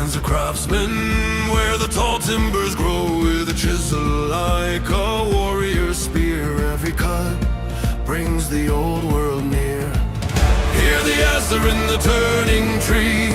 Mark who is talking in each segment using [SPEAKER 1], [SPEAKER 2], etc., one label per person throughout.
[SPEAKER 1] hands of craftsmen, where the tall timbers grow with a chisel like a warrior's spear. Every cut brings the old world near. Hear the Asher in the turning tree,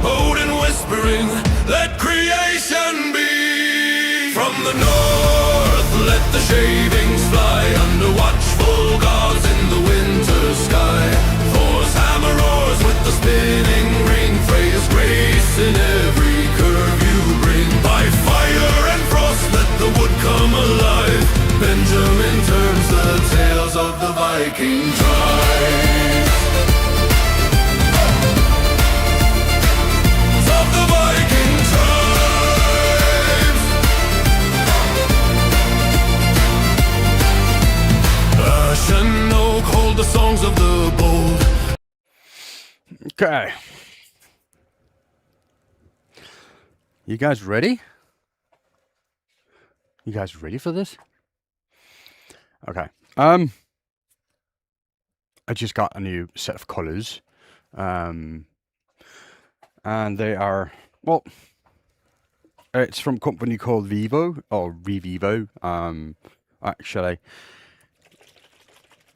[SPEAKER 1] Odin whispering, let creation be. From the north, let the shavings fly under watchful gods in the winter sky. Thor's hammer roars with the spinning ring, Freya's grace in every curve you bring. By fire and frost, let the wood come alive. Benjamin turns the tales of the Viking tribes. Of the Viking tribes. Ash and oak hold the songs of the bold.
[SPEAKER 2] Okay. You guys ready? You guys ready for this? Okay. I just got a new set of colors. And they are, well, it's from a company called Vivo, or Revivo, actually.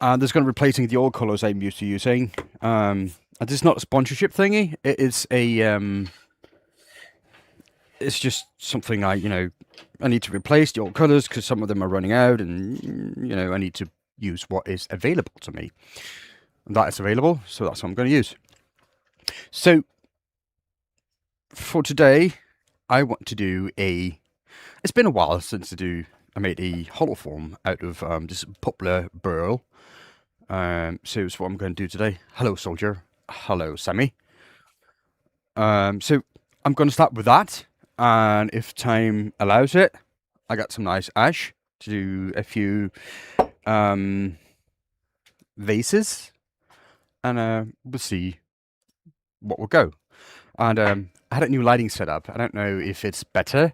[SPEAKER 2] And it's going to be replacing the old colors I'm used to using. And it's not a sponsorship thingy. It is a, it's just something I need to replace the old colors because some of them are running out, and I need to use what is available to me. And that is available, so that's what I'm going to use. So for today, I want to do it's been a while since I made a hollow form out of this poplar burl. So it's what I'm going to do today. Hello, soldier. Hello, Sammy. So I'm going to start with that, and if time allows it, I got some nice ash to do a few vases, and we'll see what will go. And I had a new lighting set up. I don't know if it's better.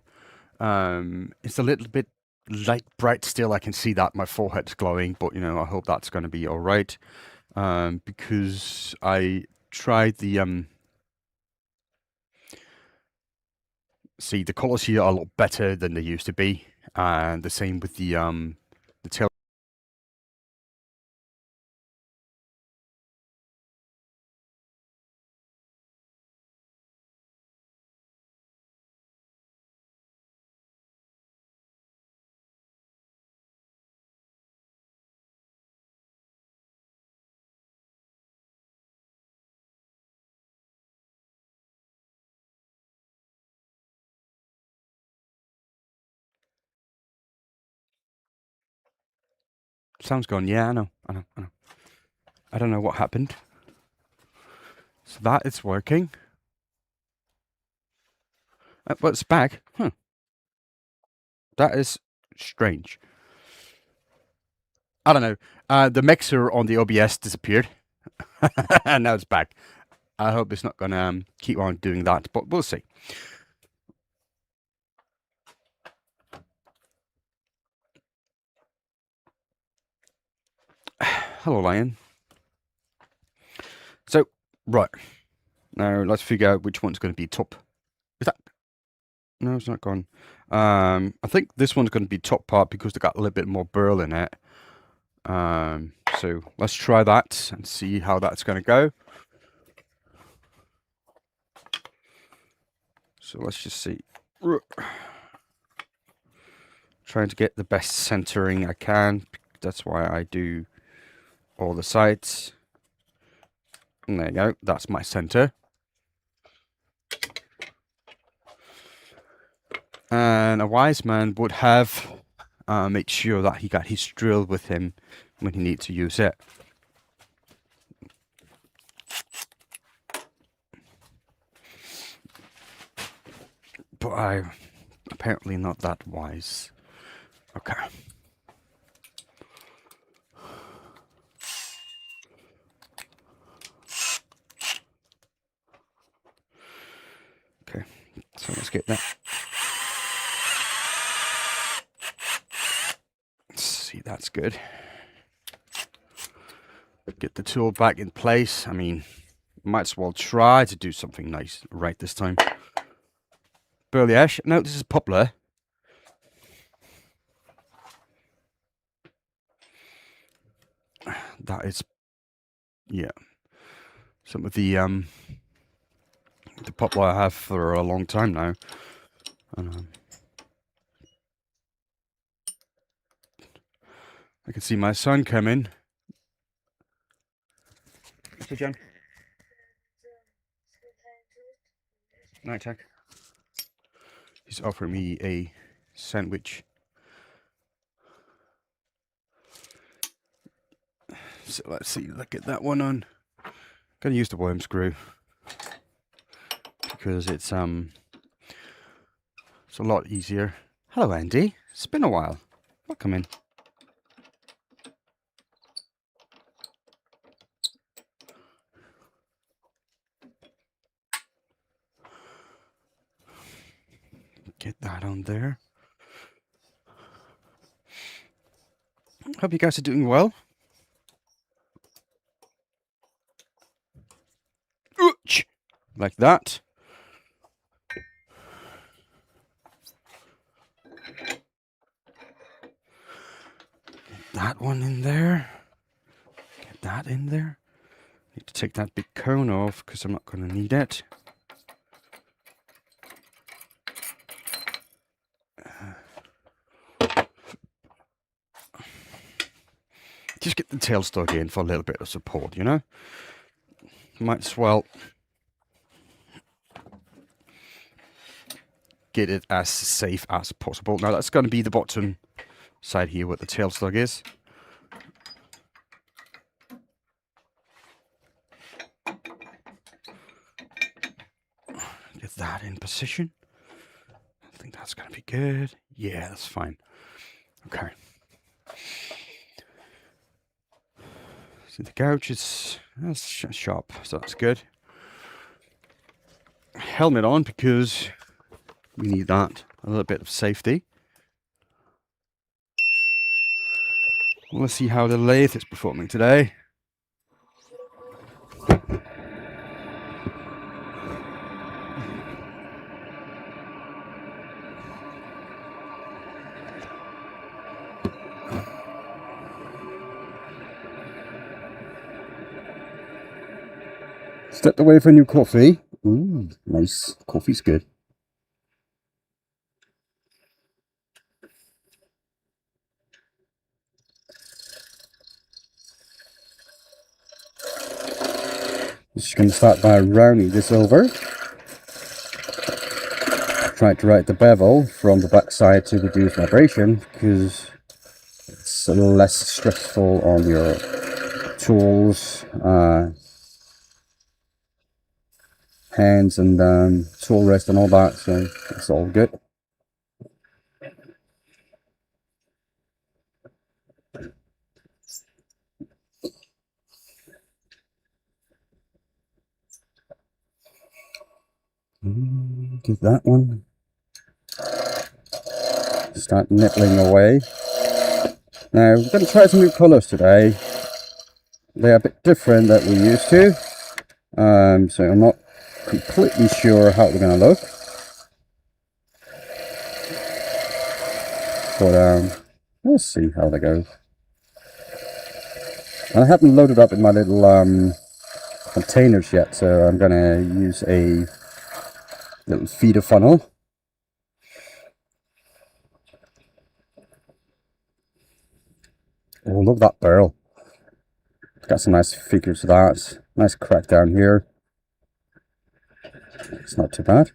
[SPEAKER 2] It's a little bit light bright still. I can see that my forehead's glowing, but I hope that's going to be all right. Because I tried the see, the colors here are a lot better than they used to be, and the same with the tail. Sound's gone. Yeah, I know. I don't know what happened. So that is working. But it's back. That is strange. I don't know. The mixer on the OBS disappeared. And now it's back. I hope it's not going to keep on doing that, but we'll see. Hello, Lion. So, right. Now, let's figure out which one's going to be top. Is that... No, it's not gone. I think this one's going to be top part because they got a little bit more burl in it. So, let's try that and see how that's going to go. So, let's just see. Trying to get the best centering I can. That's why I do all the sides. And there you go. That's my center. And a wise man would have made sure that he got his drill with him when he needs to use it. But I'm apparently not that wise. Okay. Okay, so let's get that. Let's see, that's good. Get the tool back in place. I mean, might as well try to do something nice right this time. burley ash. No, this is poplar. That is, yeah, some of the poplar I have for a long time now. I can see my son coming. Mr. John. Night, Jack. He's offering me a sandwich. So let's see, let's get that one on. Gonna use the worm screw because it's a lot easier. Hello, Andy. It's been a while. Welcome in. Get that on there. Hope you guys are doing well. Ooch! Like that. Get that one in there. Get that in there. Need to take that big cone off because I'm not going to need it. Just get the tailstock in for a little bit of support, you know? Might as well get it as safe as possible. Now that's going to be the bottom side here where the tailstock is. Get that in position. I think that's going to be good. Yeah, that's fine. Okay. So the gouge is sharp, so that's good. Helmet on because we need that. A little bit of safety. Let's see how the lathe is performing today. Stepped away for a new coffee. Ooh, nice. Coffee's good. Just going to start by rounding this over. Try to right the bevel from the back side to reduce vibration because it's a little less stressful on your tools, hands and tool rest and all that, so it's all good. Get that one. Start nibbling away. Now we're going to try some new colours today. They're a bit different than we used to, so I'm not completely sure how they're going to look, but we'll see how they go. And I haven't loaded up in my little containers yet, so I'm going to use a little feeder funnel. Oh, look at that barrel. It's got some nice figures of that. Nice crack down here. It's not too bad.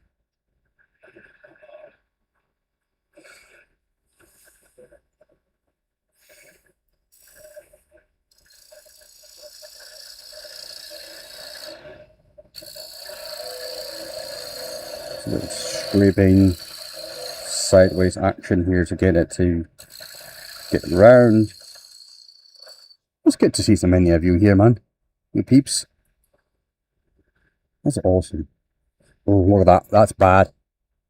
[SPEAKER 2] A little scraping sideways action here to get it round. It's good to see so many of you here, man. You peeps. That's awesome. Oh, look at that. That's bad.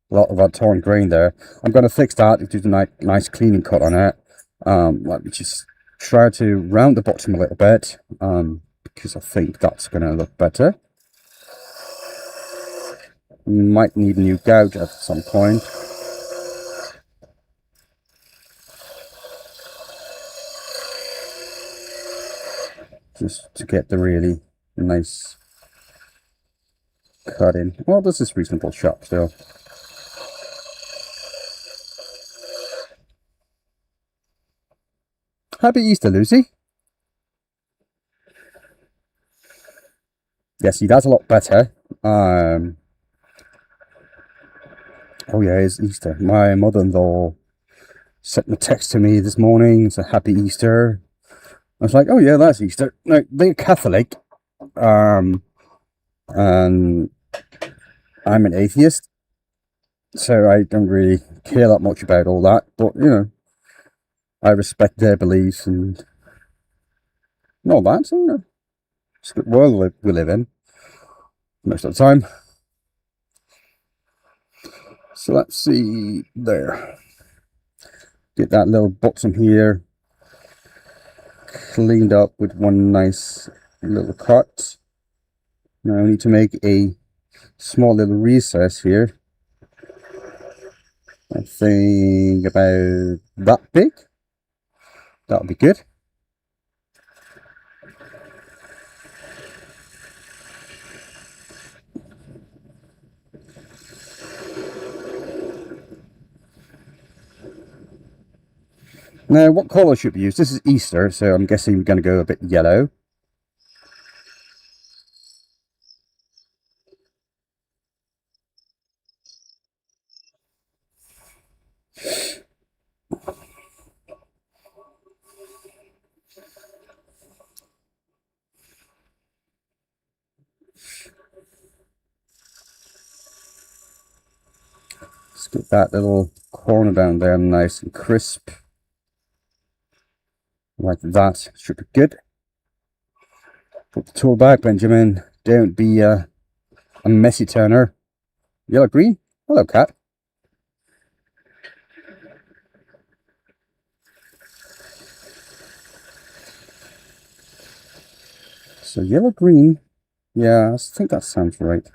[SPEAKER 2] A lot of torn grain there. I'm going to fix that. Do a nice cleaning cut on it. Let me just try to round the bottom a little bit, because I think that's going to look better. Might need a new gouge at some point. Just to get the really nice cut in. Well, this is reasonable sharp still. Happy Easter, Lucy. Yeah, see, that's a lot better. Oh yeah, it's Easter. My mother-in-law sent a text to me this morning. It's a happy Easter. I was like, oh yeah, that's Easter. No, they're Catholic. And I'm an atheist. So I don't really care that much about all that. But, you know, I respect their beliefs and all that. So, you know, it's the world we live in most of the time. So let's see there. Get that little bottom here cleaned up with one nice little cut. Now I need to make a small little recess here. I think about that big. That'll be good. Now, what colour should we use? This is Easter, so I'm guessing we're going to go a bit yellow. Let's get that little corner down there nice and crisp. Like that. Should be good. Put the tool back, Benjamin. Don't be a messy turner. Yellow green. Hello, cat. So yellow green. Yeah, I think that sounds right.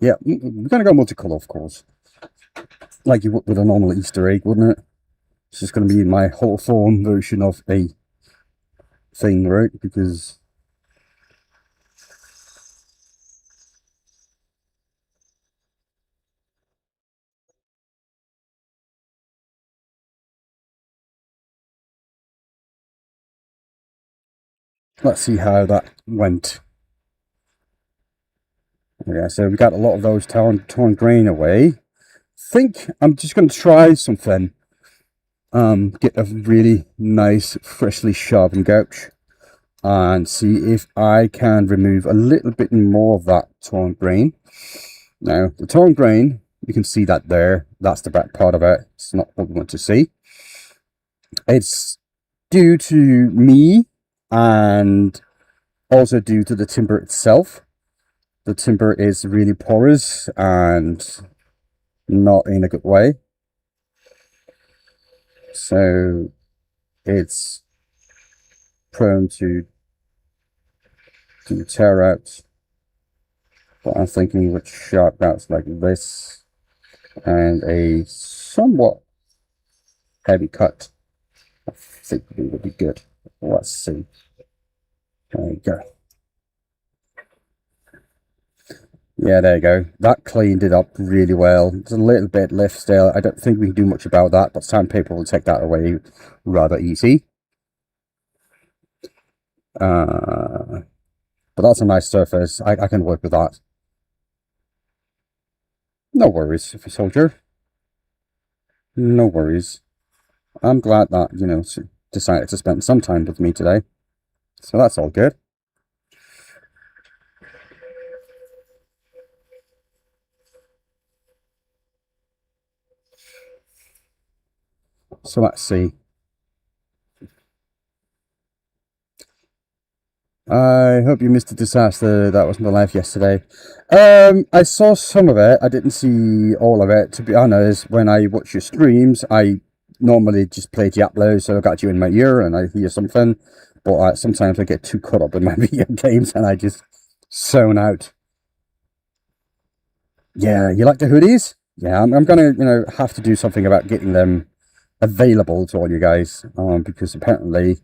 [SPEAKER 2] Yeah, we're going to go multicolour, of course. Like you would with a normal Easter egg, wouldn't it? It's just going to be my Hawthorne version of a thing, right? Because let's see how that went. Yeah, so we got a lot of those torn grain away. Think I'm just going to try something. Get a really nice, freshly sharpened gouge and see if I can remove a little bit more of that torn grain. Now, the torn grain, you can see that there. That's the back part of it. It's not what we want to see. It's due to me and also due to the timber itself. The timber is really porous and not in a good way. So it's prone to tear out. But I'm thinking with sharp gouts like this and a somewhat heavy cut, I think it would be good. Let's see. There you go. Yeah, there you go. That cleaned it up really well. There's a little bit left still. I don't think we can do much about that, but sandpaper will take that away rather easy. But that's a nice surface. I can work with that. No worries, if you soldier. No worries. I'm glad that, you know, decided to spend some time with me today. So that's all good. So let's see. I hope you missed the disaster that was in the live yesterday. I saw some of it. I didn't see all of it. To be honest, when I watch your streams, I normally just play Diablo, so I got you in my ear and I hear something. But sometimes I get too caught up in my video games and I just zone out. Yeah, you like the hoodies? Yeah, I'm gonna, have to do something about getting them available to all you guys, because apparently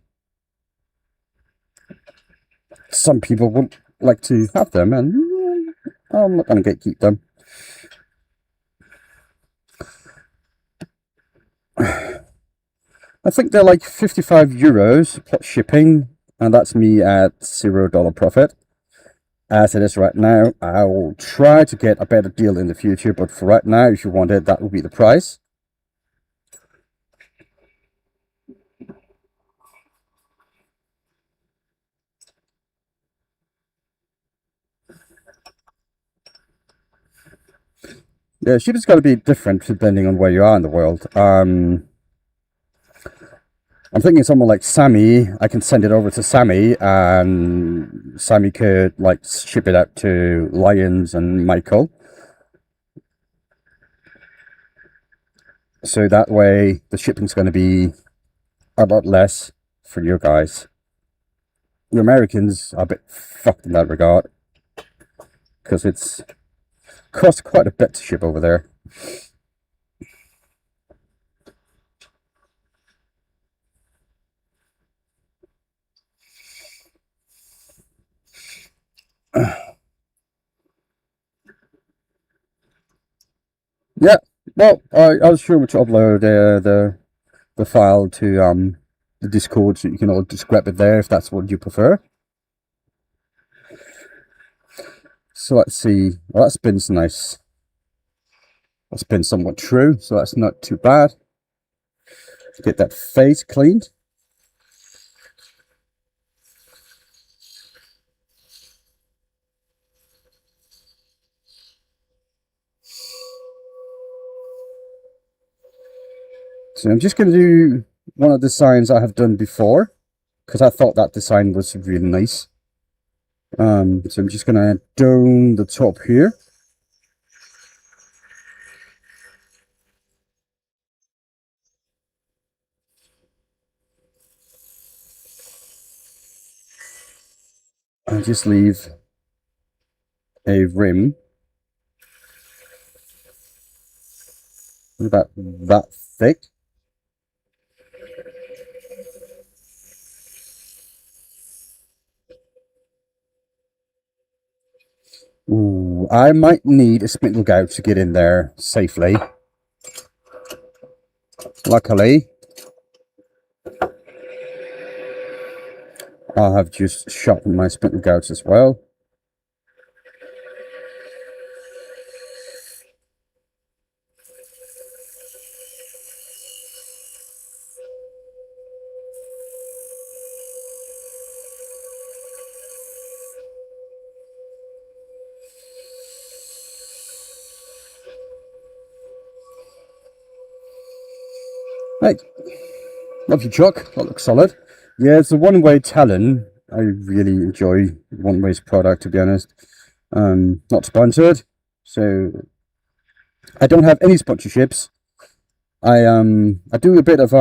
[SPEAKER 2] some people would like to have them, and I'm not gonna keep them. I think they're like €55 plus shipping, and that's me at $0 profit. As it is right now, I will try to get a better deal in the future, but for right now, if you want it, that will be the price. Yeah, shipping's got to be different depending on where you are in the world. I'm thinking someone like Sammy, I can send it over to Sammy, and Sammy could like ship it out to Lions and Michael. So that way the shipping's going to be a lot less for you guys. The Americans are a bit fucked in that regard, because it's cost quite a bit to ship over there. Yeah, well, I was sure to upload the file to the Discord, so you can all just grab it there if that's what you prefer. So let's see. Well, that spin's nice. That spin's somewhat true, so that's not too bad. Get that face cleaned. So I'm just going to do one of the designs I have done before, because I thought that design was really nice. So I'm just going to dome the top here. And just leave a rim about that thick. Ooh, I might need a spindle gouge to get in there safely. Luckily, I have just sharpened my spindle gouge as well. Right, lovely chuck, that looks solid. Yeah, it's a one-way talon. I really enjoy one-way's product, to be honest. Not sponsored, so I don't have any sponsorships. I do a bit of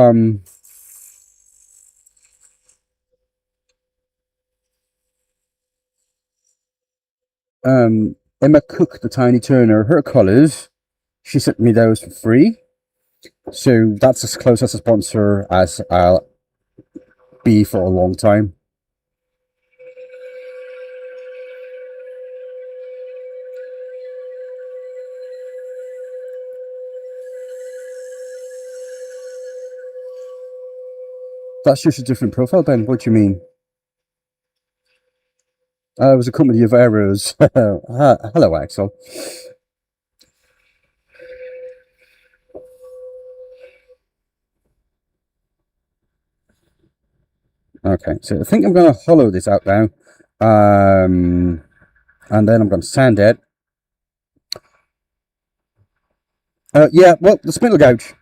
[SPEAKER 2] Emma Cook, the Tiny Turner, her colours. She sent me those for free. So that's as close as a sponsor as I'll be for a long time. That's just a different profile, Ben. What do you mean? It was a company of arrows. Hello, Axel. Okay, so I think I'm going to hollow this out now. And then I'm going to sand it. Yeah, well, the spindle gouge.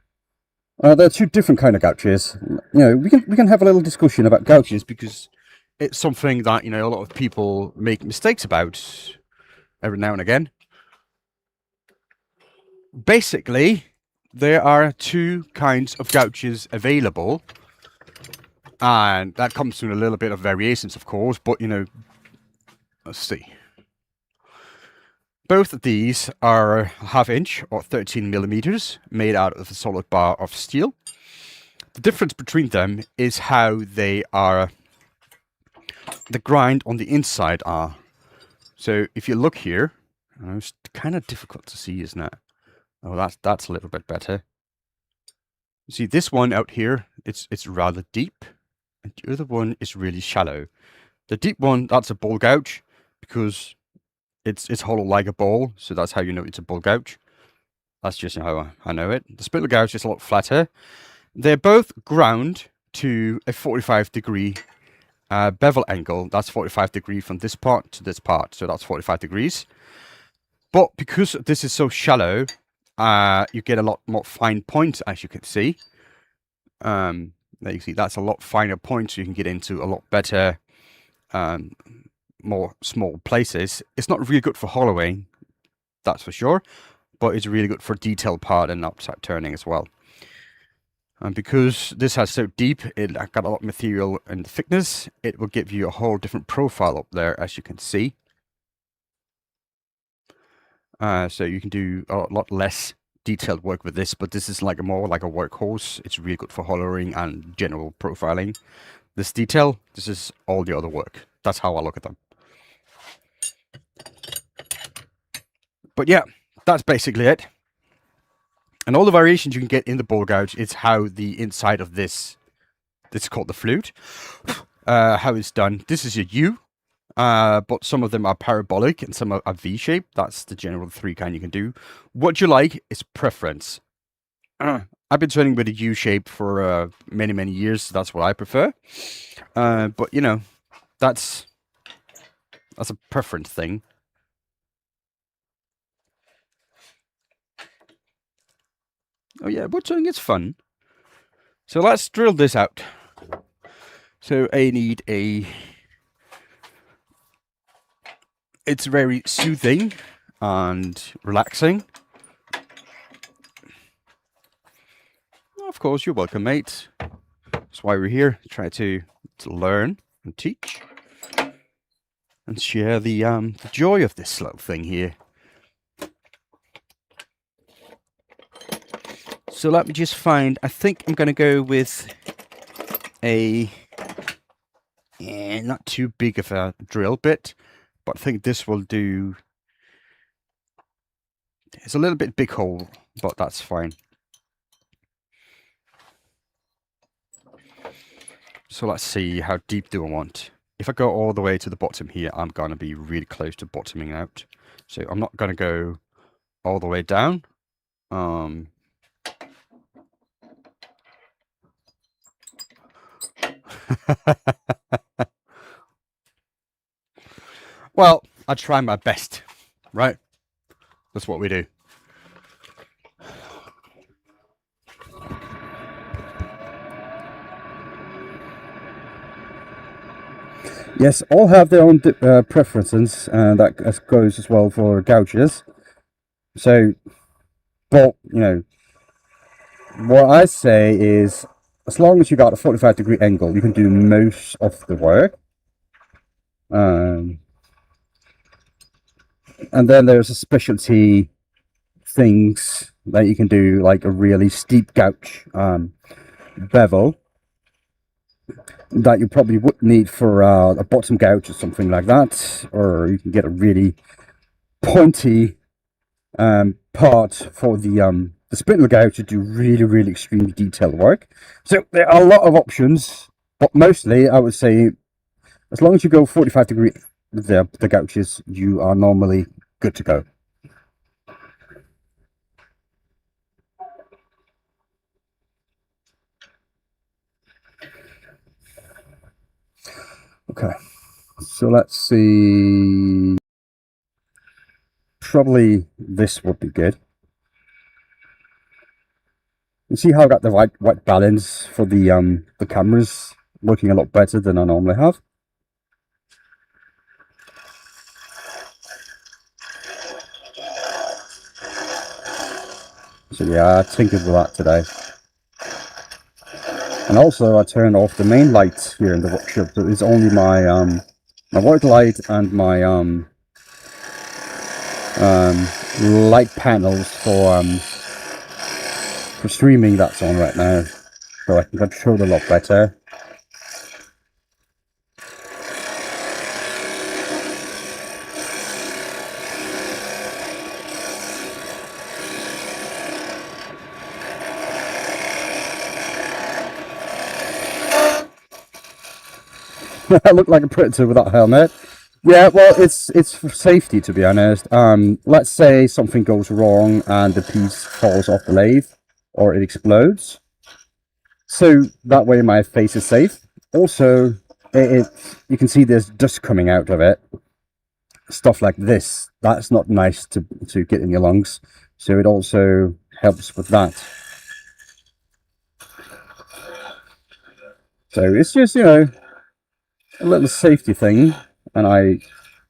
[SPEAKER 2] There are two different kind of gouges. We can have a little discussion about gouges, because it's something that a lot of people make mistakes about every now and again. Basically, there are two kinds of gouges available, and that comes with a little bit of variations, of course, but you know, let's see. Both of these are 1/2 inch or 13 millimeters, made out of a solid bar of steel. The difference between them is how the grind on the inside are. So if you look here, it's kind of difficult to see, isn't it? Oh, that's a little bit better. See, this one out here, it's rather deep, and the other one is really shallow. The deep one, that's a ball gouge, because it's hollow like a ball, so that's how you know it's a ball gouge. That's just how I know it. The spindle gouge is a lot flatter. They're both ground to a 45-degree bevel angle. That's 45 degrees from this part to this part, so that's 45 degrees. But because this is so shallow, you get a lot more fine points, as you can see. There you see, that's a lot finer points, so you can get into a lot better, more small places. It's not really good for hollowing, that's for sure, but it's really good for detail part and upside turning as well. And because this has so deep, it got a lot of material and thickness, it will give you a whole different profile up there, as you can see. So you can do a lot less detailed work with this, but this is like more like a workhorse. It's really good for hollowing and general profiling. This detail, this is all the other work. That's how I look at them. But yeah, that's basically it. And all the variations you can get in the ball gouge is how the inside of this is called the flute, how it's done. This is a U, but some of them are parabolic and some are V-shape. That's the general 3 kind you can do. What you like is preference. I've been turning with a U shape for many, many years. So that's what I prefer. But you know, that's a preference thing. Oh yeah, wood turning is fun. So let's drill this out. So I need it's very soothing and relaxing. Of course, you're welcome, mate. That's why we're here, try to learn and teach and share the joy of this little thing here. So let me just find, I think I'm going to go with a not too big of a drill bit, but I think this will do. It's a little bit big hole, but that's fine. So let's see, how deep do I want? If I go all the way to the bottom here, I'm going to be really close to bottoming out. So I'm not going to go all the way down. Well, I try my best, right? That's what we do. Yes, all have their own preferences, and that goes as well for gouges. So, but you know, what I say is, as long as you got a 45-degree angle, you can do most of the work. And then there's a specialty things that you can do, like a really steep gouge bevel that you probably would need for a bottom gouge or something like that, or you can get a really pointy part for the spindle gouge to do really extremely detailed work. So there are a lot of options, but mostly I would say as long as you go 45-degree with the gouges, you are normally good to go. Okay, so let's see. Probably this would be good. You see how I got the right balance for the cameras, working a lot better than I normally have. So yeah, I tinkered with that today. And also I turned off the main light here in the workshop, so it's only my my work light and my light panels for streaming that's on right now, so I can control it a lot better. I look like a predator with that helmet. Yeah, well, it's for safety, to be honest. Let's say something goes wrong and the piece falls off the lathe or it explodes. So that way my face is safe. Also, you can see there's dust coming out of it. Stuff like this, that's not nice to get in your lungs. So it also helps with that. So it's just, you know, a little safety thing, and I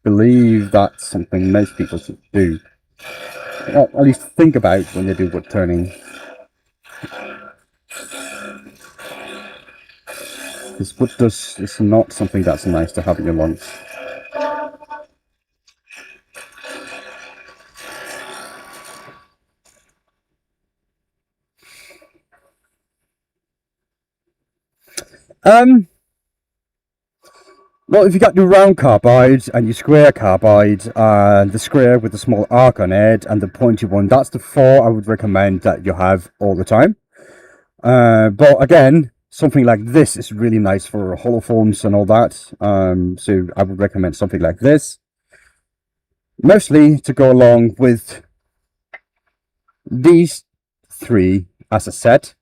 [SPEAKER 2] believe that's something most people should do, or at least think about when they do wood turning. Because wood dust is not something that's nice to have in your lungs. Well, if you got your round carbide and your square carbide, the square with the small arc on it and the pointy one, that's the four I would recommend that you have all the time. But again, something like this is really nice for hollow forms and all that. So I would recommend something like this, mostly to go along with these three as a set.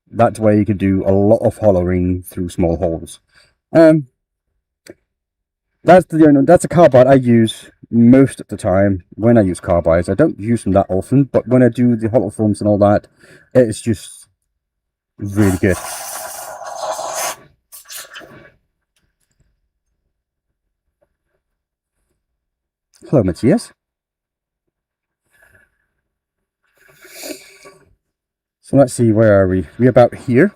[SPEAKER 2] That way you can do a lot of hollowing through small holes. That's a carbide I use most of the time when I use carbides. I don't use them that often, but when I do the hollow forms and all that, it's just really good. Hello, Matthias. So let's see, where are we? We're about here.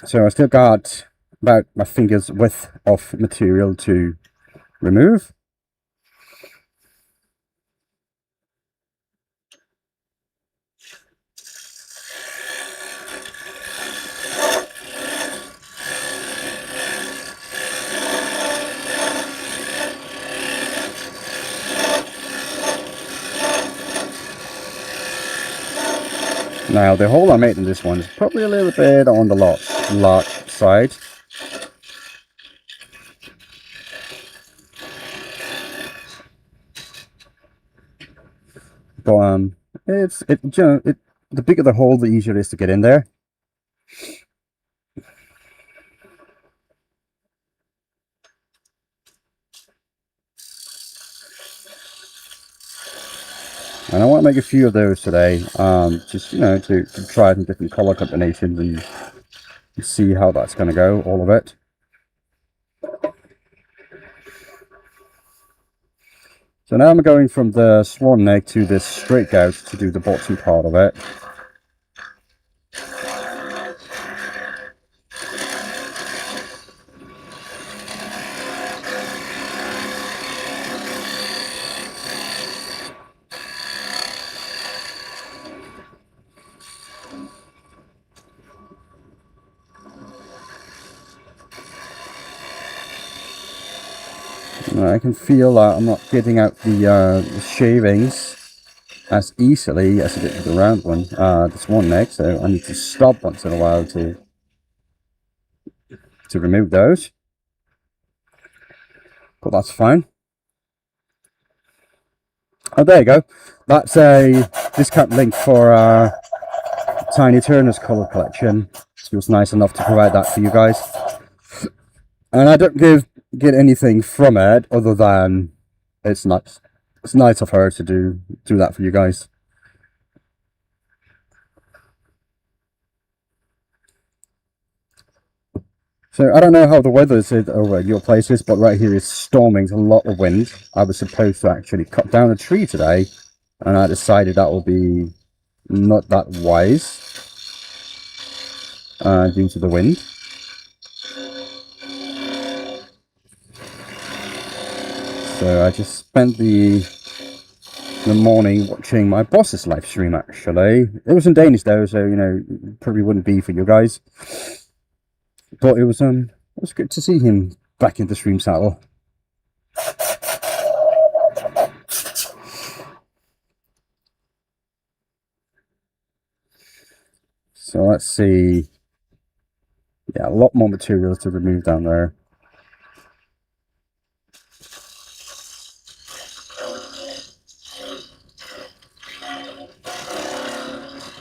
[SPEAKER 2] So I still got about my fingers width of material to remove. Now the hole I made in this one is probably a little bit on the large side. But the bigger the hole, the easier it is to get in there. And I want to make a few of those today, just, you know, to try some different color combinations and see how that's going to go, all of it. So now I'm going from the swan neck to this straight gouge to do the bottom part of it. I can feel that I'm not getting out the shavings as easily as I did with the round one, this one neck, so I need to stop once in a while to remove those. But that's fine. Oh, there you go. That's a discount link for Tiny Turner's colour collection. She was nice enough to provide that for you guys. And I don't get anything from it other than it's nice. It's nice of her to do that for you guys. So I don't know how the weather is over at your places, but right here is storming. There's a lot of wind. I was supposed to actually cut down a tree today, and I decided that will be not that wise due to the wind. So I just spent the morning watching my boss's live stream. Actually, it was in Danish though, so you know, probably wouldn't be for you guys. But it was good to see him back in the stream saddle. So let's see. Yeah, a lot more materials to remove down there.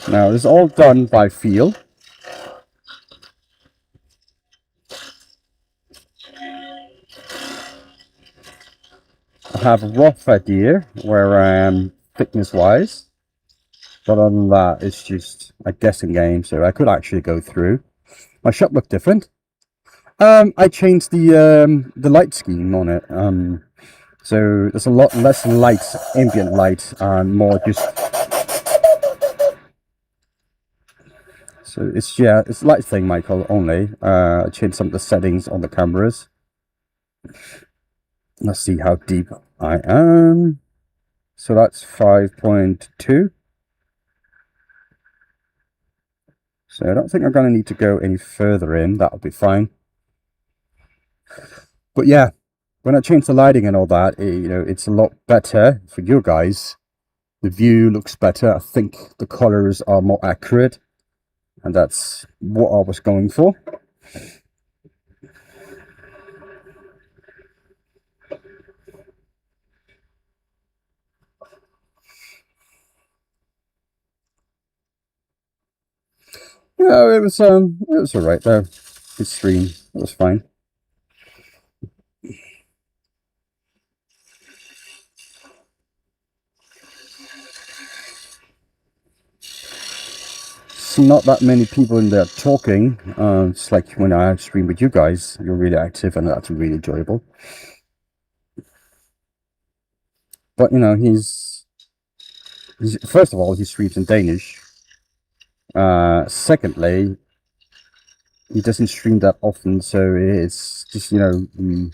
[SPEAKER 2] Now, it's all done by feel. I have a rough idea where I am thickness-wise. But other than that, it's just a guessing game, so I could actually go through. My shop looked different. I changed the light scheme on it. So there's a lot less light, ambient light, and more just. So it's light thing, Michael, only. I changed some of the settings on the cameras. Let's see how deep I am. So that's 5.2. So I don't think I'm going to need to go any further in. That'll be fine. But yeah, when I change the lighting and all that, you know, it's a lot better for you guys. The view looks better. I think the colors are more accurate, and that's what I was going for. Yeah, it was all right though. His stream, it was fine. It's not that many people in there talking. It's like when I stream with you guys, you're really active, and that's really enjoyable. But you know, he's first of all, he streams in Danish. Secondly, he doesn't stream that often, so it's just, you know,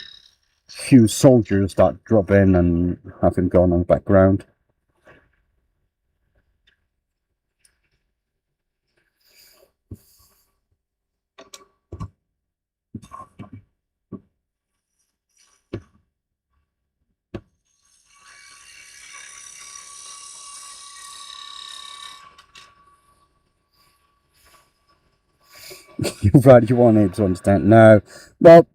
[SPEAKER 2] few soldiers that drop in and have him going on the background. Right, you wanted to understand. No, well,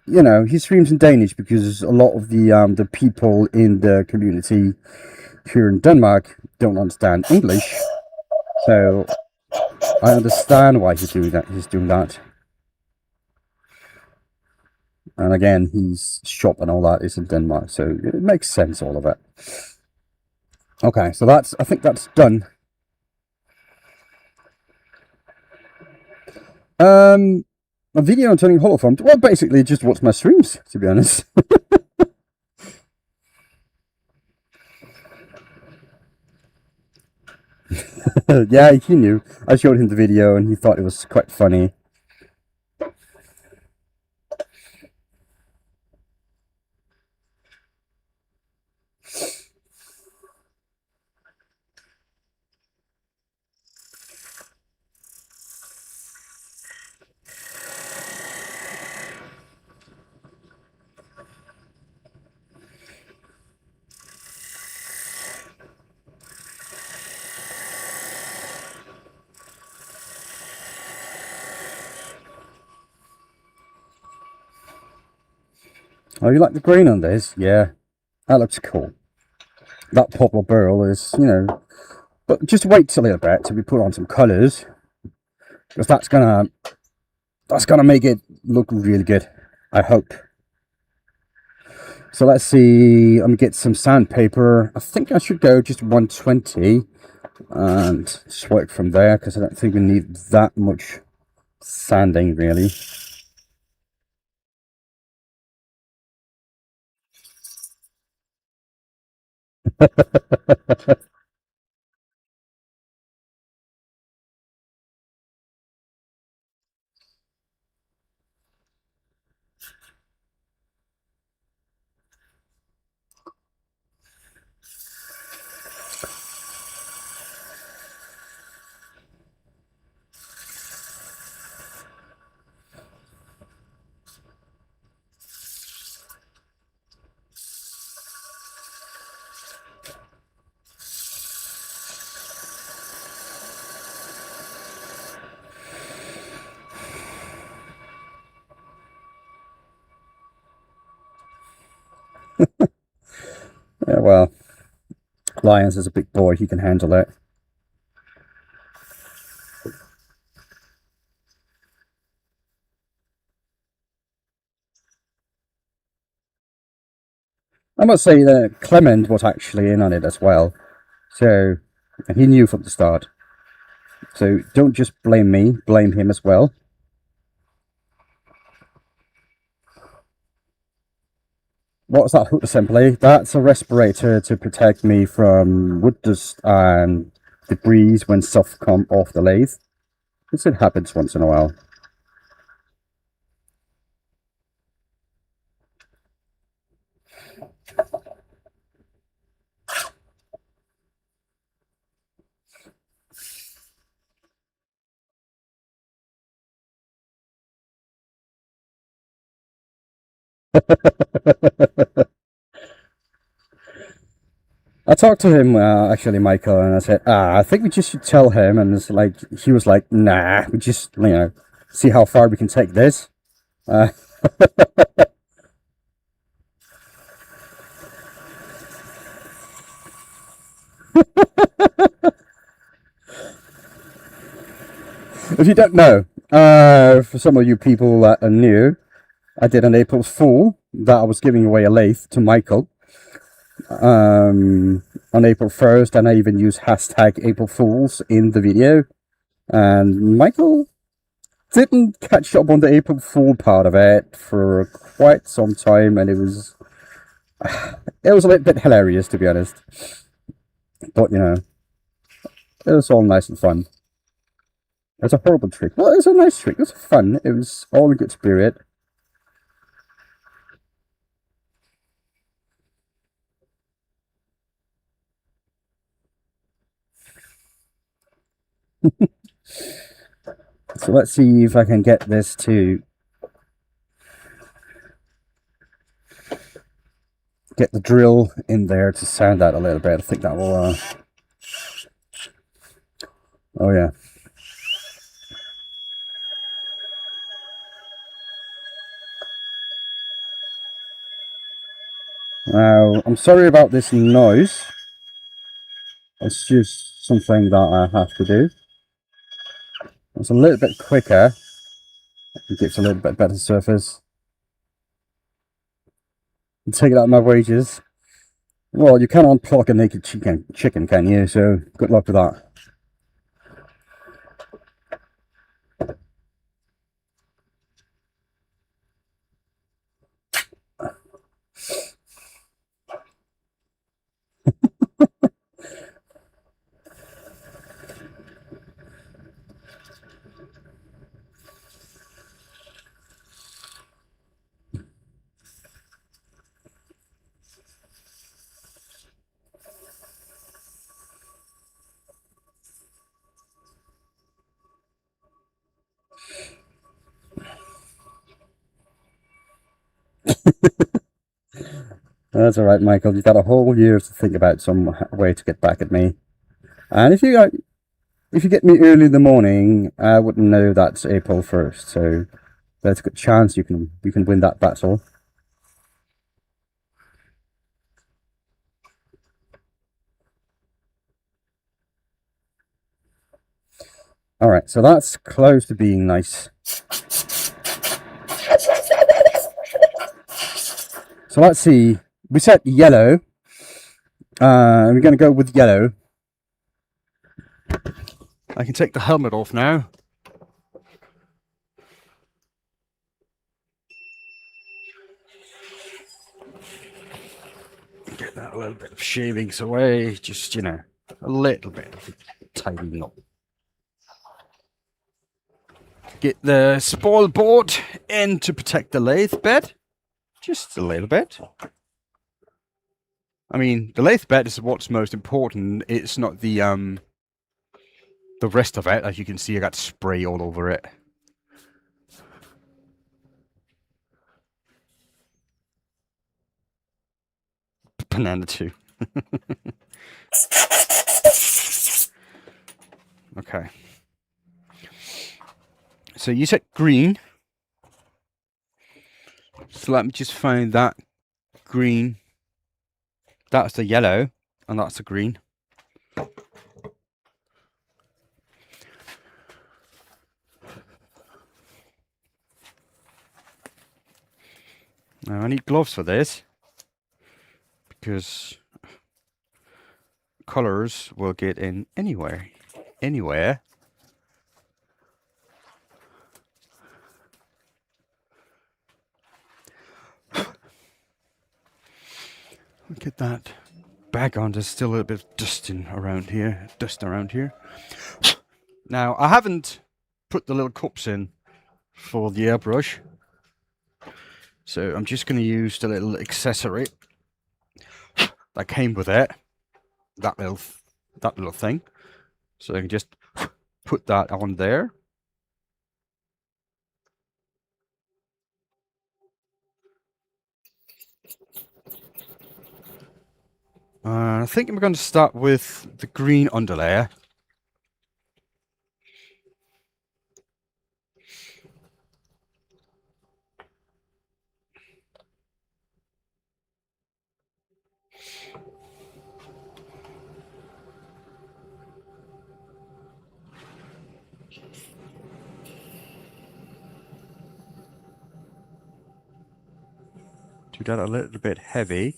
[SPEAKER 2] you know, he streams in Danish because a lot of the people in the community here in Denmark don't understand English, so I understand why he's doing that. And again, his shop and all that is in Denmark, so it makes sense, all of it. Okay, so I think that's done. A video on turning hollow formed. Well, basically, just watch my streams, to be honest. Yeah, he knew. I showed him the video, and he thought it was quite funny. Oh, you like the green on this? Yeah, that looks cool. That poplar burl is, you know, but just wait till a little bit till we put on some colours, because that's gonna make it look really good, I hope. So let's see. Let me get some sandpaper. I think I should go just 120 and just work from there, because I don't think we need that much sanding really.
[SPEAKER 3] Yeah, well, Lions is a big boy, he can handle it. I must say that Clement was actually in on it as well. So, and he knew from the start. So don't just blame me, blame him as well. What's that hood assembly? That's a respirator to protect me from wood dust and debris when stuff come off the lathe. This it happens once in a while. I talked to him actually, Michael, and I said, I think we just should tell him. And it's like he was like, nah, we just see how far we can take this. Uh, if you don't know, for some of you people that are new, I did an April Fool that I was giving away a lathe to Michael on April 1st, and I even used hashtag April Fools in the video. And Michael didn't catch up on the April Fool part of it for quite some time, and it was a little bit hilarious, to be honest. But it was all nice and fun. It was a horrible trick. Well, it was a nice trick. It was fun. It was all in good spirit. So let's see if I can get this to get the drill in there to sound out a little bit. I think that will. Oh yeah. Now, I'm sorry about this noise. It's just something that I have to do. It's a little bit quicker. It gives a little bit better surface. Take it out of my wages. Well, you can't unplug a naked chicken, can you? So good luck with that. That's all right, Michael. You've got a whole year to think about some way to get back at me. And if you get me early in the morning, I wouldn't know that's April 1st. So there's a good chance you can win that battle. All right, so that's close to being nice. So let's see. We set yellow. We're going to go with yellow.
[SPEAKER 2] I can take the helmet off now. Get that little bit of shavings away. Just, a little bit of tidying up. Get the spoil board in to protect the lathe bed. Just a little bit. I mean, the lathe bed is what's most important. It's not the rest of it. As you can see, I got spray all over it. Banana too. Okay. So you said green. So let me just find that green That's the yellow, and that's the green. Now I need gloves for this, because colors will get in anywhere. Look at that bag on. There's still a little bit of dust around here. Now I haven't put the little cups in for the airbrush, so I'm just going to use the little accessory that came with it. That little thing. So I can just put that on there. I think I'm going to start with the green underlayer. Do that a little bit heavy.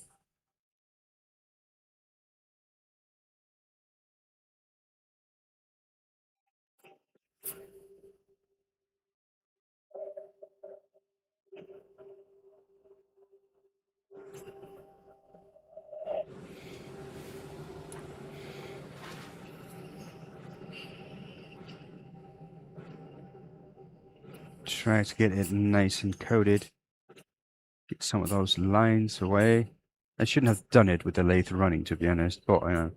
[SPEAKER 2] Try to get it nice and coated. Get some of those lines away. I shouldn't have done it with the lathe running, to be honest, but and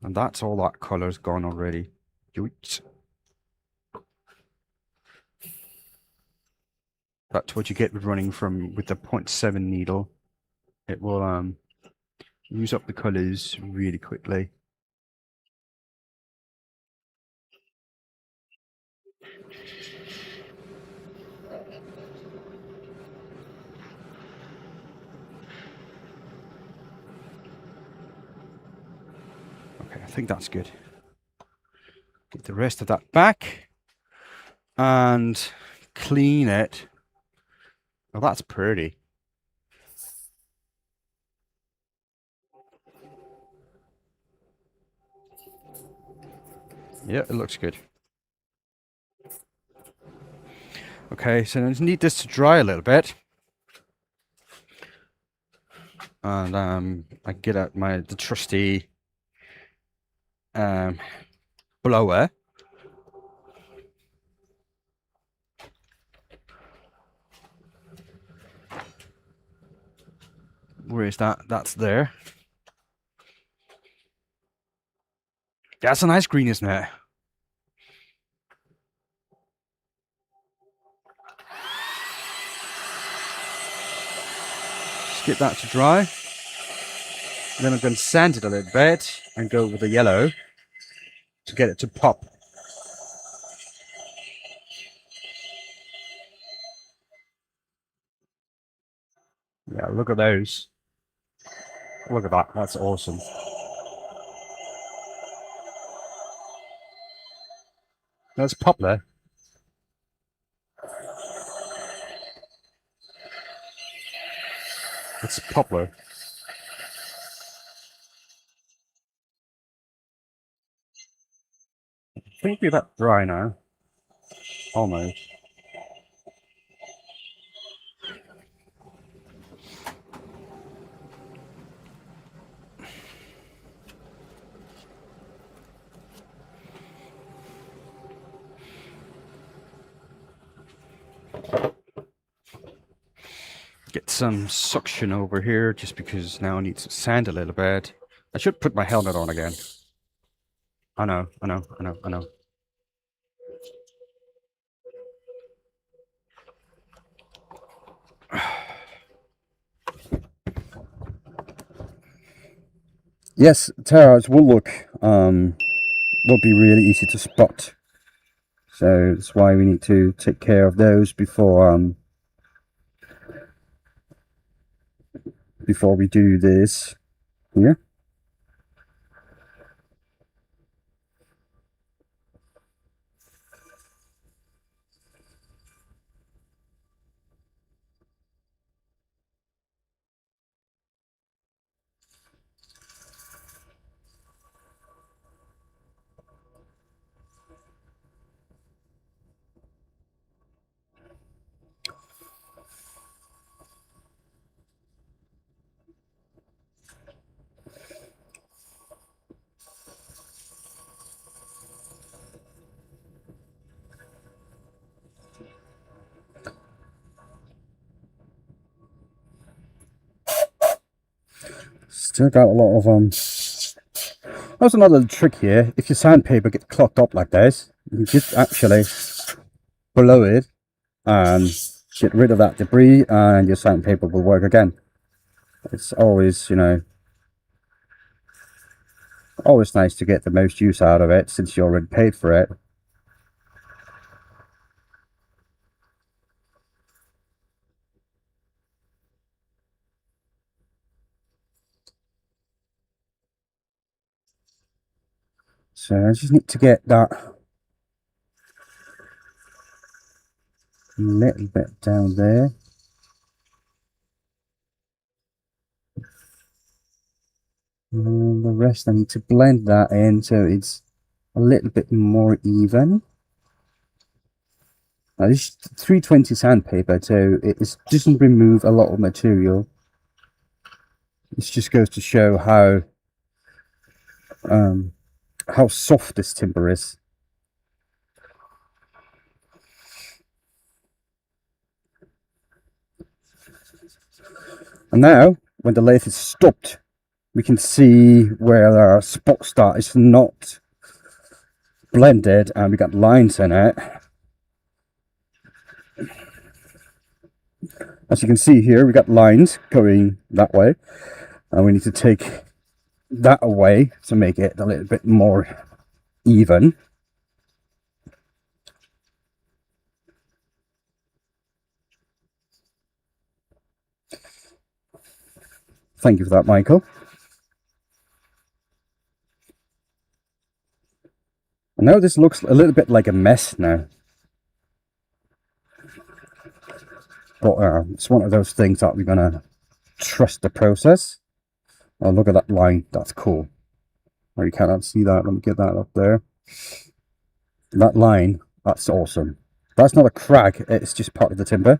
[SPEAKER 2] that's all that color's gone already. Yoits. That's what you get with running with the 0.7 needle. It will use up the colors really quickly. Okay, I think that's good. Get the rest of that back and clean it. Oh, that's pretty. Yeah, it looks good. Okay, so I just need this to dry a little bit. And I get out the trusty blower. Where is that? That's there. That's a nice green, isn't it? Just get that to dry. And then I'm going to sand it a little bit and go with the yellow to get it to pop. Yeah, look at those. Look at that. That's awesome. That's poplar. It's poplar. I think it'll be about dry now. Almost. Get some suction over here just because now I need to sand a little bit. I should put my helmet on again. I know. Yes, tires will be really easy to spot. So that's why we need to take care of those before
[SPEAKER 3] before we do this here. Still got a lot of That's another trick here. If your sandpaper gets clogged up like this, you just actually blow it and get rid of that debris, and your sandpaper will work again. It's always, you know, always nice to get the most use out of it since you already paid for it. So I just need to get that a little bit down there. And the rest I need to blend that in so it's a little bit more even. Now this is 320 sandpaper, so it doesn't remove a lot of material. This just goes to show how soft this timber is. And now, when the lathe is stopped, we can see where our spots that is not blended and we got lines in it. As you can see here, we got lines going that way, and we need to take that away to make it a little bit more even. Thank you for that, Michael. I know this looks a little bit like a mess now, but it's one of those things that we're gonna trust the process. Oh, look at that line, that's cool. Or you cannot see that, let me get that up there. That line, that's awesome. That's not a crack, it's just part of the timber.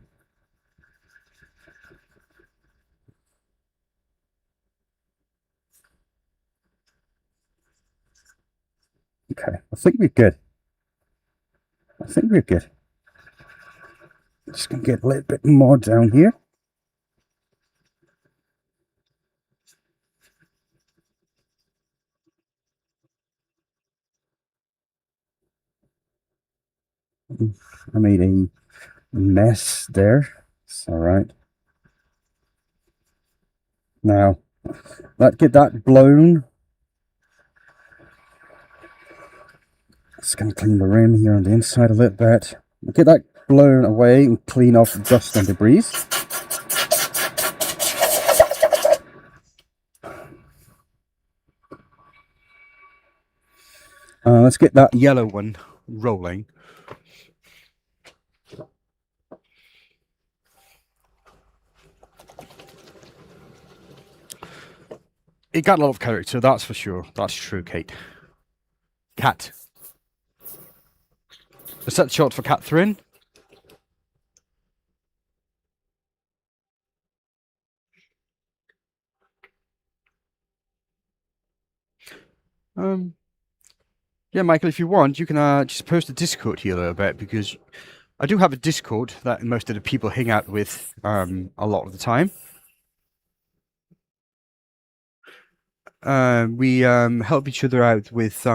[SPEAKER 3] Okay, I think we're good. I think we're good. Just gonna get a little bit more down here. I made a mess there. It's all right. Now, let's get that blown. Just gonna clean the rim here on the inside a little bit. Get that blown away and clean off dust and debris. Let's get that
[SPEAKER 2] Yellow one rolling. It got a lot of character, that's for sure. That's true, Kate. Cat. Is that short for Catherine? Yeah, Michael, if you want, you can just post a Discord here a little bit, because I do have a Discord that most of the people hang out with a lot of the time. We help each other out with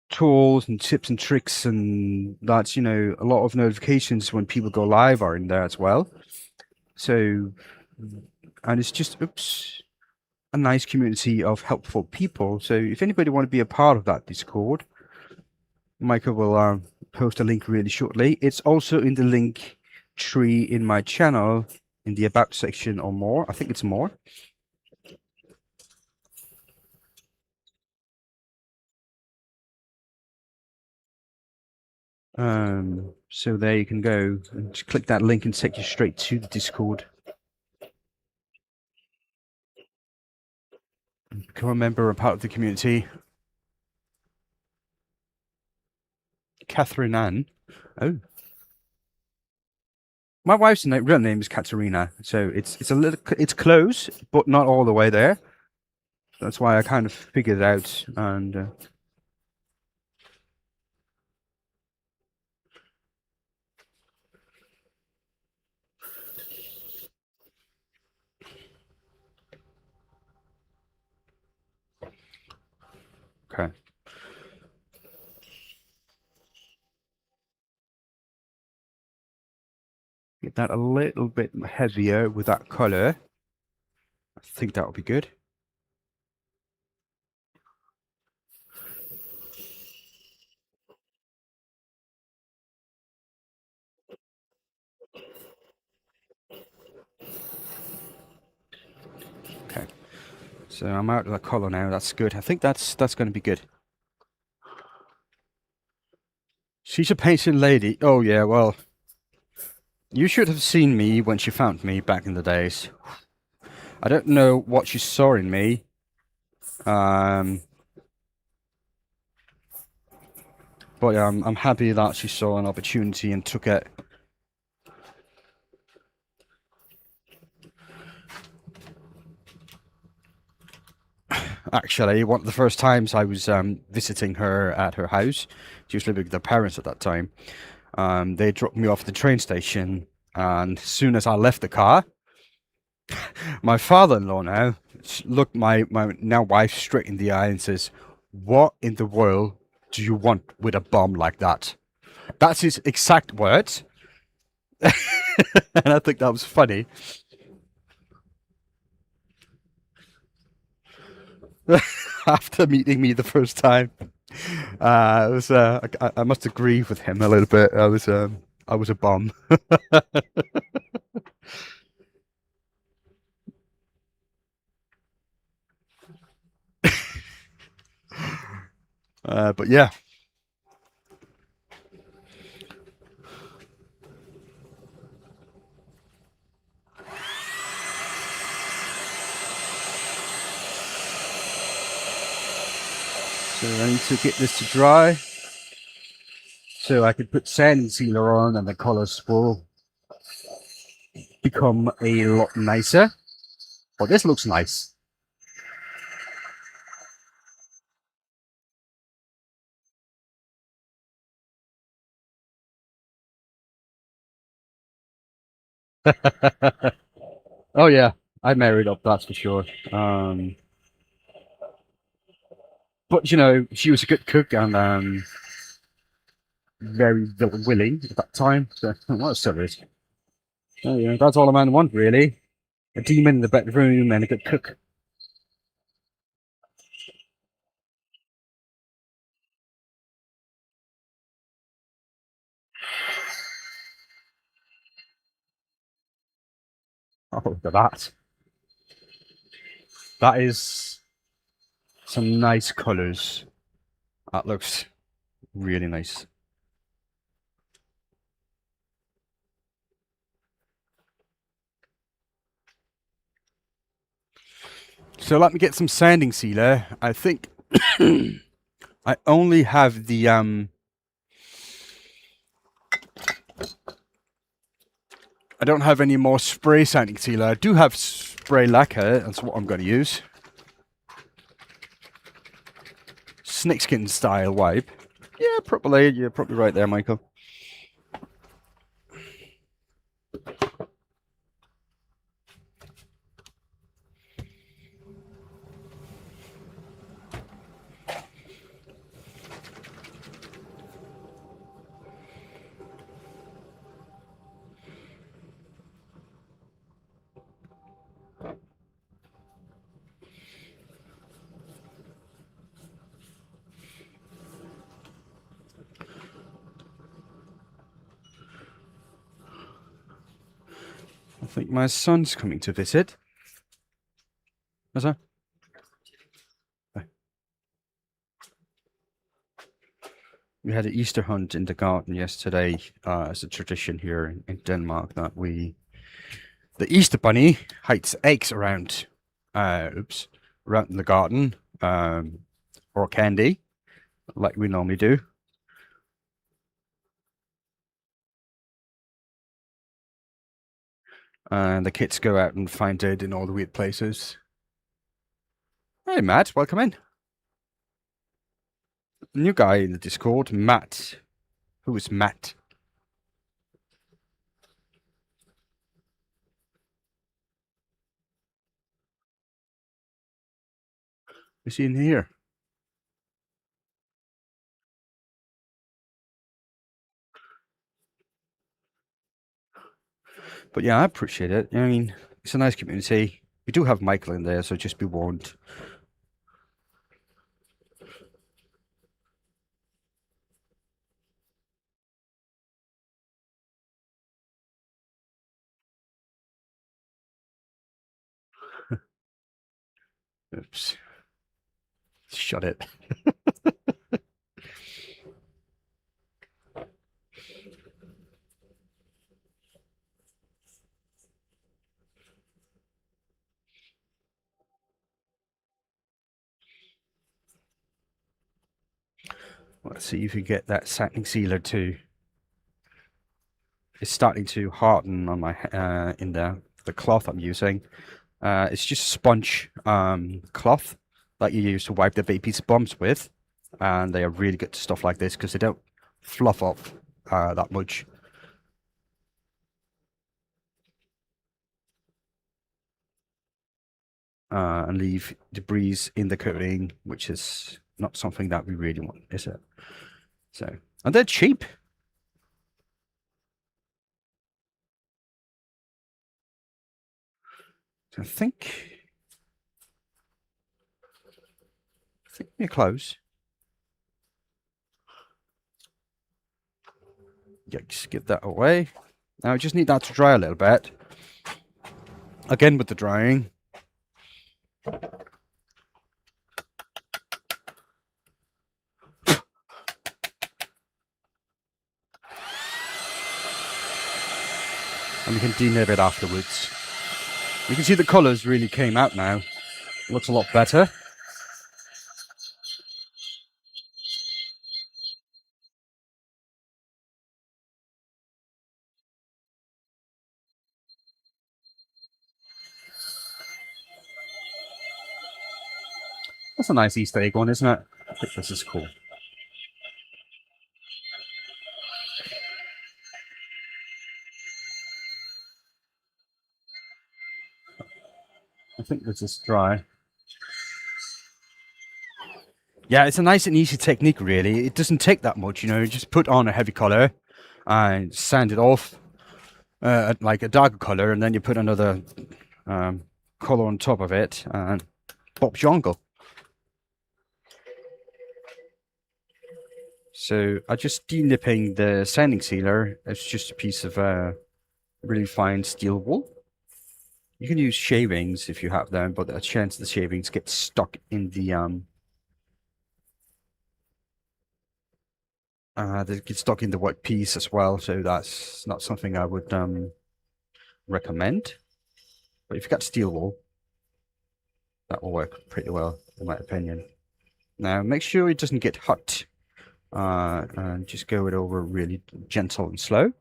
[SPEAKER 2] tools and tips and tricks, and that's, you know, a lot of notifications when people go live are in there as well. So, and it's just, a nice community of helpful people. So if anybody want to be a part of that Discord, Michael will post a link really shortly. It's also in the link tree in my channel in the about section or more. I think it's more. So there you can go and just click that link and take you straight to the Discord. Become a member and part of the community. Catherine Ann. Oh. My wife's real name is Katerina, so it's close, but not all the way there. That's why I kind of figured it out. And okay, get that a little bit heavier with that color. I think that would be good. Okay, so I'm out of the color now. That's good. I think that's going to be good. She's a painting lady. Oh yeah, well, you should have seen me when she found me back in the days. I don't know what she saw in me. But I'm happy that she saw an opportunity and took it. Actually, one of the first times I was visiting her at her house, she was living with her parents at that time. They dropped me off at the train station, and as soon as I left the car, my father-in-law now looked my now wife straight in the eye and says, "What in the world do you want with a bomb like that?" That's his exact words. And I think that was funny. After meeting me the first time, it was I must agree with him a little bit. I was a bum. But yeah. So I need to get this to dry, so I can put sanding sealer on, and the colours will become a lot nicer. Well, this looks nice. Oh yeah, I married up, that's for sure. But you know, she was a good cook and very willing at that time. So what a service. Oh yeah, that's all a man wants really. A demon in the bedroom and a good cook. Oh, look at that. That is some nice colours. That looks really nice. So let me get some sanding sealer. I think I only have the I don't have any more spray sanding sealer. I do have spray lacquer. That's what I'm going to use. Snakeskin style wipe. Yeah, probably. You're probably right there, Michael. think my son's coming to visit. Is that? We had an Easter hunt in the garden yesterday, as a tradition here in Denmark, that the Easter bunny hides eggs around, around the garden, or candy, like we normally do. And the kids go out and find it in all the weird places. Hey, Matt, welcome in. New guy in the Discord, Matt. Who is Matt? Is he in here? But yeah, I appreciate it. I mean, it's a nice community. We do have Michael in there, so just be warned. Oops. Shut it. Let's see if we get that sanding sealer too. It's starting to harden on my in the cloth I'm using. It's just sponge cloth that you use to wipe the baby's bums with, and they are really good to stuff like this because they don't fluff up that much. And leave debris in the coating, which is not something that we really want, is it? So, and they're cheap. So I think we're close. Yikes, get that away. Now I just need that to dry a little bit. Again with the drying. And we can denib it afterwards. You can see the colours really came out now. It looks a lot better. That's a nice Easter egg one, isn't it? I think this is cool. I think this is dry. Yeah, it's a nice and easy technique, really. It doesn't take that much, you know. You just put on a heavy color and sand it off, like a darker color, and then you put another color on top of it, and Bob's your uncle. So I just denipping the sanding sealer. It's just a piece of really fine steel wool. You can use shavings if you have them, but the chance the shavings get stuck in the they get stuck in the white piece as well. So that's not something I would recommend. But if you've got steel wool, that will work pretty well, in my opinion. Now make sure it doesn't get hot, and just go it over really gentle and slow.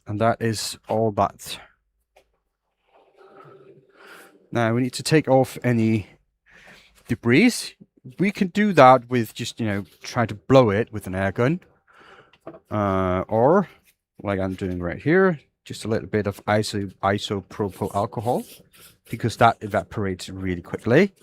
[SPEAKER 2] And that is all that. Now we need to take off any debris. We can do that with just, you know, try to blow it with an air gun. Or, like I'm doing right here, just a little bit of isopropyl alcohol, because that evaporates really quickly.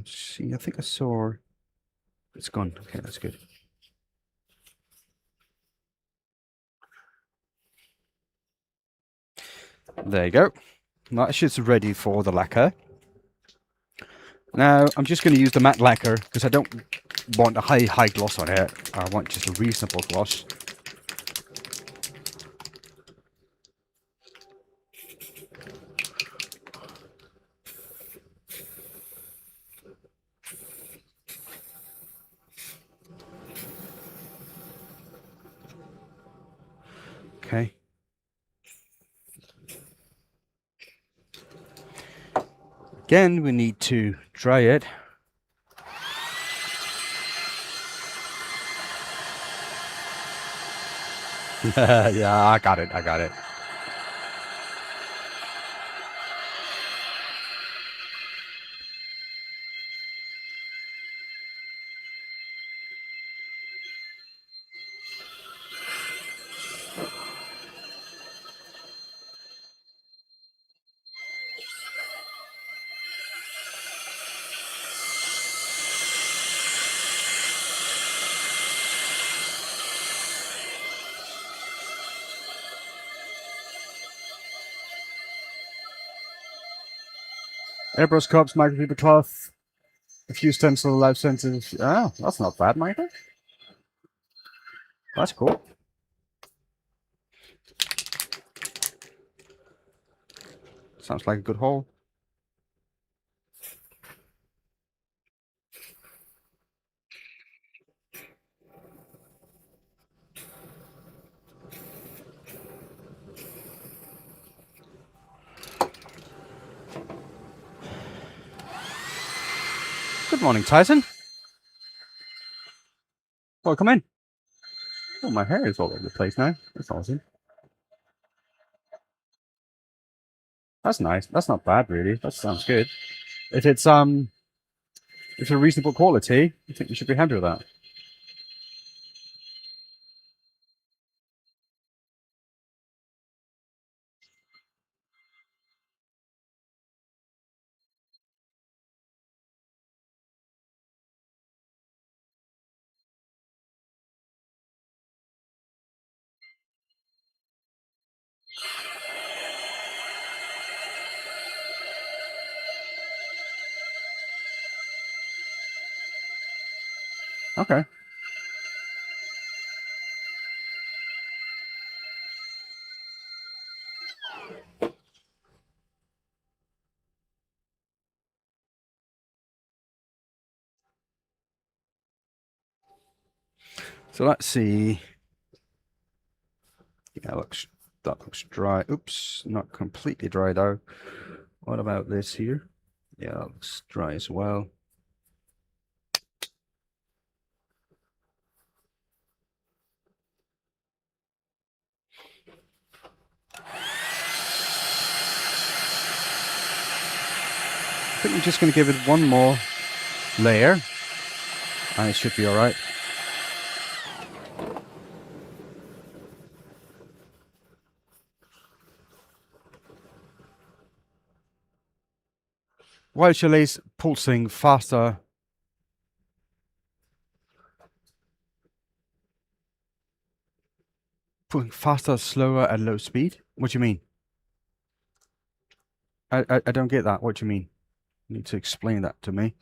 [SPEAKER 2] See, I think I saw... It's gone. Okay, that's good. There you go. That shit's ready for the lacquer. Now, I'm just going to use the matte lacquer because I don't want a high gloss on it. I want just a reasonable gloss. Okay. Again, we need to dry it. Yeah, I got it. I got it. Airbrush cups, microfiber cloth, a few stencil life sensors. Oh, that's not bad, Michael. That's cool. Sounds like a good haul. Good morning, Tyson. Welcome in. Oh, my hair is all over the place now. That's awesome. That's nice. That's not bad, really. That sounds good. If it's a reasonable quality, I think you should be happy with that. Okay. So let's see. Yeah, that looks dry. Oops, not completely dry though. What about this here? Yeah, that looks dry as well. I think I'm just going to give it one more layer, and it should be all right. While Chalet's pulsing faster, slower, at low speed. What do you mean? I don't get that. What do you mean? You need to explain that to me.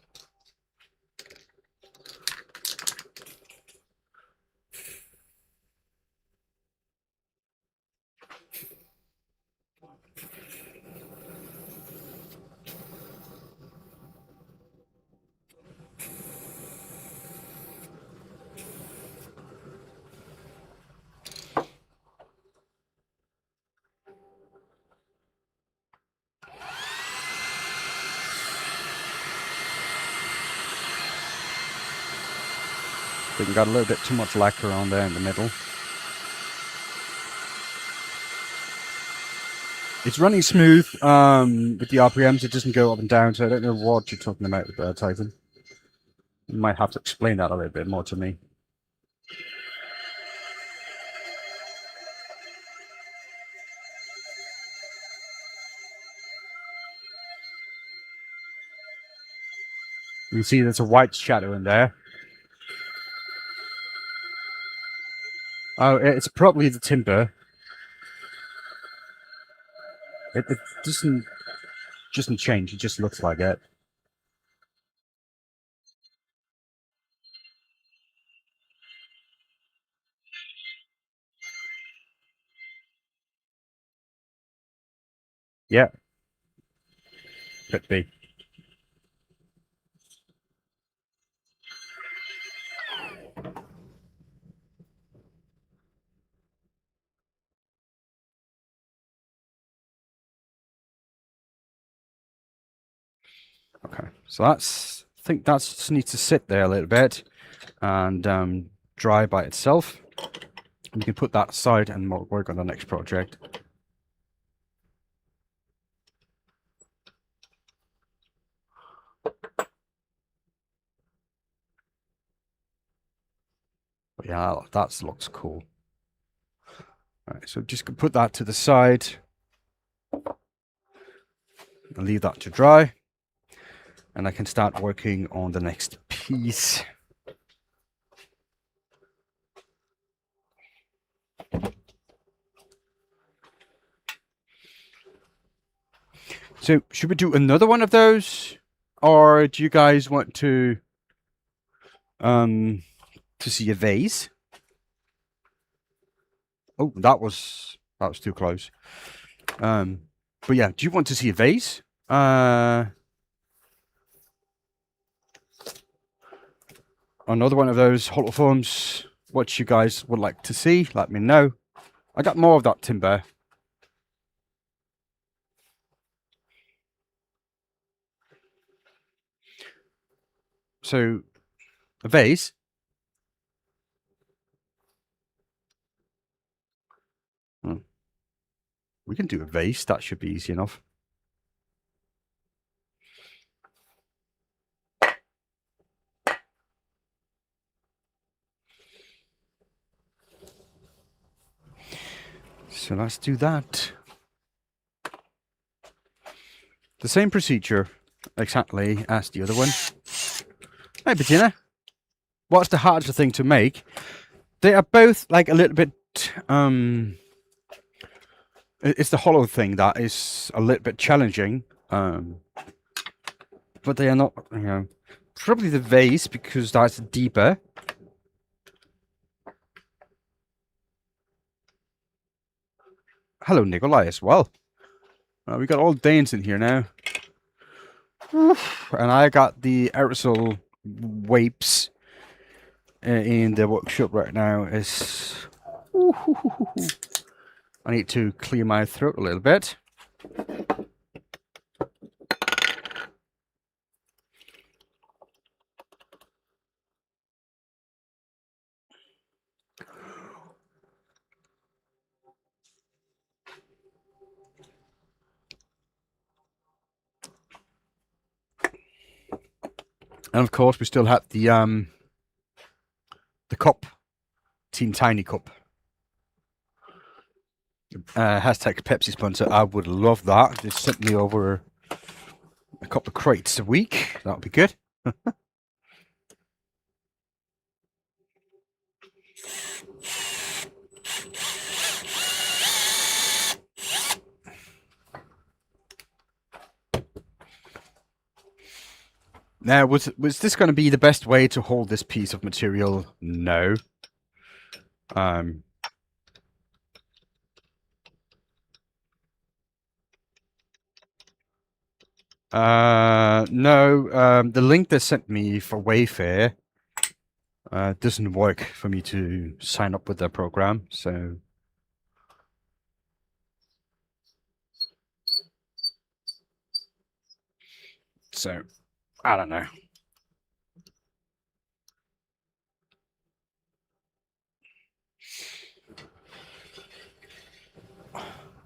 [SPEAKER 2] I think we got a little bit too much lacquer on there in the middle. It's running smooth with the RPMs. It doesn't go up and down, so I don't know what you're talking about with Titan. You might have to explain that a little bit more to me. You can see there's a white shadow in there. Oh, it's probably the timber. It doesn't change. It just looks like it. Yeah, could be. Okay, so that's, I think that's just needs to sit there a little bit and dry by itself. We can put that aside and work on the next project. But yeah, that looks cool. All right, so just put that to the side and leave that to dry. And I can start working on the next piece. So should we do another one of those? Or do you guys want to see a vase? Oh, that was too close. But yeah, do you want to see a vase? Another one of those hollow forms. What you guys would like to see, let me know. I got more of that timber. So, a vase. We can do a vase, that should be easy enough. So let's do that. The same procedure exactly as the other one. Hey, Bettina. What's the harder thing to make? They are both like a little bit, it's the hollow thing that is a little bit challenging. But they are not, you know, probably the vase because that's deeper. Hello, Nikolai, as well. We got all Danes in here now. And I got the aerosol wipes in the workshop right now. I need to clear my throat a little bit. And of course, we still have the cup, Team Tiny Cup. Hashtag Pepsi sponsor. I would love that. Just sent me over a couple of crates a week. That would be good. Now, was this going to be the best way to hold this piece of material? No. No. The link they sent me for Wayfair doesn't work for me to sign up with their program, so. So, I don't know.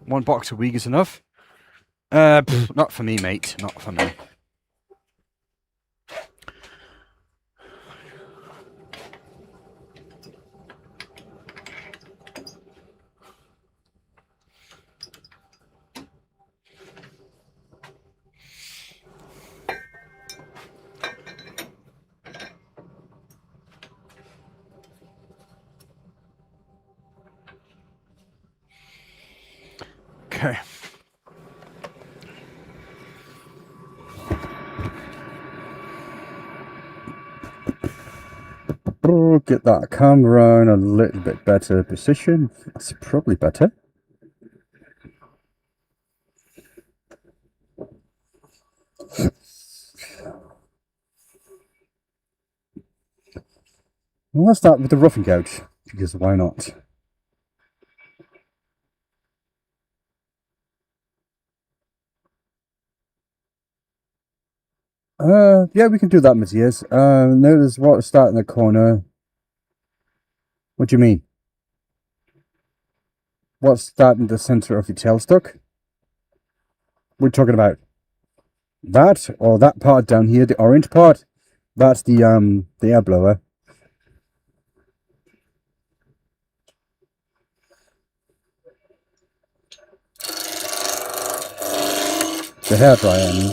[SPEAKER 2] One box a week is enough. Not for me, mate. Not for me. Okay.
[SPEAKER 3] Oh, get that camera in a little bit better position. That's probably better. Well, let's start with the roughing gouge, because why not? Yeah, we can do that, Matthias. Notice water start in the corner. What do you mean? What's that in the center of your tailstock? We're talking about that, or that part down here, the orange part. That's the air blower. The hair dryer, I mean.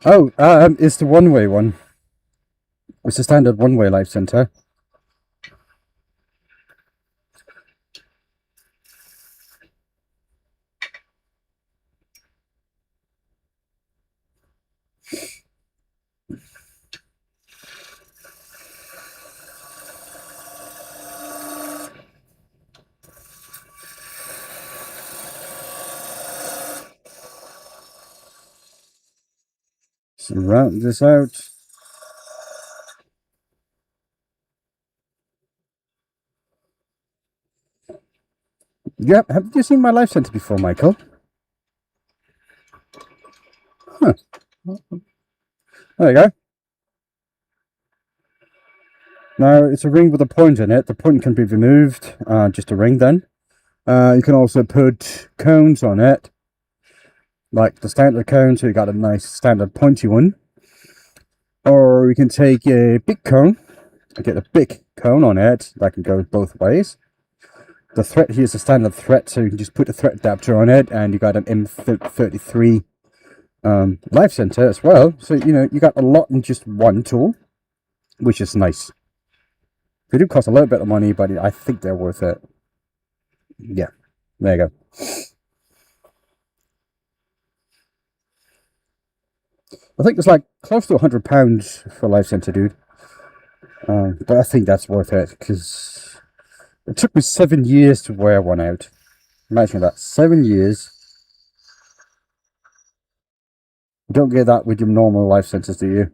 [SPEAKER 3] Oh, it's the one-way one. It's the standard one-way life center. So round this out. Yep, have you seen my life center before, Michael? Huh. There you go. Now, it's a ring with a point in it. The point can be removed, just a ring then. You can also put cones on it, like the standard cone, so you got a nice standard pointy one. Or you can take a big cone and get a big cone on it. That can go both ways. The thread here is a standard thread, so you can just put a thread adapter on it, and you got an M33 life center as well. So, you know, you got a lot in just one tool, which is nice. They do cost a little bit of money, but I think they're worth it. Yeah, there you go. I think it's like close to £100 for life center, dude. But I think that's worth it, because it took me 7 years to wear one out. Imagine that, 7 years. You don't get that with your normal life centers, do you?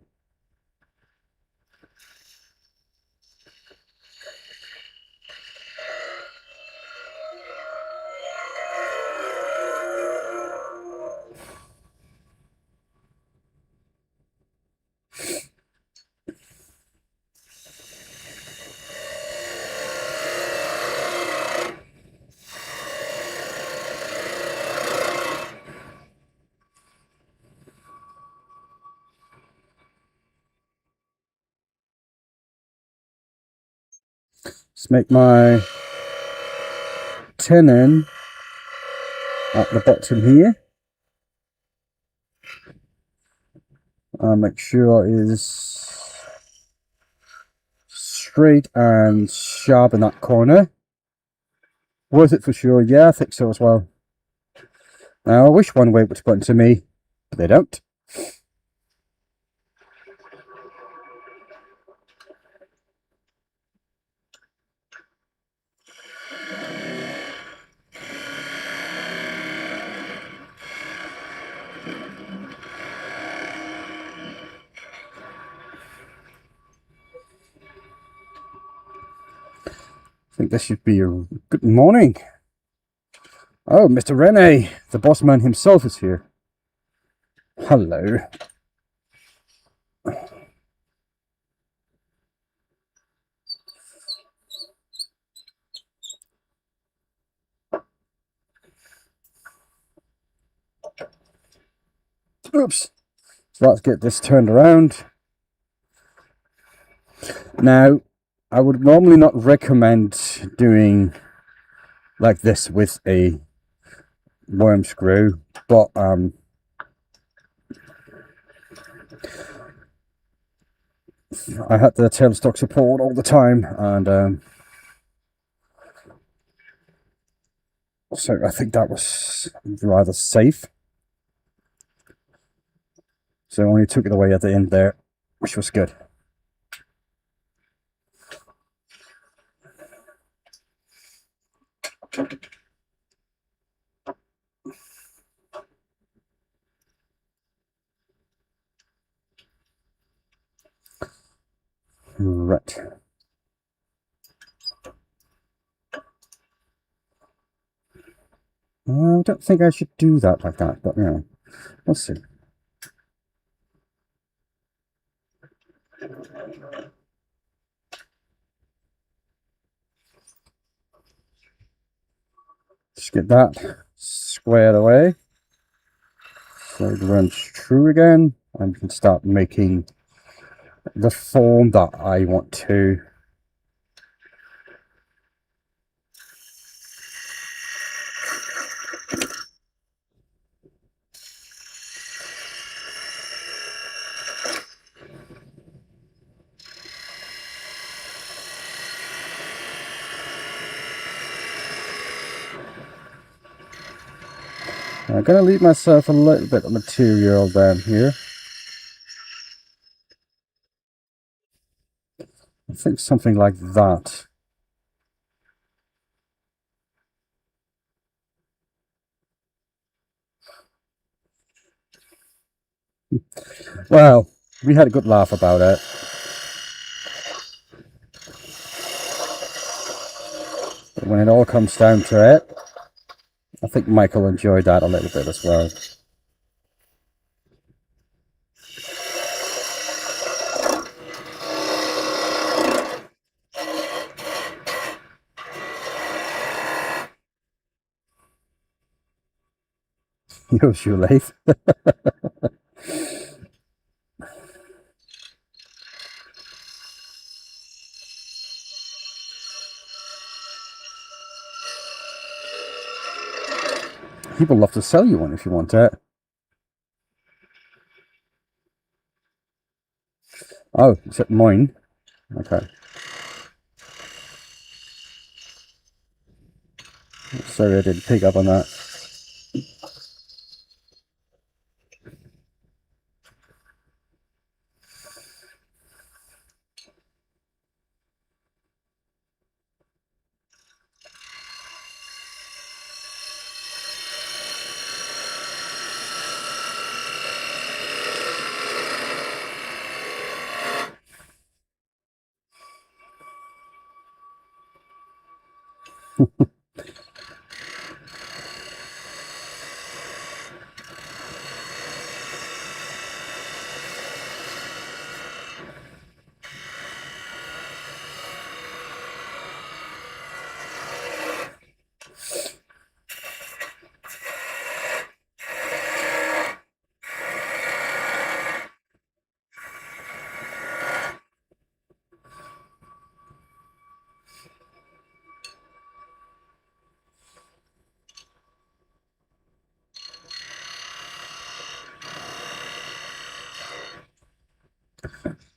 [SPEAKER 3] Let's make my tenon at the bottom here. Make sure it is straight and sharp in that corner. Worth it for sure. Yeah, I think so as well. Now, I wish one way would spot to me, but they don't. I think this should be a good morning. Oh, Mr. Rene, the boss man himself is here. Hello. Oops. So let's get this turned around. Now, I would normally not recommend doing like this with a worm screw, but I had the tailstock support all the time, and so I think that was rather safe. So I only took it away at the end there, which was good. Right. I don't think I should do that like that, but yeah, we'll see. Just get that squared away so it runs true again, and we can start making the form that I want to. I'm going to leave myself a little bit of material down here. I think something like that. Well, we had a good laugh about it. But when it all comes down to it, I think Michael enjoyed that a little bit as well. Your shoelace. People love to sell you one if you want it. Oh, is it mine? Okay. Sorry I didn't pick up on that.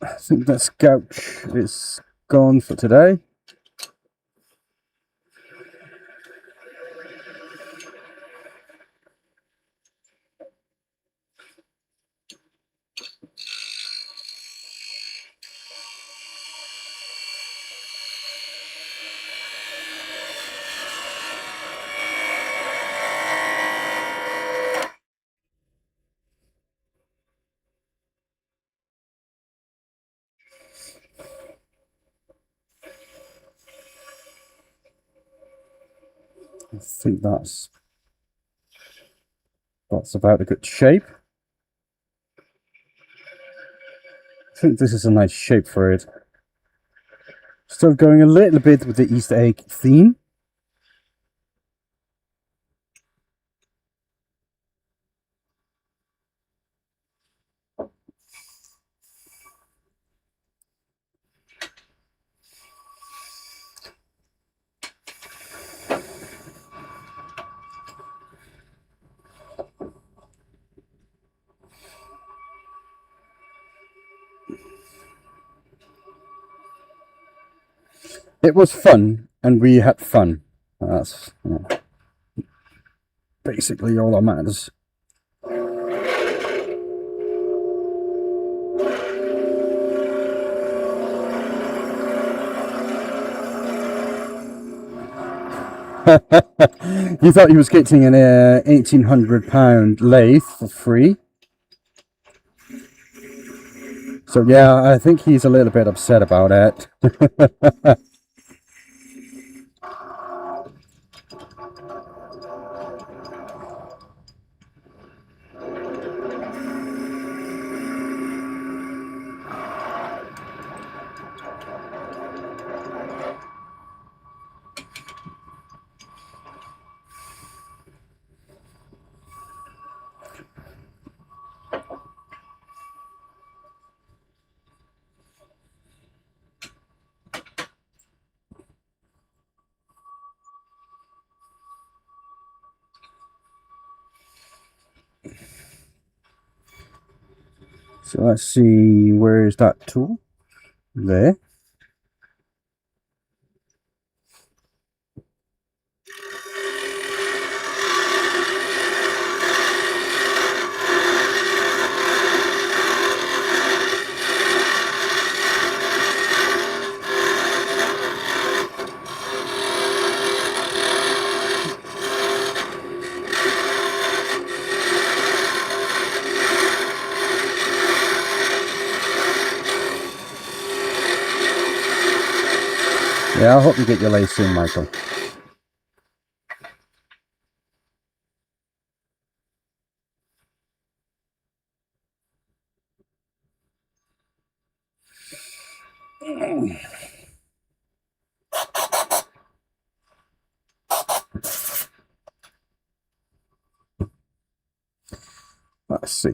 [SPEAKER 3] I think that gouge is gone for today. I think that's about a good shape. I think this is a nice shape for it. Still going a little bit with the Easter egg theme. It was fun, and we had fun. That's basically all that matters. You thought he was getting an £1,800 lathe for free? So yeah, I think he's a little bit upset about it. So let's see, where is that tool? There. Yeah, I hope you get your lathe soon, Michael. Let's see.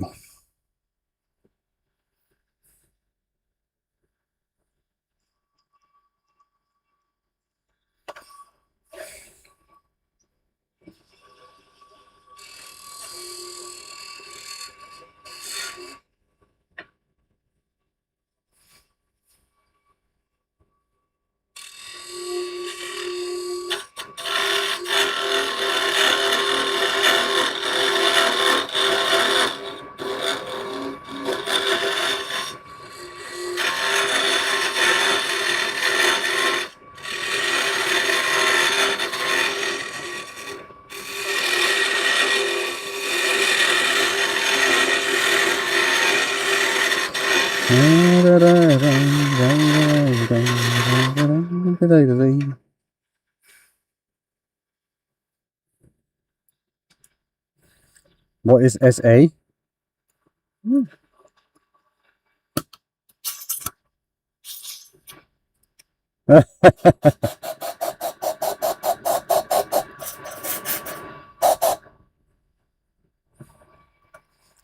[SPEAKER 3] What is SA?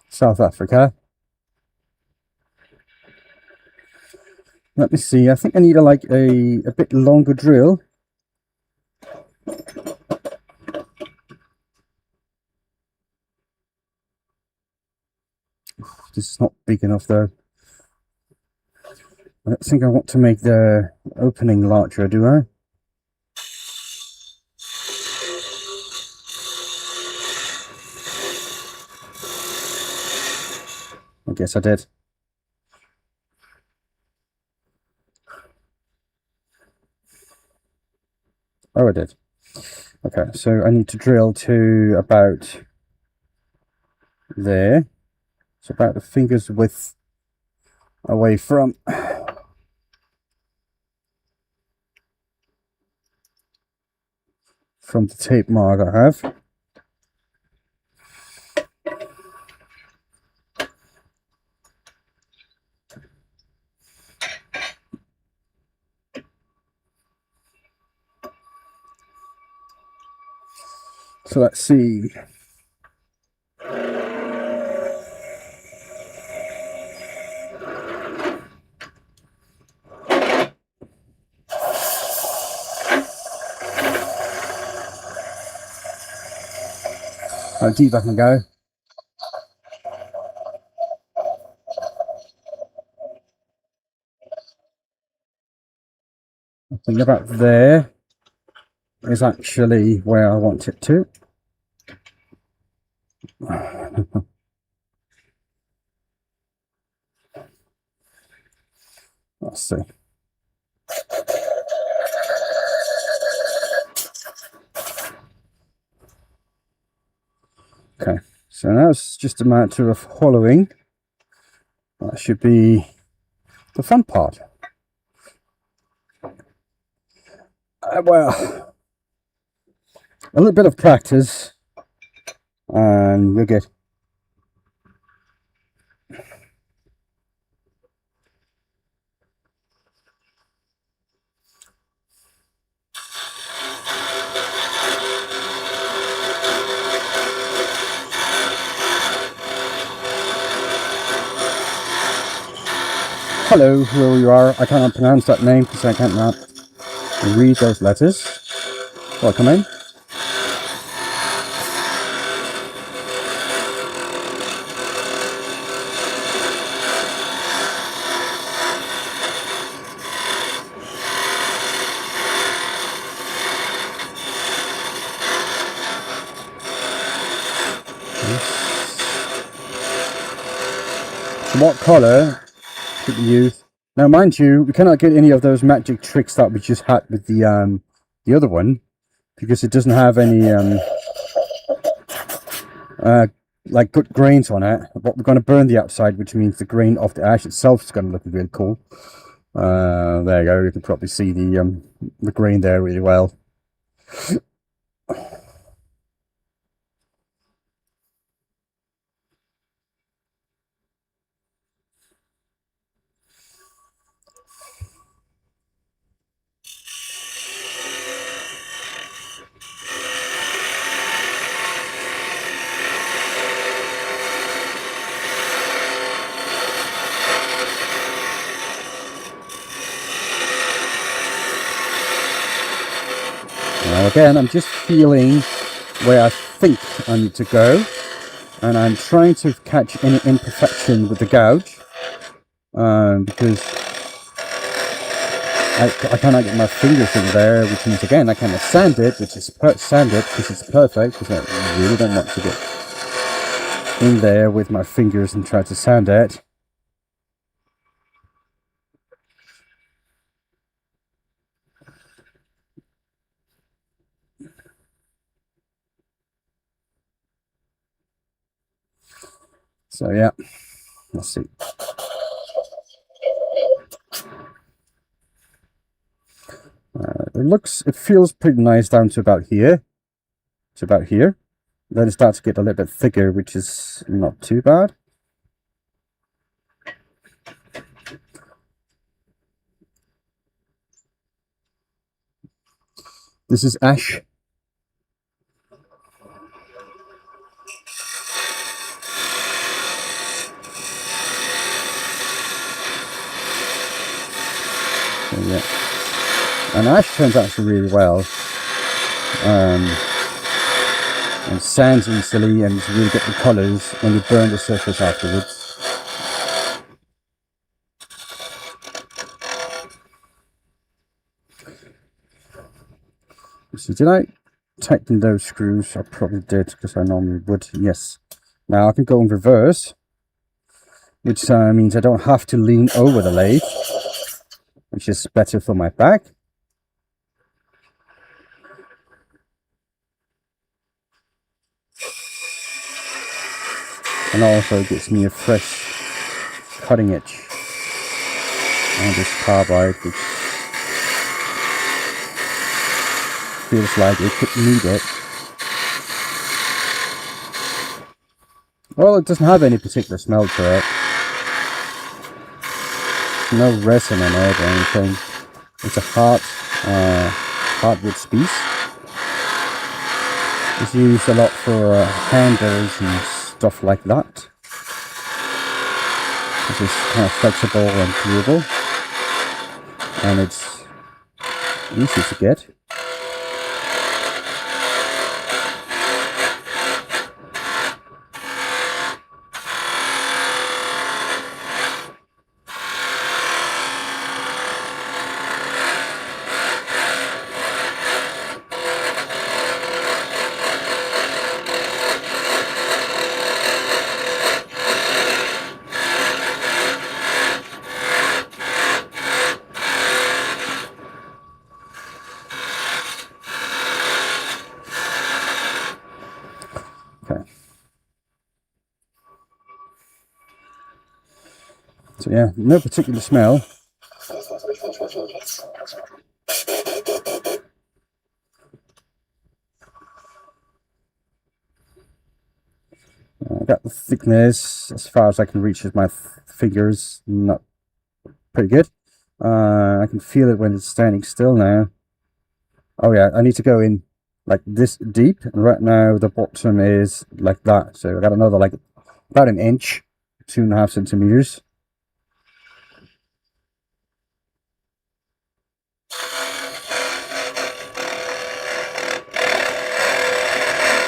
[SPEAKER 3] South Africa. Let me see. I think I need a bit longer drill. This is not big enough though. I don't think I want to make the opening larger, do I? I guess I did. Oh, I did. Okay, so I need to drill to about there. It's about the finger's width away from the tape mark I have. So let's see. How deep I can go. think about there is actually where I want it to. Let's see. Okay, so now it's just a matter of hollowing. That should be the fun part. Well, a little bit of practice and you'll get. Hello, whoever you are. I cannot pronounce that name because I cannot read those letters. Welcome in. So what colour should we use? Now, mind you, we cannot get any of those magic tricks that we just had with the other one, because it doesn't have any like good grains on it. But we're going to burn the outside, which means the grain of the ash itself is going to look really cool. There you go. You can probably see the grain there really well. Now again, I'm just feeling where I think I need to go, and I'm trying to catch any imperfection with the gouge, because I cannot get my fingers in there, which means again I cannot sand it, which is sand it because it's perfect, because I really don't want to get in there with my fingers and try to sand it. So yeah, let's see. It feels pretty nice down to about here. To about here. Then it starts to get a little bit thicker, which is not too bad. This is ash. So, yeah. And ash turns out really well. And sands easily, and you really get the colours when you burn the surface afterwards. So did I tighten those screws? I probably did, because I normally would. Yes. Now I can go in reverse, which means I don't have to lean over the lathe, which is better for my back. And also gives me a fresh cutting edge on this carbide, which feels like it could need it. Well, it doesn't have any particular smell to it. No resin in it or anything. It's a hardwood piece. It's used a lot for handles and stuff like that. It's just kind of flexible and durable, and it's easy to get. So yeah, no particular smell. I got the thickness as far as I can reach with my fingers. Not pretty good. I can feel it when it's standing still now. Oh yeah, I need to go in like this deep, and right now the bottom is like that. So I got another like about an inch, 2.5 centimeters.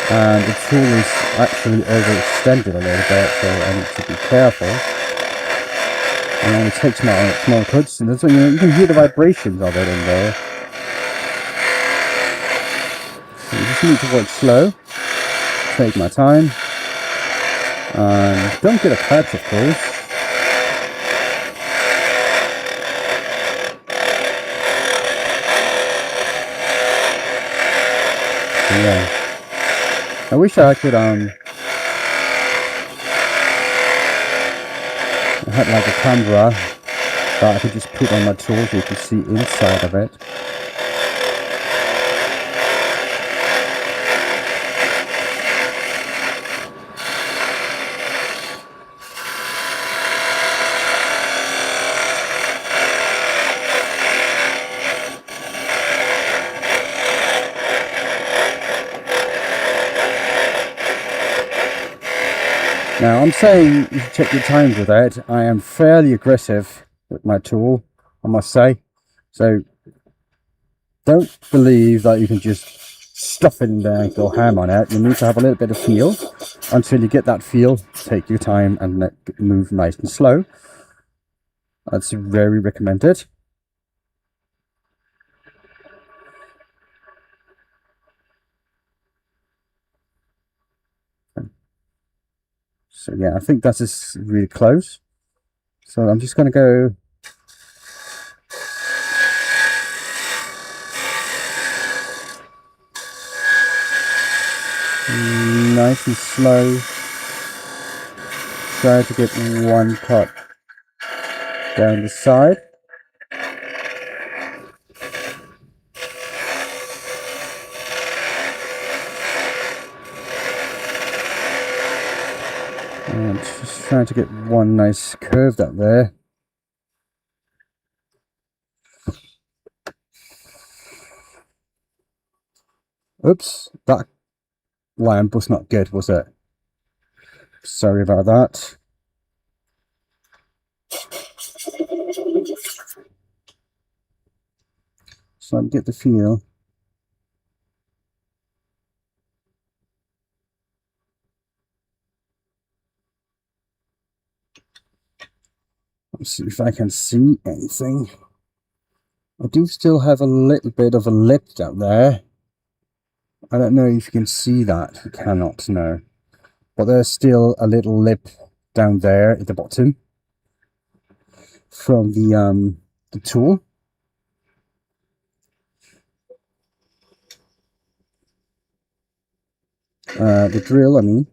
[SPEAKER 3] And the tool is actually overextended a little bit, so I need to be careful. And I only take small cuts, and you can hear the vibrations of it in there. So you just need to work slow, take my time, and don't get a patch, of course. So yeah, I wish I could I had like a camera that I could just put on my tool so you can see inside of it. Now I'm saying you should check your times with that. I am fairly aggressive with my tool, I must say. So don't believe that you can just stuff it in there and go ham on it. You need to have a little bit of feel. Until you get that feel, take your time and move nice and slow. That's very recommended. So yeah, I think that is really close. So I'm just going to go nice and slow. Try to get one cut down the side. And just trying to get one nice curve up there. Oops, that lamp was not good, was it? Sorry about that. So I get the feel. Let's see if I can see anything. I do still have a little bit of a lip down there. I don't know if you can see that. You cannot, no. But there's still a little lip down there at the bottom from the tool. The drill, I mean.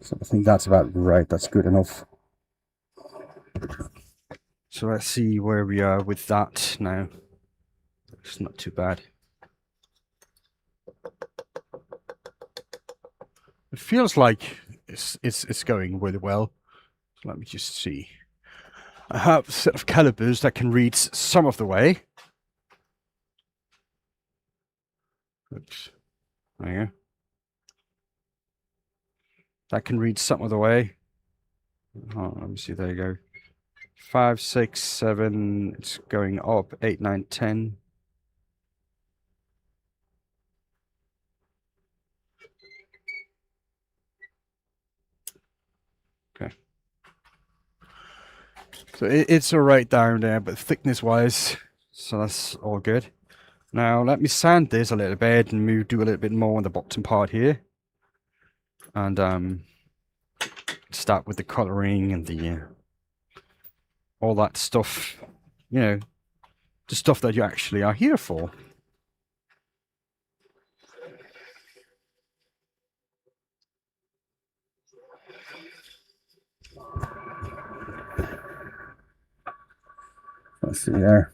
[SPEAKER 3] So I think that's about right. That's good enough. So let's see where we are with that now. It's not too bad. It feels like it's going really well. So let me just see. I have a set of calipers that can read some of the way. Oops. There you go. That can read some of the way. Oh, let me see. There you go. 5, 6, 7. It's going up. 8, 9, 10. Okay. So it's all right down there, but thickness wise, so that's all good.
[SPEAKER 2] Now let me sand this a little bit and do a little bit more on the bottom part here, and start with the coloring and the all that stuff, you know, the stuff that you actually are here for.
[SPEAKER 3] Let's see there.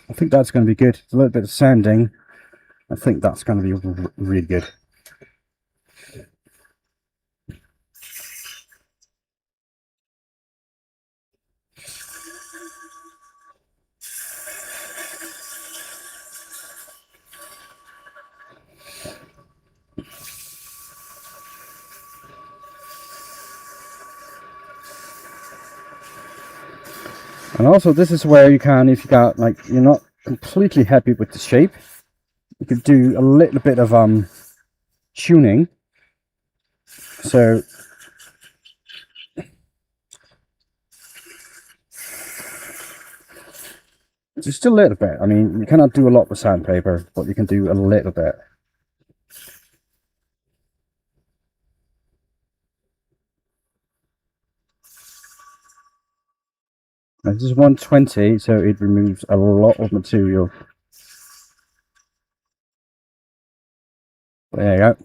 [SPEAKER 3] I think that's going to be good. A little bit of sanding. I think that's going to be really good. And also, this is where you can, if you got, like, you're not completely happy with the shape, you could do a little bit of tuning. So just a little bit. I mean, you cannot do a lot with sandpaper, but you can do a little bit. Now, this is 120, so it removes a lot of material. There you go.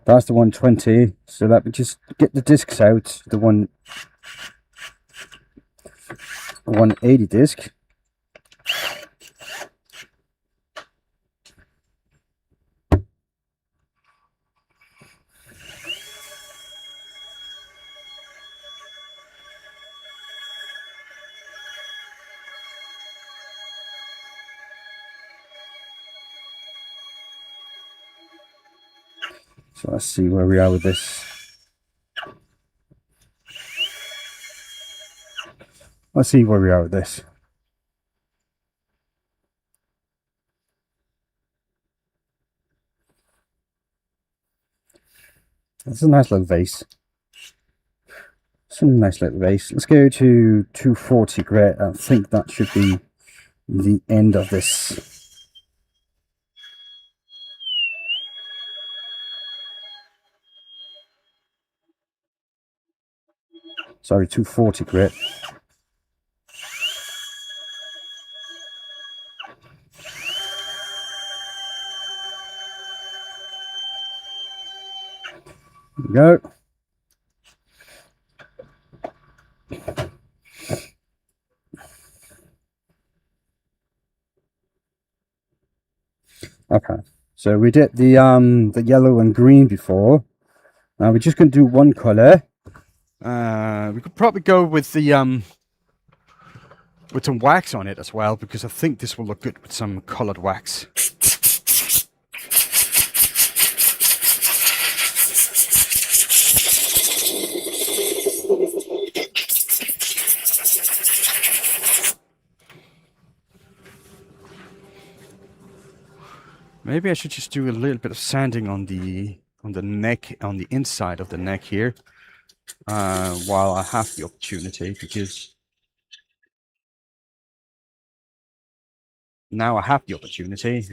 [SPEAKER 3] That's the 120. So let me just get the discs out. The 180 disc. So let's see where we are with this. Let's see where we are with this. It's a nice little vase. It's a nice little vase. Let's go to 240 grit. I think that should be the end of this. Sorry, 240 grit. There we go. Okay, so we did the yellow and green before. Now we're just going to do one color.
[SPEAKER 2] We could probably go with the with some wax on it as well, because I think this will look good with some colored wax. Maybe I should just do a little bit of sanding on the neck, on the inside of the neck here, while I have the opportunity, because now I have the opportunity.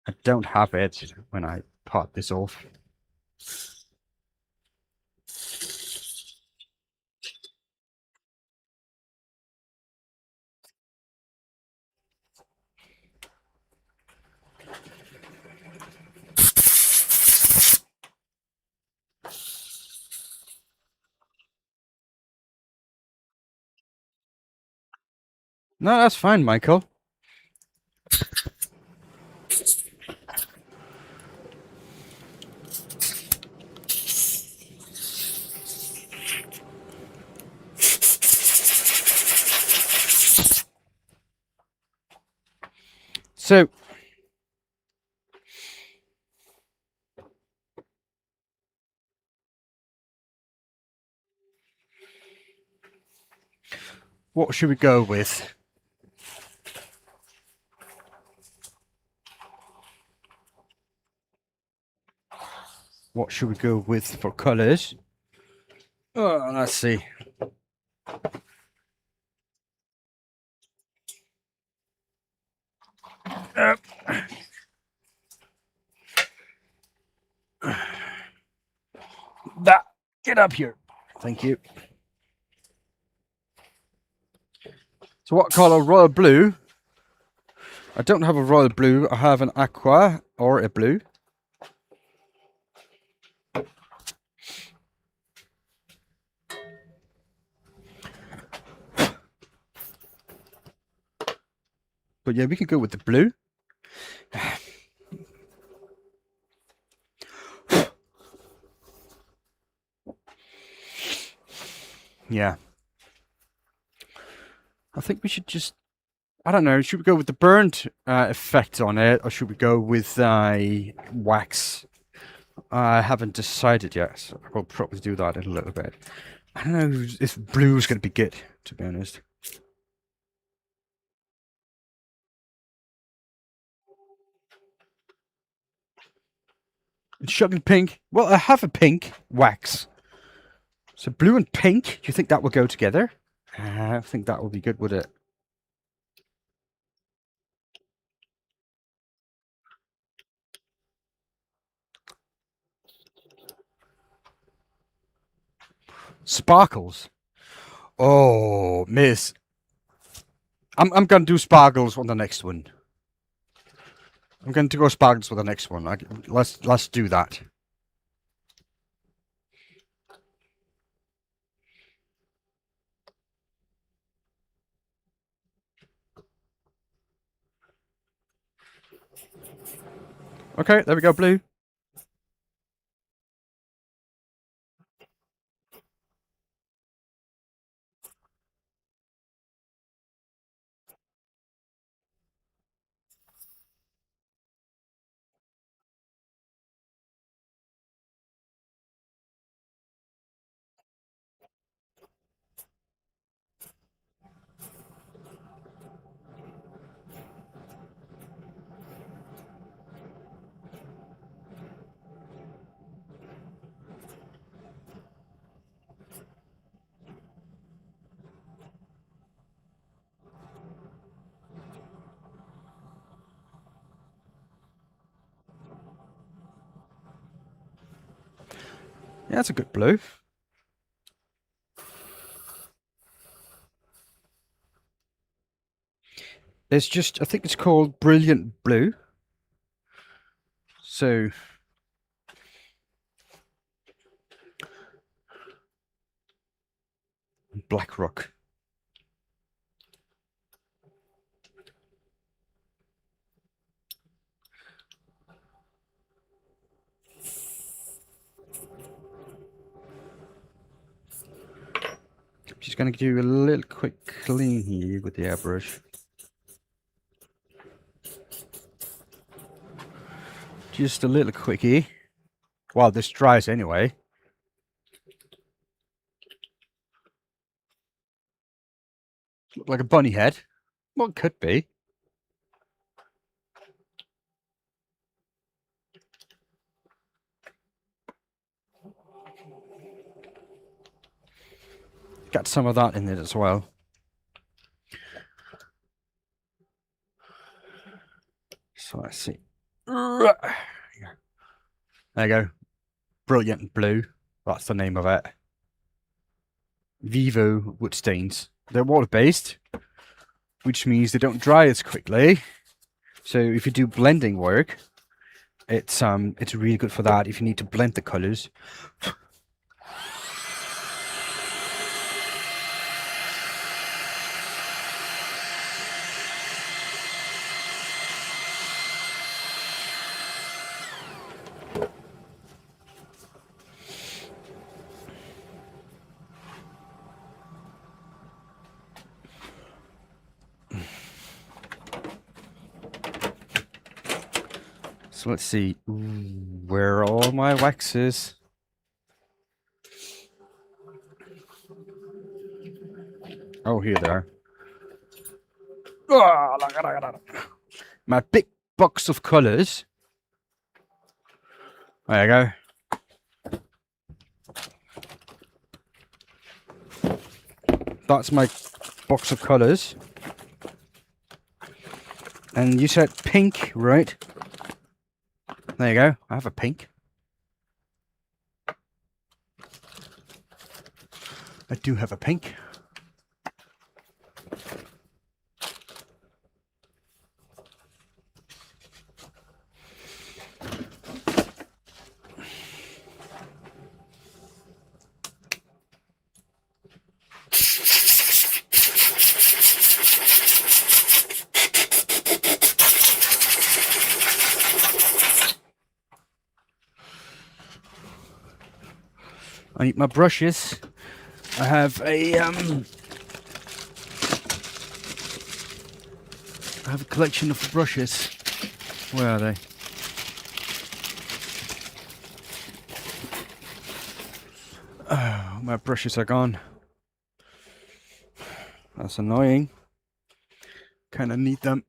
[SPEAKER 2] I don't have it when I part this off. No, that's fine, Michael. So, what should we go with? What should we go with for colours? Oh, let's see. That, get up here. Thank you. So what colour? Royal blue. I don't have a royal blue. I have an aqua or a blue. But yeah, we can go with the blue. Yeah. I think we should just, I don't know, should we go with the burnt effect on it, or should we go with wax? I haven't decided yet, so I'll probably do that in a little bit. I don't know if blue is going to be good, to be honest. Shocking pink. Well, I have a pink wax. So blue and pink, do you think that will go together? I think that would be good, would it? Sparkles. Oh, miss. I'm going to do sparkles on the next one. I'm going to go sparkles for the next one. Let's do that. Okay, there we go, blue. Yeah, that's a good blue. It's just, I think it's called Brilliant Blue. So, Black Rock. Just going to do a little quick clean here with the airbrush. Just a little quickie. While this dries anyway. Look like a bunny head. Well, it could be. Got some of that in it as well. So let's see. There you go. Brilliant Blue. That's the name of it. Vivo wood stains. They're water-based, which means they don't dry as quickly. So if you do blending work, it's really good for that if you need to blend the colors. So let's see. Where are all my waxes? Oh, here they are. My big box of colors. There you go. That's my box of colors. And you said pink, right? There you go. I have a pink. I do have a pink. I need my brushes. I have a collection of brushes. Where are they? Oh, my brushes are gone. That's annoying. Kind of need them.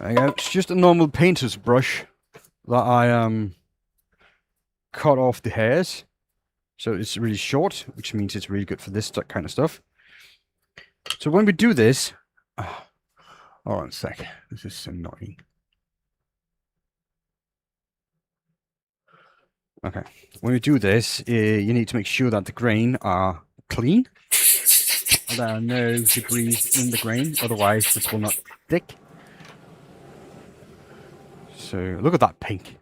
[SPEAKER 2] There you go. It's just a normal painter's brush that I cut off the hairs, so it's really short, which means it's really good for this kind of stuff. So when we do this, hold on a sec. This is annoying. Okay, when we do this, you need to make sure that the grain are clean. There are no debris in the grain, otherwise this will not stick. So look at that pink.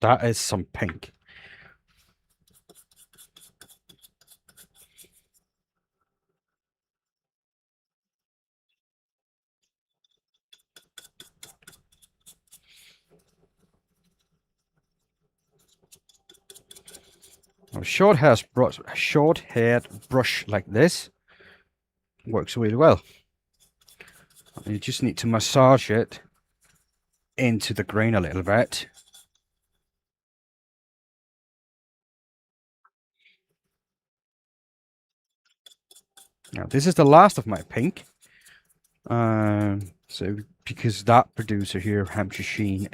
[SPEAKER 2] That is some pink. A short-haired brush like this works really well. You just need to massage it into the grain a little bit. Now this is the last of my pink. So because that producer here, Hampshire Sheen,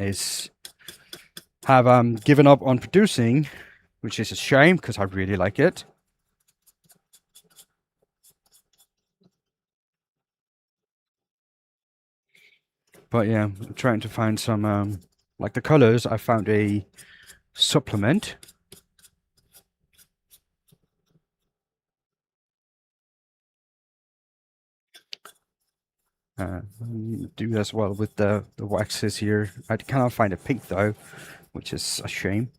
[SPEAKER 2] have given up on producing, which is a shame because I really like it. But yeah, I'm trying to find some like the colors. I found a supplement. Do as well with the waxes here. I cannot find a pink though, which is a shame.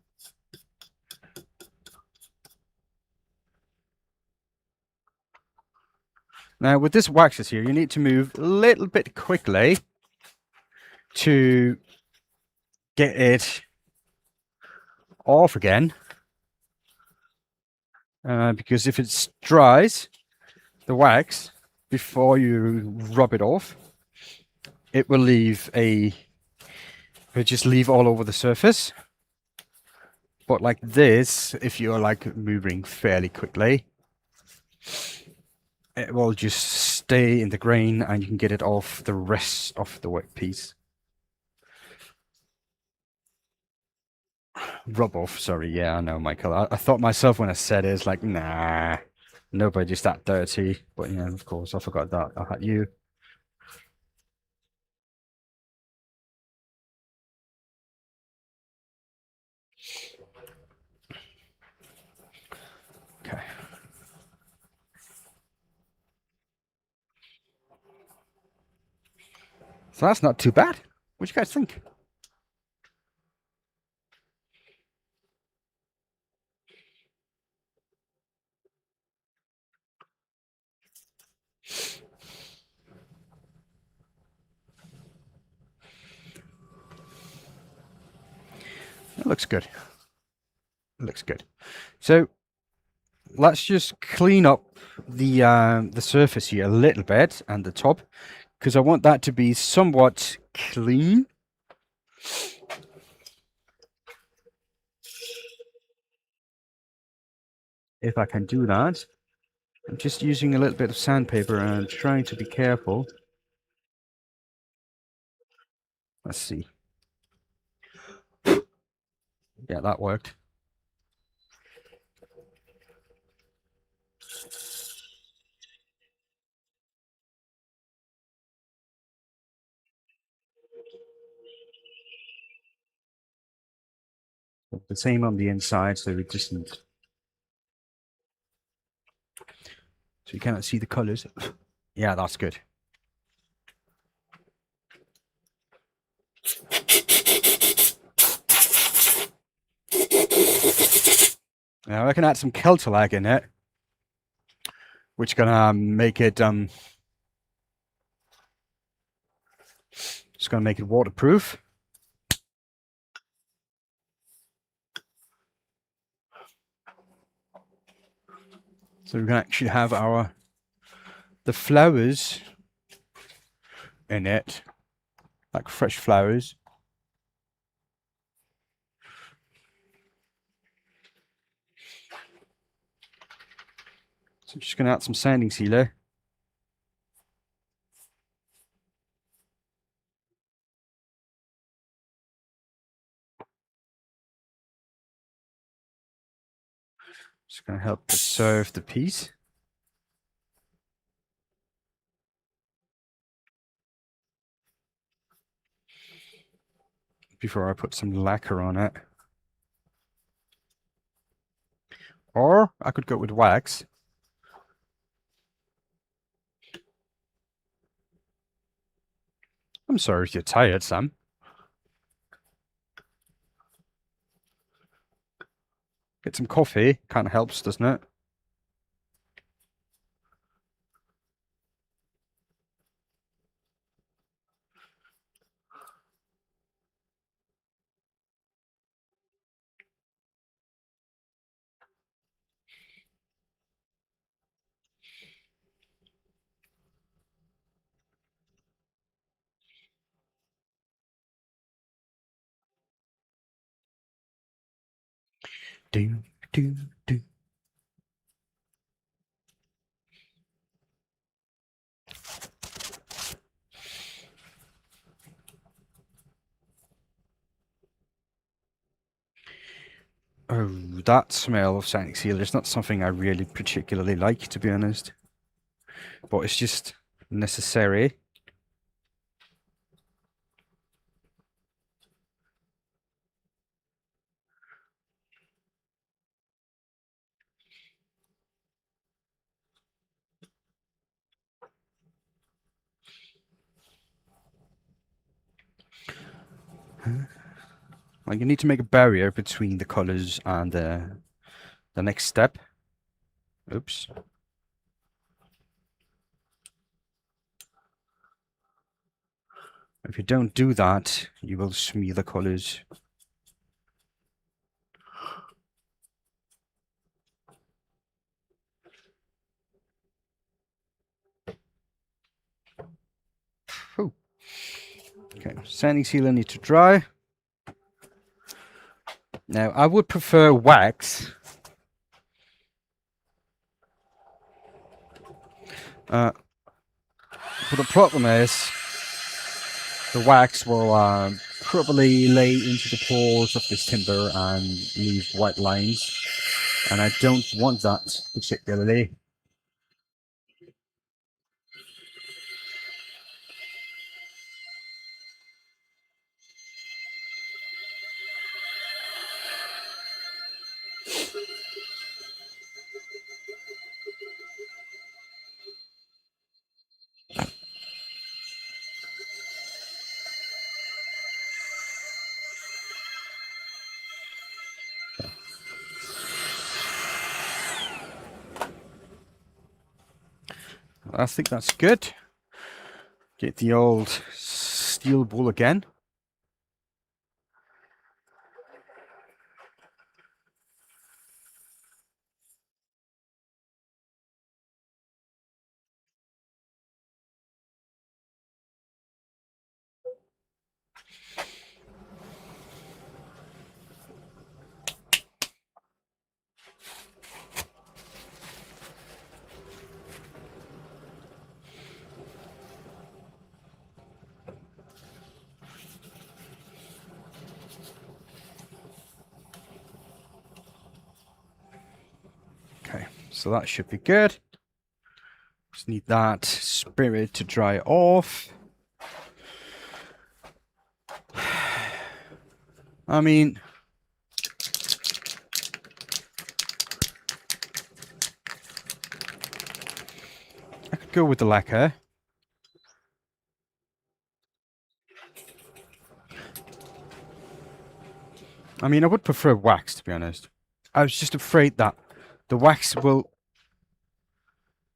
[SPEAKER 2] Now with this waxes here, you need to move a little bit quickly to get it off again. Because if it dries, the wax, before you rub it off, it will just leave all over the surface. But like this, if you're like moving fairly quickly, it will just stay in the grain and you can get it off the rest of the workpiece. Rub off, sorry. Yeah, I know, Michael. I thought myself when I said it, it's like, nah, nobody's that dirty. But yeah, of course, I forgot that. I had you. Okay. So that's not too bad. What do you guys think? Looks good. Looks good. So let's just clean up the surface here a little bit and the top, because I want that to be somewhat clean. If I can do that. I'm just using a little bit of sandpaper and trying to be careful. Let's see. Yeah, that worked. The same on the inside, so it doesn't. So you cannot see the colors. Yeah, that's good. Now I can add some Celtalag in it, which gonna make it it's gonna make it waterproof. So we can actually have the flowers in it, like fresh flowers. So I'm just gonna add some sanding sealer. Just gonna help preserve the piece. Before I put some lacquer on it. Or I could go with wax. I'm sorry if you're tired, Sam. Get some coffee. Kind of helps, doesn't it? Do, do, do. Oh, that smell of sanding sealer is not something I really particularly like, to be honest. But it's just necessary. Like, you need to make a barrier between the colors and the next step. Oops. If you don't do that, you will smear the colors. Oh. Okay, sanding sealer needs to dry. Now, I would prefer wax. But the problem is, the wax will probably lay into the pores of this timber and leave white lines. And I don't want that particularly. I think that's good. Get the old steel ball again. Okay, so that should be good. Just need that spirit to dry off. I mean, I could go with the lacquer. I mean, I would prefer wax, to be honest. I was just afraid that the wax will,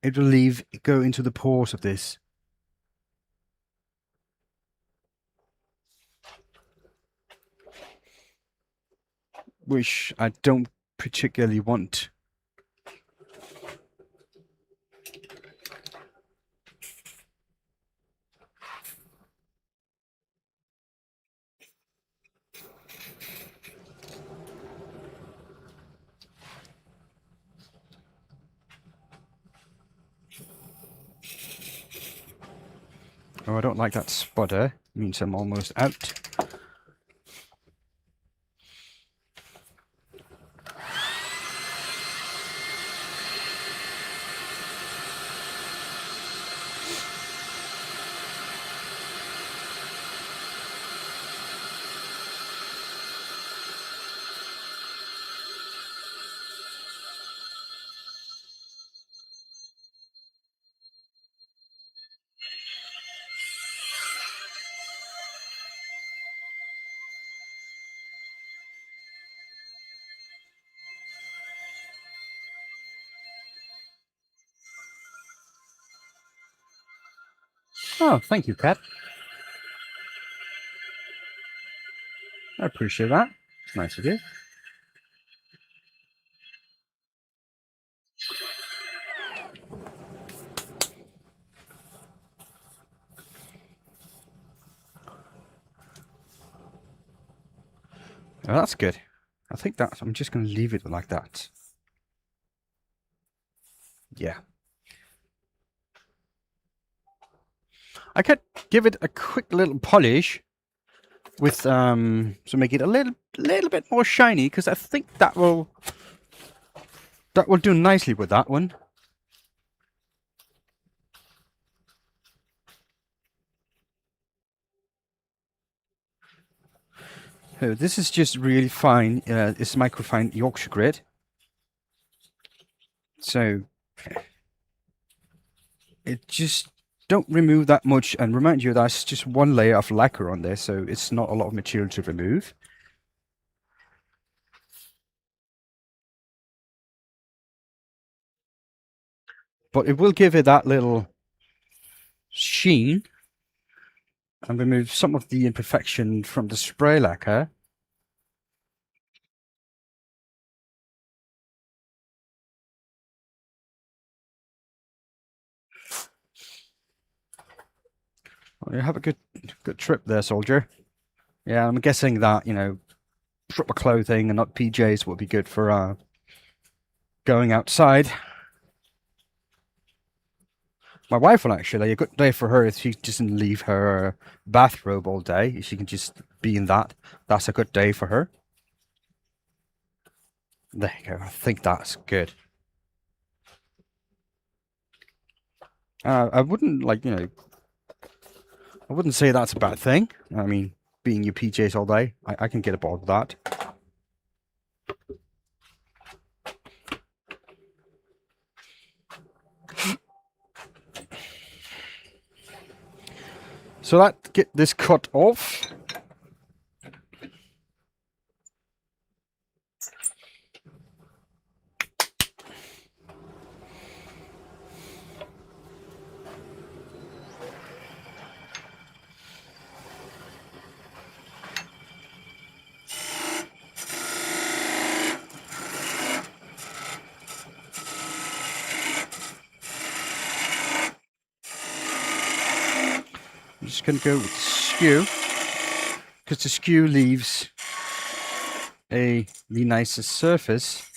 [SPEAKER 2] it will go into the pores of this. Which I don't particularly want. Oh, I don't like that sputter. Means I'm almost out. Oh, thank you, Cat. I appreciate that. It's nice of you. Oh, that's good. I think that I'm just going to leave it like that. Yeah. I could give it a quick little polish with to make it a little bit more shiny, because I think that will do nicely with that one. Oh, this is just really fine. It's microfine Yorkshire grit. So it just don't remove that much, and remind you that's just one layer of lacquer on there, so it's not a lot of material to remove. But it will give it that little sheen and remove some of the imperfection from the spray lacquer. Well, you have a good trip there, soldier. Yeah, I'm guessing that, you know, proper clothing and not PJs would be good for going outside. My wife will actually, a good day for her if she doesn't leave her bathrobe all day. If she can just be in that, that's a good day for her. There you go. I think that's good. I wouldn't I wouldn't say that's a bad thing. I mean, being your PJs all day, I can get aboard with that. So let's get this cut off. I'm just going to go with the skew. because the skew leaves the nicest surface.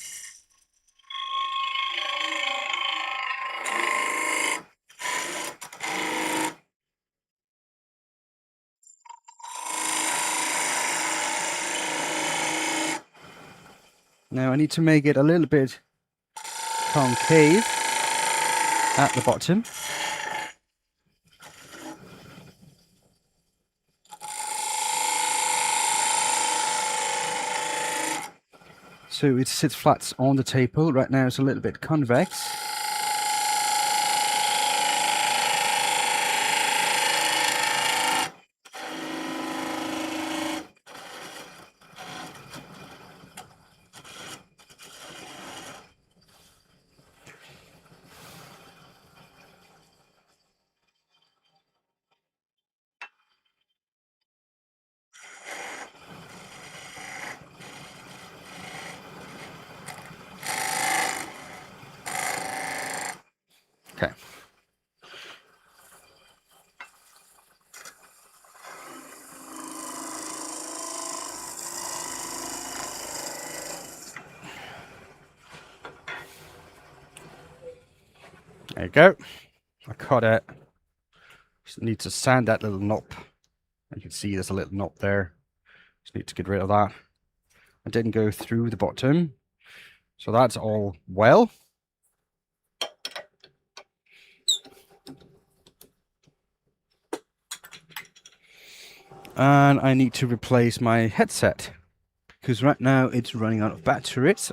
[SPEAKER 2] Now I need to make it a little bit concave at the bottom. So it sits flat on the table. Right now it's a little bit convex. Okay. There you go. I cut it. Just need to sand that little knob. You can see there's a little knob there. Just need to get rid of that. I didn't go through the bottom. So that's all well. And I need to replace my headset, because right now it's running out of batteries,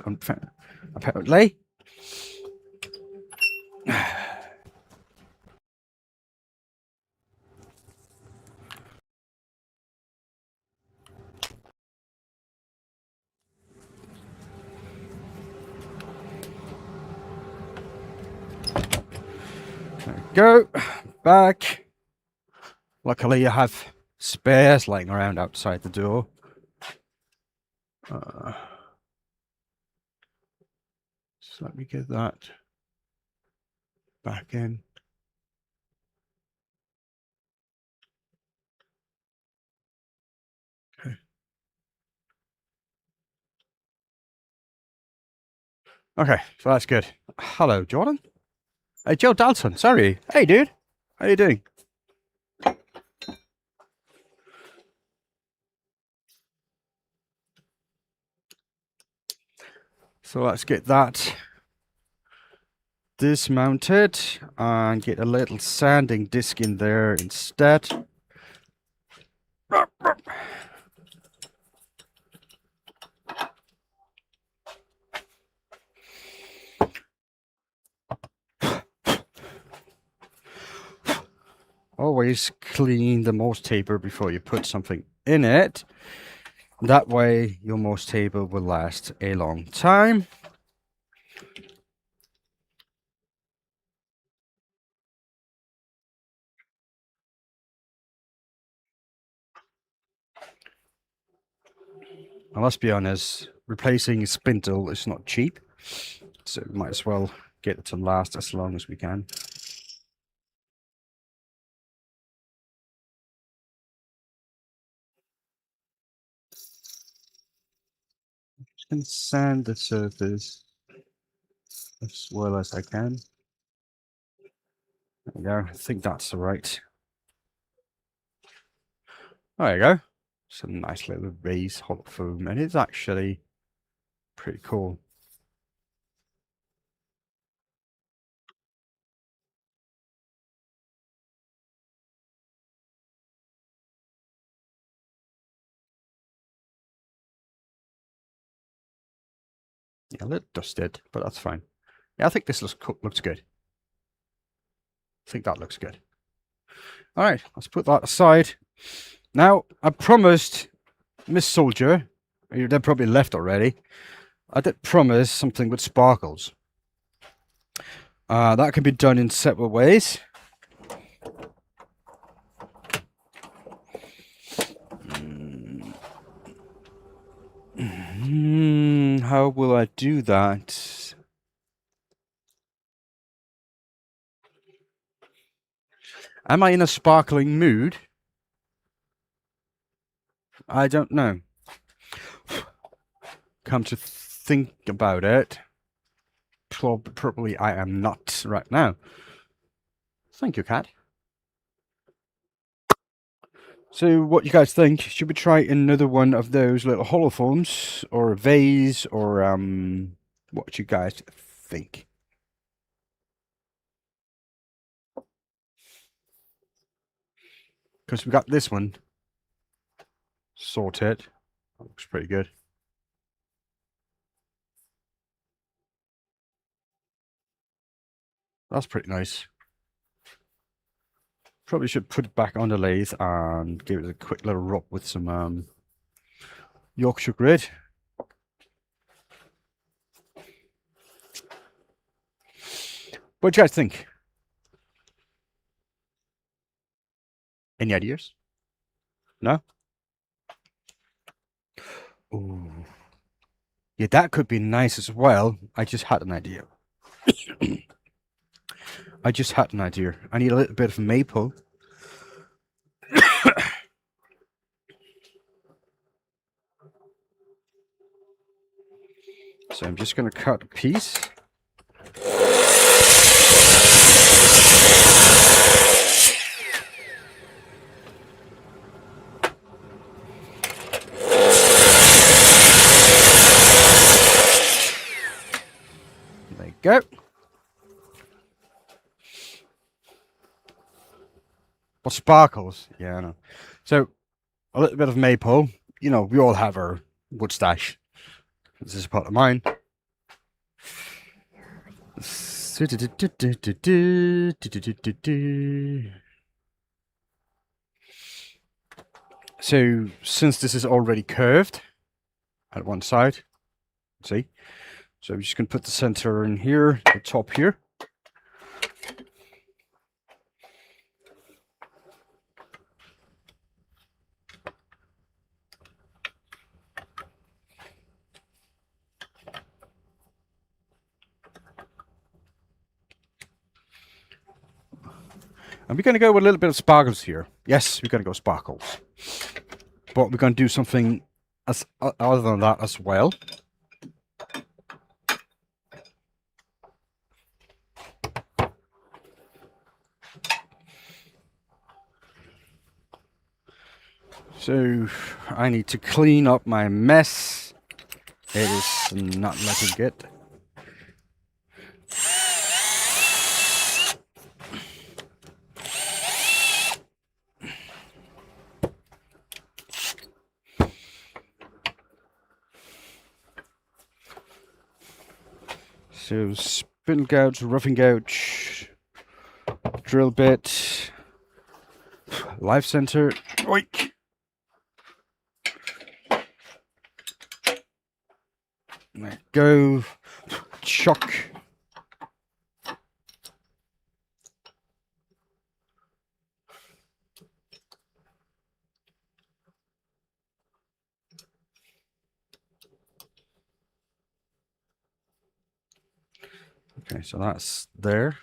[SPEAKER 2] apparently. There we go. Back. Luckily I have spares lying around outside the door. So let me get that back in. Okay. Okay, so that's good. Hello, Jordan. Hey, Joe Dalton. Sorry. Hey, dude. How you doing? So let's get that dismounted and get a little sanding disc in there instead. Always clean the morse taper before you put something in it. That way your morse taper will last a long time. And let's be honest, replacing a spindle is not cheap, so we might as well get it to last as long as we can. And sand the surface as well as I can. There we go. I think that's the right. There you go. It's a nice little vase hot foam, and it's actually pretty cool. Yeah, a little dusted, but that's fine. Yeah, I think this looks good. I think that looks good. All right, let's put that aside. Now, I promised Miss Soldier, they're probably left already. I did promise something with sparkles. That can be done in several ways. How will I do that? Am I in a sparkling mood? I don't know. Come to think about it, probably I am not right now. Thank you, cat. So what you guys think? Should we try another one of those little holophones or a vase or what you guys think? Because we got this one sorted. That looks pretty good. That's pretty nice. Probably should put it back on the lathe and give it a quick little rub with some Yorkshire grid. What do you guys think? Any ideas? No? Ooh. Yeah, that could be nice as well. I just had an idea. I just had an idea. I need a little bit of maple. So I'm just going to cut a piece. There you go. What sparkles? Yeah, I know. So a little bit of maple. You know, we all have our wood stash. This is a part of mine. So since this is already curved at one side, see? So I'm just going to put the center in here, the top here. And we're going to go with a little bit of sparkles here. Yes, we're going to go sparkles. But we're going to do something other than that as well. So I need to clean up my mess. It is not looking good. So spindle gouge, roughing gouge, drill bit, live center. Oink. There we go. Chuck. Okay, so that's there.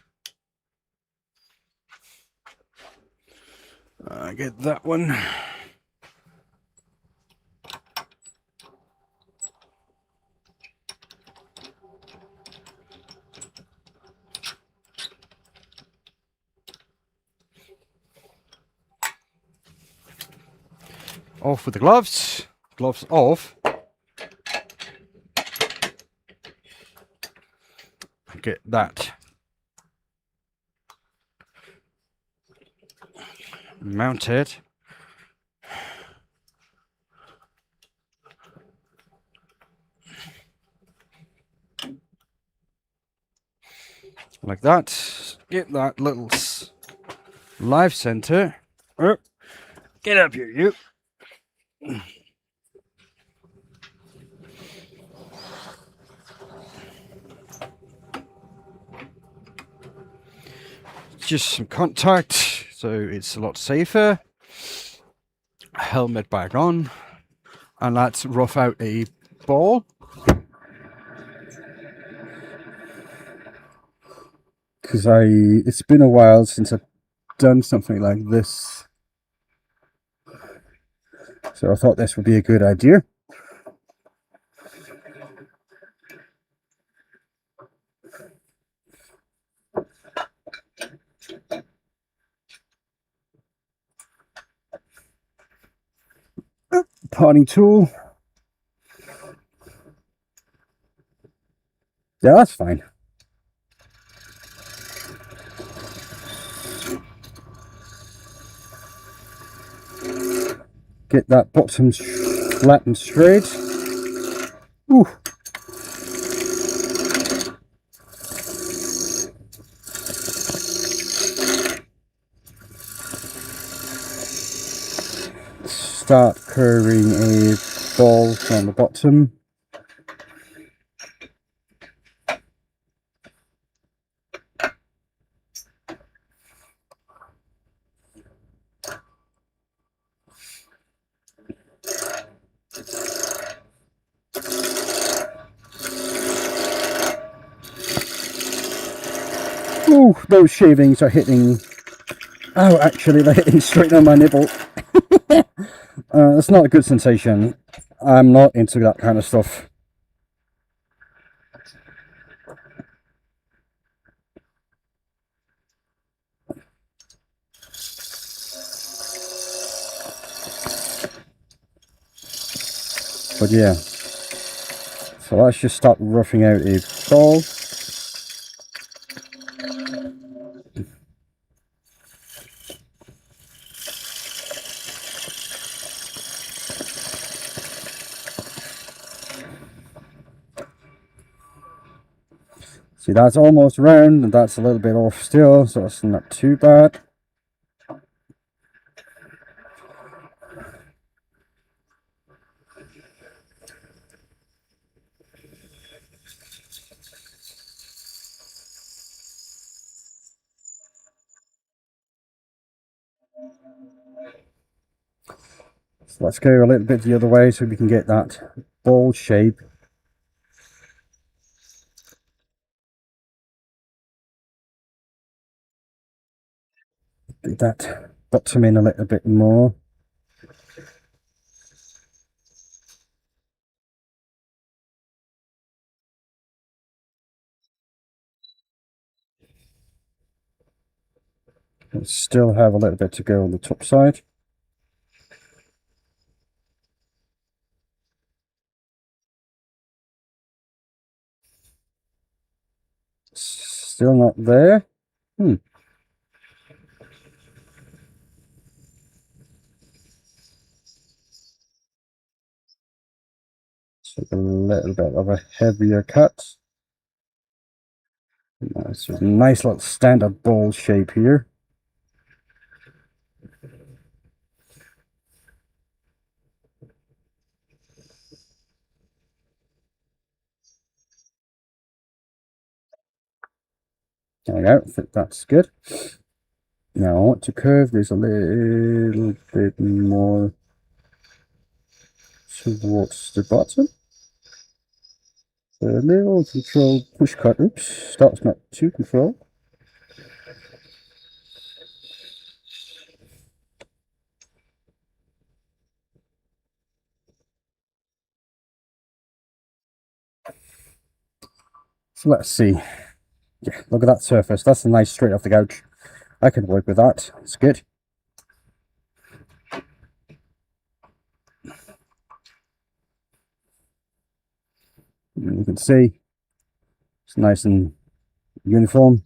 [SPEAKER 2] I get that one. Off with the gloves. Gloves off. Get that mounted. Like that. Get that little live center. Oh, get up here, you. Just some contact, so it's a lot safer. Helmet back on, and let's rough out a ball.
[SPEAKER 3] Because it's been a while since I've done something like this. So I thought this would be a good idea. Parting tool. Yeah, that's fine. Get that bottom flat and straight. Ooh. Start curving a ball from the bottom. Ooh, those shavings are hitting. Oh, actually, they're hitting straight on my nipple. That's not a good sensation. I'm not into that kind of stuff. But yeah. So let's just start roughing out a ball. See, that's almost round, and that's a little bit off still, so that's not too bad. So let's go a little bit the other way so we can get that ball shape. Get that bottom in a little bit more. We'll still have a little bit to go on the top side. Still not there. Take a little bit of a heavier cut. That's a nice little standard ball shape here. There we go, I think that's good. Now I want to curve this a little bit more towards the bottom. A little control push cut. Oops, starts not too control. So let's see. Yeah, look at that surface. That's a nice straight off the gouge. I can work with that. It's good. And you can see it's nice and uniform.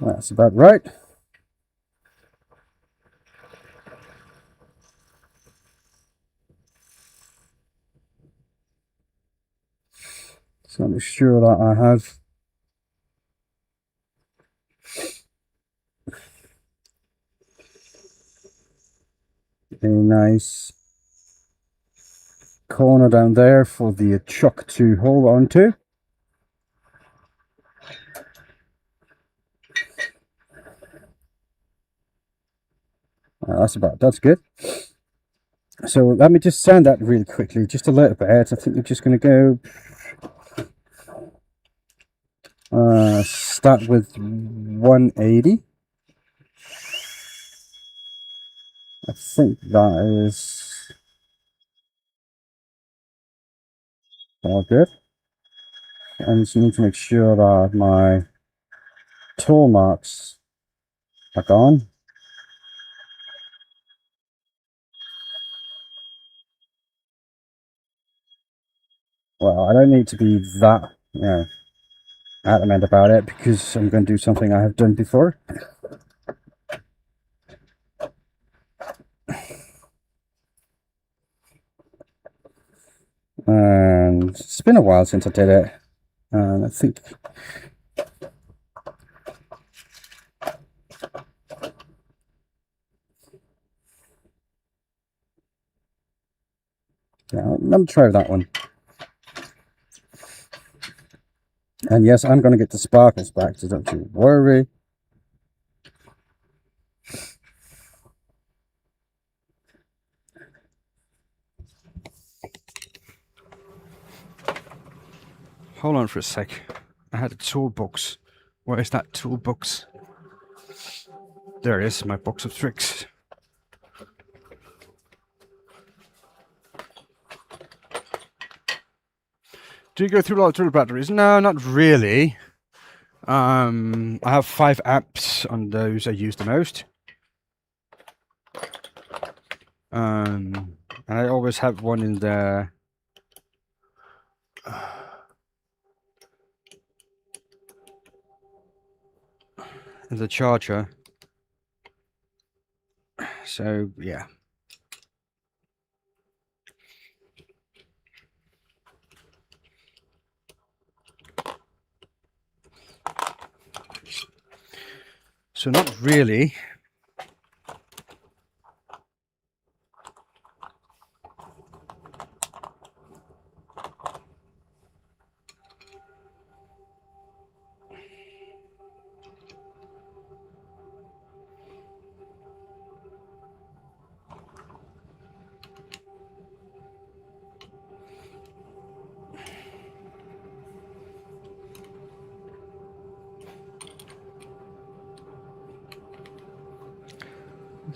[SPEAKER 3] That's about right. So I'm sure that I have a nice corner down there for the chuck to hold on to. That's good. So let me just sand that really quickly, just a little bit. I think we're just going to go start with 180. I think that is all good. I just need to make sure that my tool marks are gone. Well, I don't need to be that, adamant about it, because I'm going to do something I have done before. And it's been a while since I did it, and I think let me try that one. And yes, I'm going to get the sparkles back, so don't you worry.
[SPEAKER 2] Hold on for a sec. I had a toolbox. Where is that toolbox? There it is, my box of tricks. Do you go through a lot of tool batteries? No, not really. I have 5 amps on those I use the most. And I always have one in the charger. So yeah. So not really.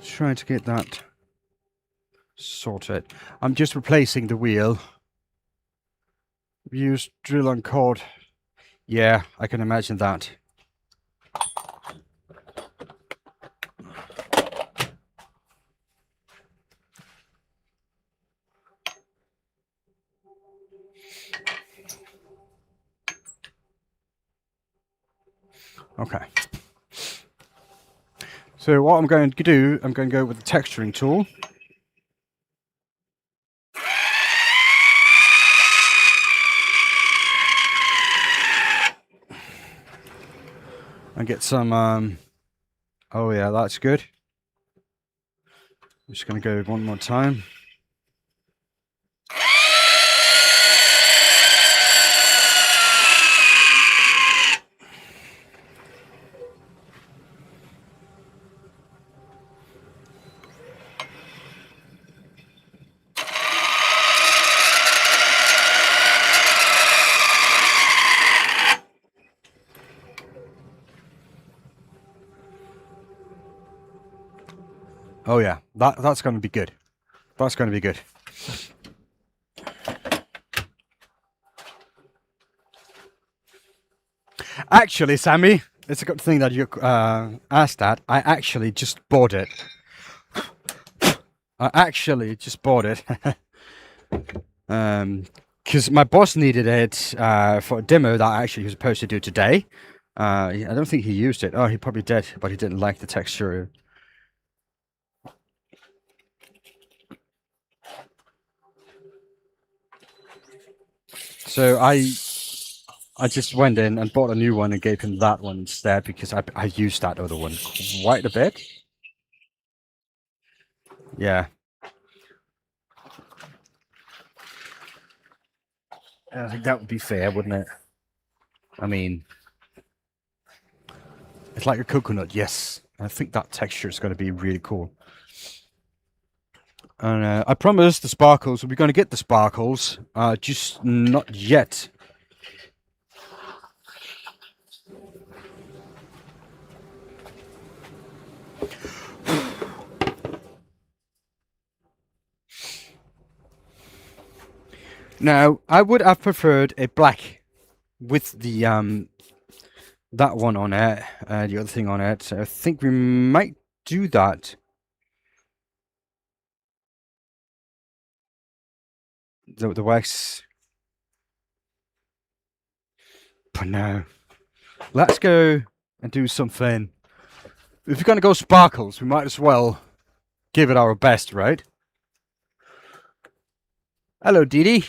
[SPEAKER 2] Trying to get that sorted. I'm just replacing the wheel. Use drill and cord. Yeah, I can imagine that. Okay. So what I'm going to do, I'm going to go with the texturing tool. And get some, oh yeah, that's good. I'm just going to go one more time. Oh yeah, that's going to be good. That's going to be good. Actually, Sammy, it's a good thing that you asked that. I actually just bought it. Because my boss needed it for a demo that I actually was supposed to do today. I don't think he used it. Oh, he probably did, but he didn't like the texture. So I I just went in and bought a new one and gave him that one instead because I used that other one quite a bit. Yeah. I think that would be fair, wouldn't it? I mean, it's like a coconut, yes. I think that texture is going to be really cool. And I promised the sparkles, we're going to get the sparkles, just not yet. Now, I would have preferred a black with the that one on it, the other thing on it. So I think we might do that. The wax. But no. Let's go and do something. If we're going to go sparkles, we might as well give it our best, right? Hello, Dee Dee.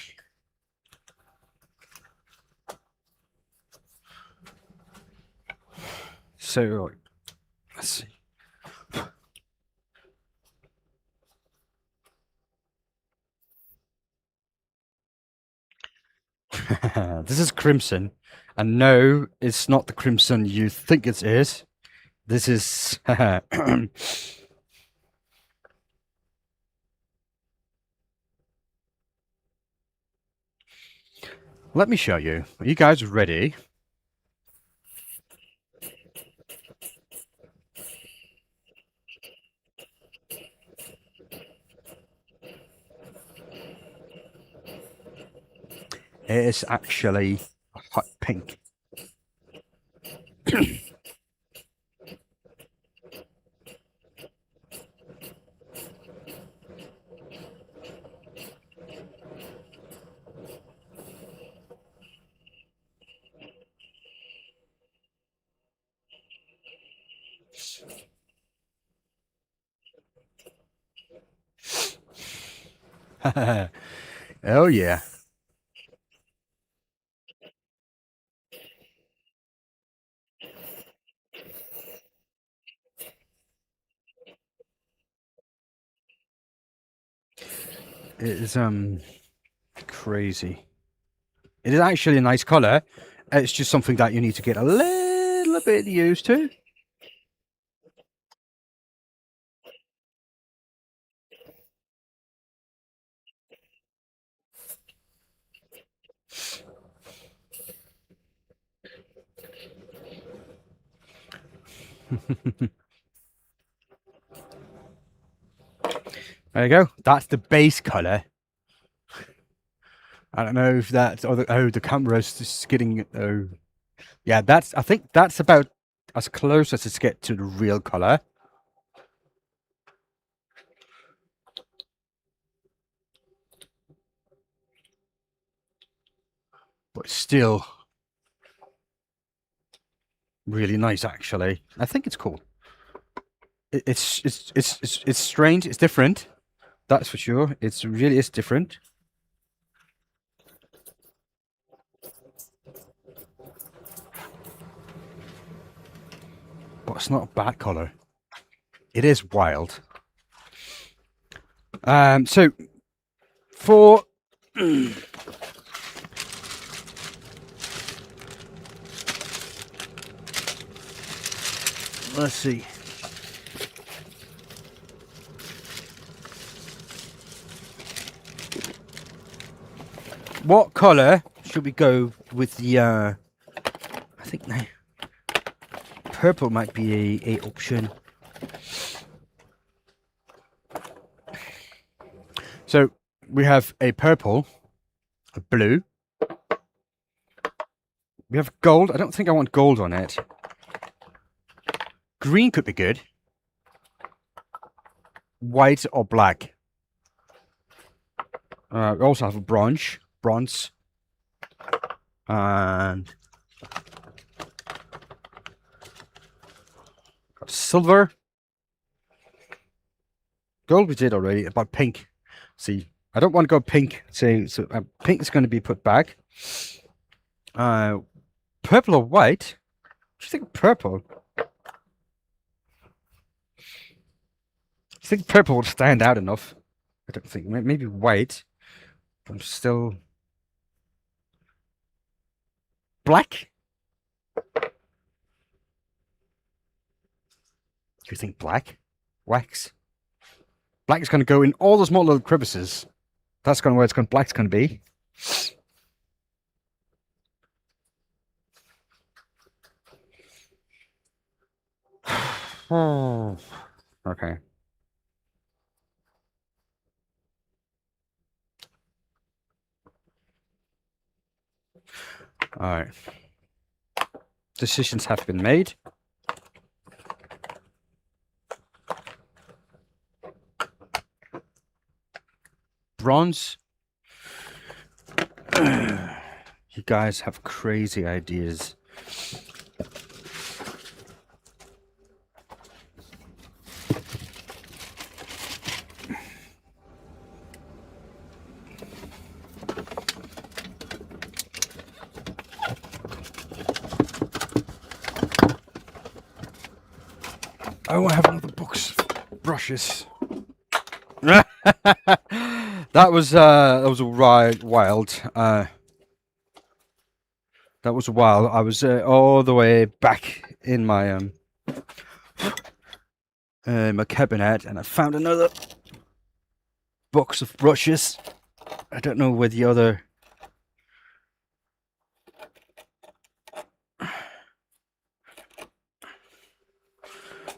[SPEAKER 2] So, let's see. This is crimson. And no, it's not the crimson you think it is. This is... Let me show you. Are you guys ready? It is actually hot pink. Oh yeah. It is crazy. It is actually a nice colour. It's just something that you need to get a little bit used to. There you go. That's the base colour. I don't know if that's the camera's just getting yeah, I think that's about as close as it's get to the real colour. But still really nice actually. I think it's cool. It's strange, it's different. That's for sure. It's really is different. But it's not a bad colour. It is wild. So for let's see. What colour should we go with the I think now purple might be a option. So we have a purple, a blue. We have gold. I don't think I want gold on it. Green could be good. White or black. We also have a bronze. And got silver. Gold we did already. About pink. See, I don't want to go pink. So pink is going to be put back. Purple or white? What do you think purple? Do you think purple would stand out enough? I don't think. Maybe white. I'm still... Black? Do you think black? Wax? Black is going to go in all the small little crevices. That's kind of where black's going to be. Oh, okay. All right. Decisions have been made. Bronze. You guys have crazy ideas. Oh, I have another box of brushes. That was a wild. That was a while. I was all the way back in my my cabinet, and I found another box of brushes. I don't know where the other.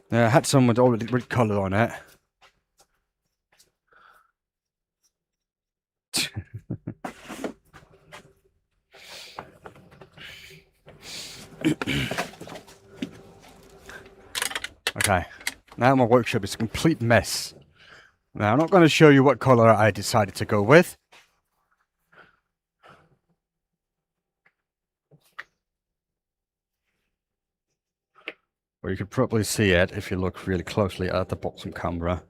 [SPEAKER 2] I had some with already red colour on it. Okay, now my workshop is a complete mess. Now I'm not going to show you what colour I decided to go with. Or you could probably see it if you look really closely at the bottom camera.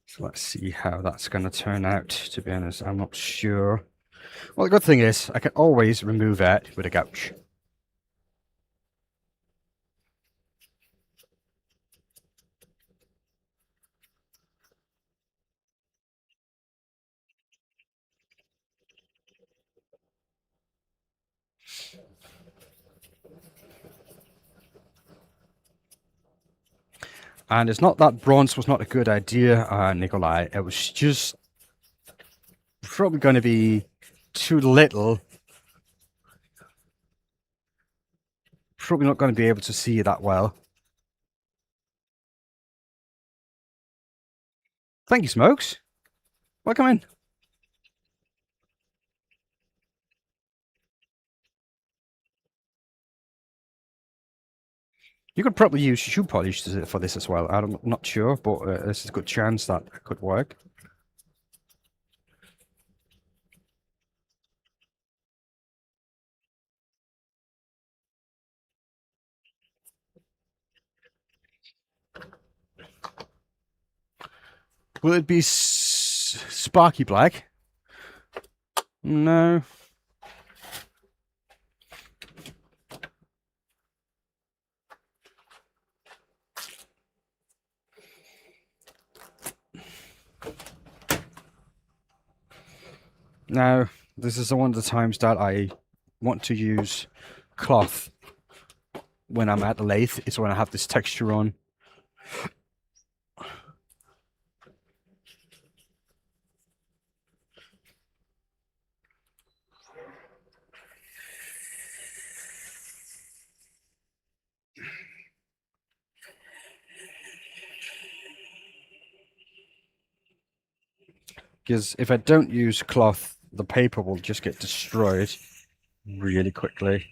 [SPEAKER 2] So let's see how that's going to turn out. To be honest, I'm not sure. Well, the good thing is I can always remove it with a gouge. And it's not that bronze was not a good idea, Nikolai. It was just probably going to be too little. Probably not going to be able to see that well. Thank you, Smokes. Welcome in. You could probably use shoe polish for this as well. I'm not sure, but there's a good chance that could work. Will it be sparky black? No. Now, this is one of the times that I want to use cloth when I'm at the lathe, is when I have this texture on. Because if I don't use cloth, the paper will just get destroyed really quickly.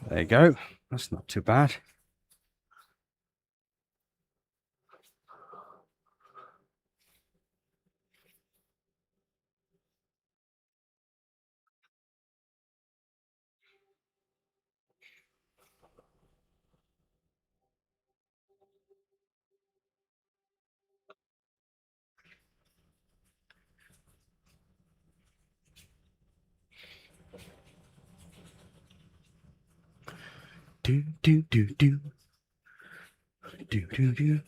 [SPEAKER 2] There you go. That's not too bad. Do do do do do do do.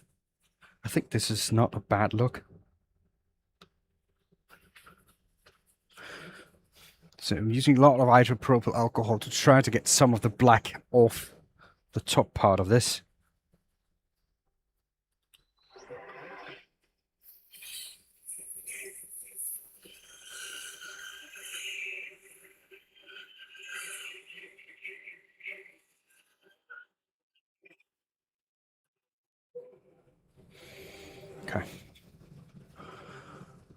[SPEAKER 2] I think this is not a bad look. So I'm using a lot of isopropyl alcohol to try to get some of the black off the top part of this. Okay.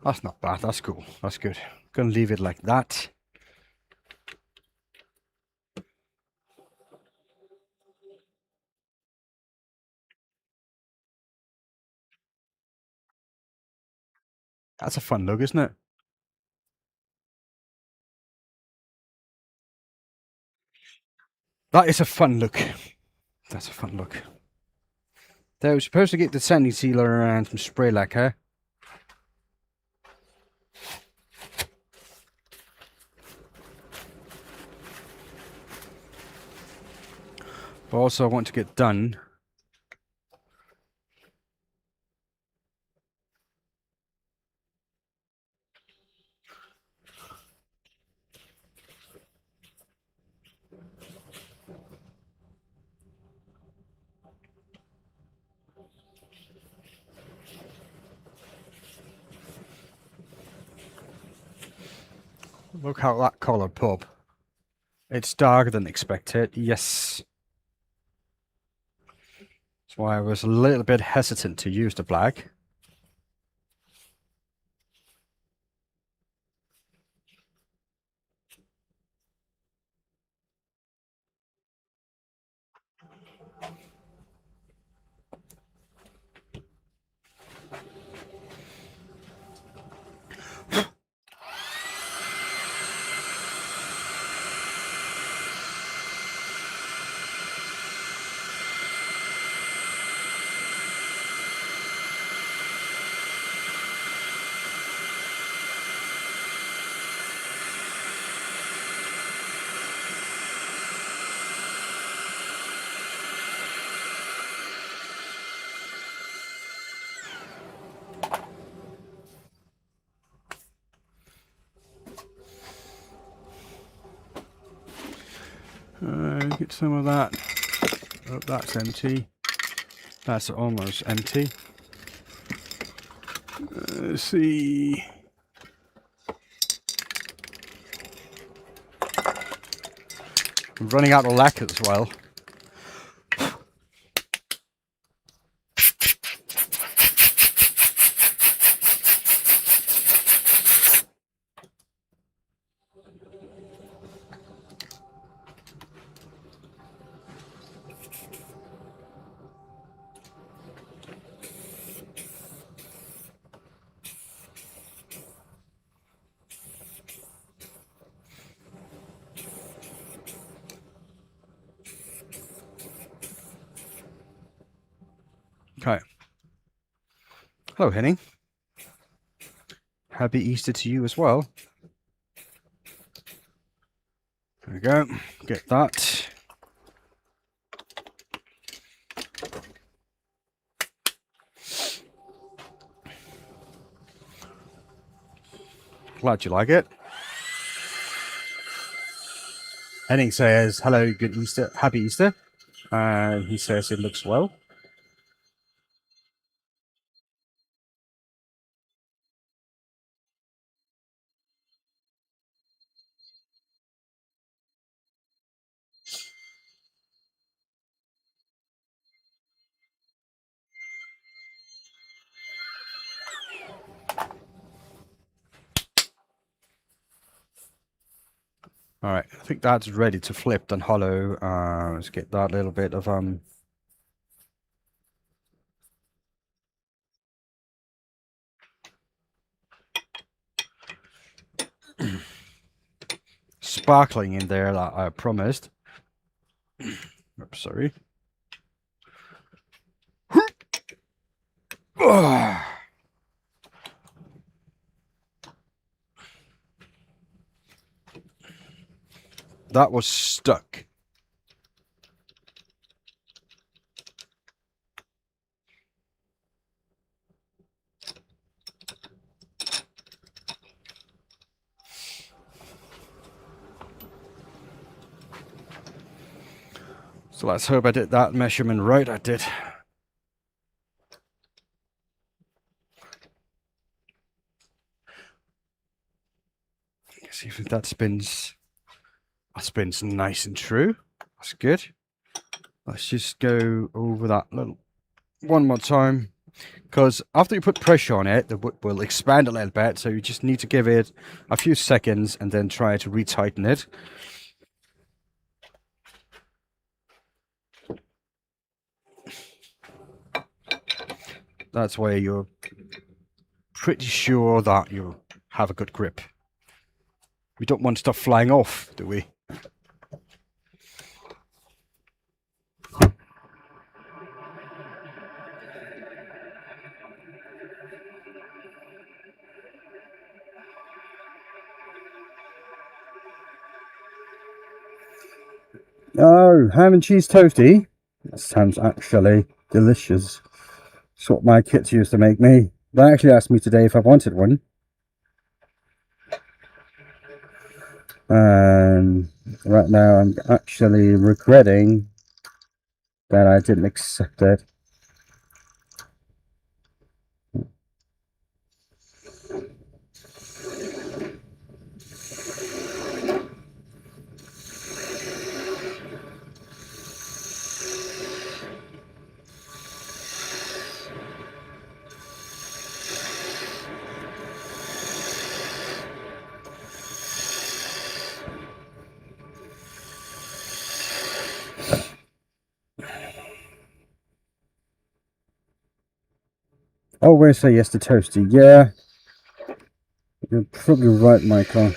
[SPEAKER 2] That's not bad. That's cool. That's good. Gonna leave it like that. That's a fun look, isn't it? That is a fun look. That's a fun look. They were supposed to get the sanding sealer and some spray lacquer. But also I want to get done. Look how that colour pop. It's darker than expected, yes. That's why I was a little bit hesitant to use the black. Get some of that. Oh, that's empty. That's almost empty. Let's see. I'm running out of lacquer as well. Okay. Hello, Henning. Happy Easter to you as well. There we go. Get that. Glad you like it. Henning says, hello, good Easter, happy Easter. And he says it looks well. All right, I think that's ready to flip and hollow. Let's get that little bit of sparkling in there that I promised. Oops, sorry. That was stuck. So let's hope I did that measurement right. I did. See if that spins. That spins nice and true. That's good. Let's just go over that little one more time. Because after you put pressure on it, the wood will expand a little bit. So you just need to give it a few seconds and then try to retighten it. That's where you're pretty sure that you have a good grip. We don't want stuff flying off, do we?
[SPEAKER 3] Oh, ham and cheese toasty. That sounds actually delicious. It's what my kids used to make me. They actually asked me today if I wanted one. And right now I'm actually regretting that I didn't accept it. Always say yes to toasty. Yeah, you're probably right, Michael.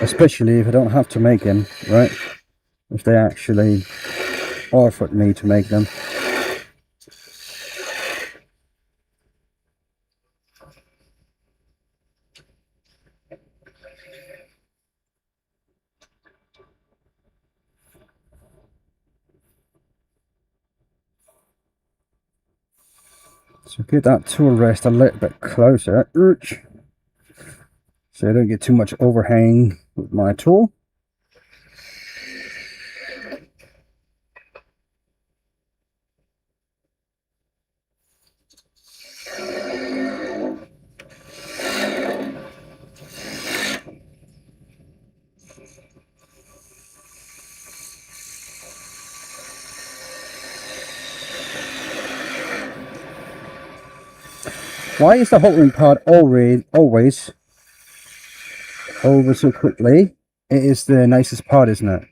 [SPEAKER 3] Especially if I don't have to make them, right? If they actually offered me to make them. So get that tool rest a little bit closer. So I don't get too much overhang with my tool. Why is the holding part always over so quickly? It is the nicest part, isn't it?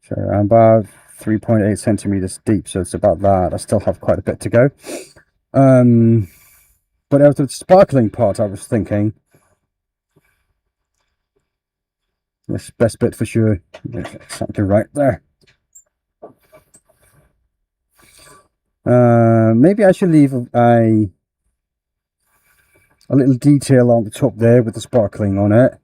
[SPEAKER 3] So I'm about 3.8 centimeters deep, so it's about that. I still have quite a bit to go. But out of the sparkling part, I was thinking this best bit for sure. Exactly right there. Maybe I should leave a little detail on the top there with the sparkling on it.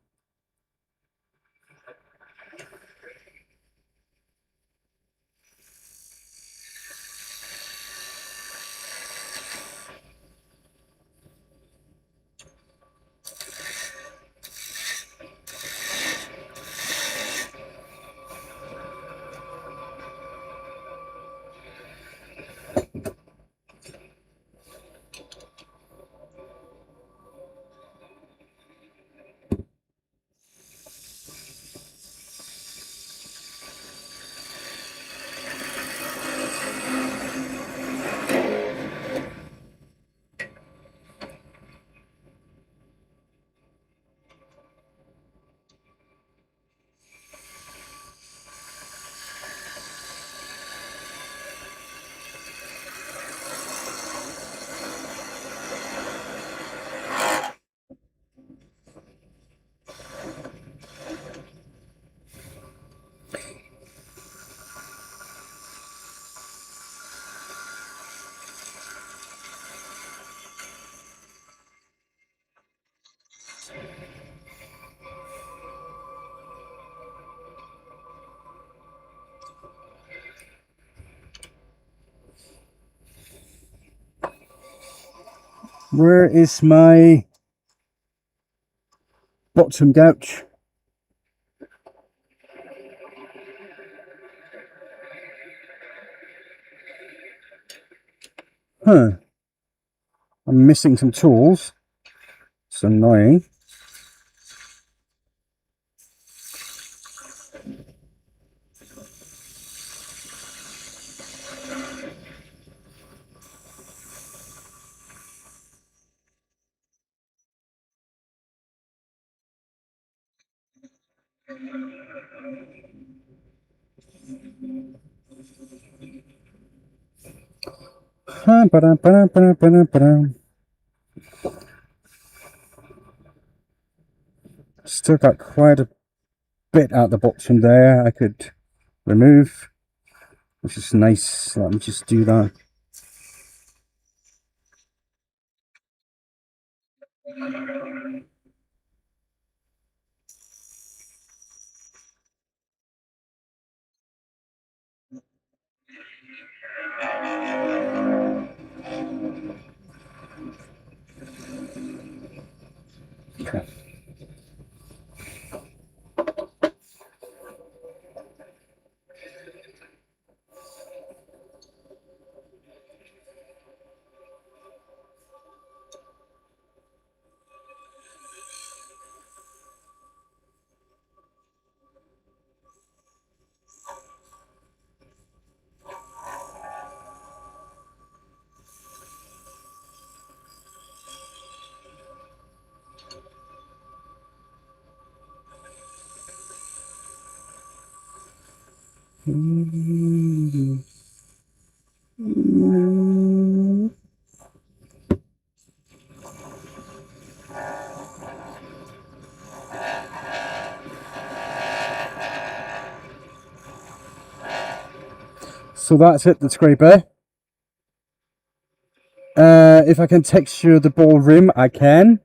[SPEAKER 3] Where is my bottom gouge? Huh. I'm missing some tools. It's annoying. Still got quite a bit at the bottom there I could remove, which is nice. Let me just do that. Okay. So that's it, the scraper. If I can texture the ball rim, I can.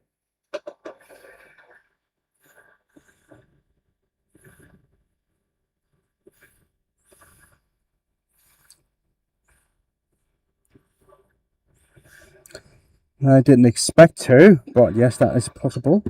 [SPEAKER 3] I didn't expect to, but yes, that is possible.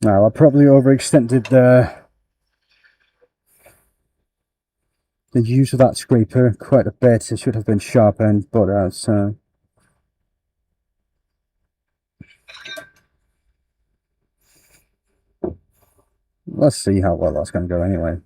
[SPEAKER 3] Now, I probably overextended the use of that scraper quite a bit. It should have been sharpened, but let's see how well that's going to go anyway.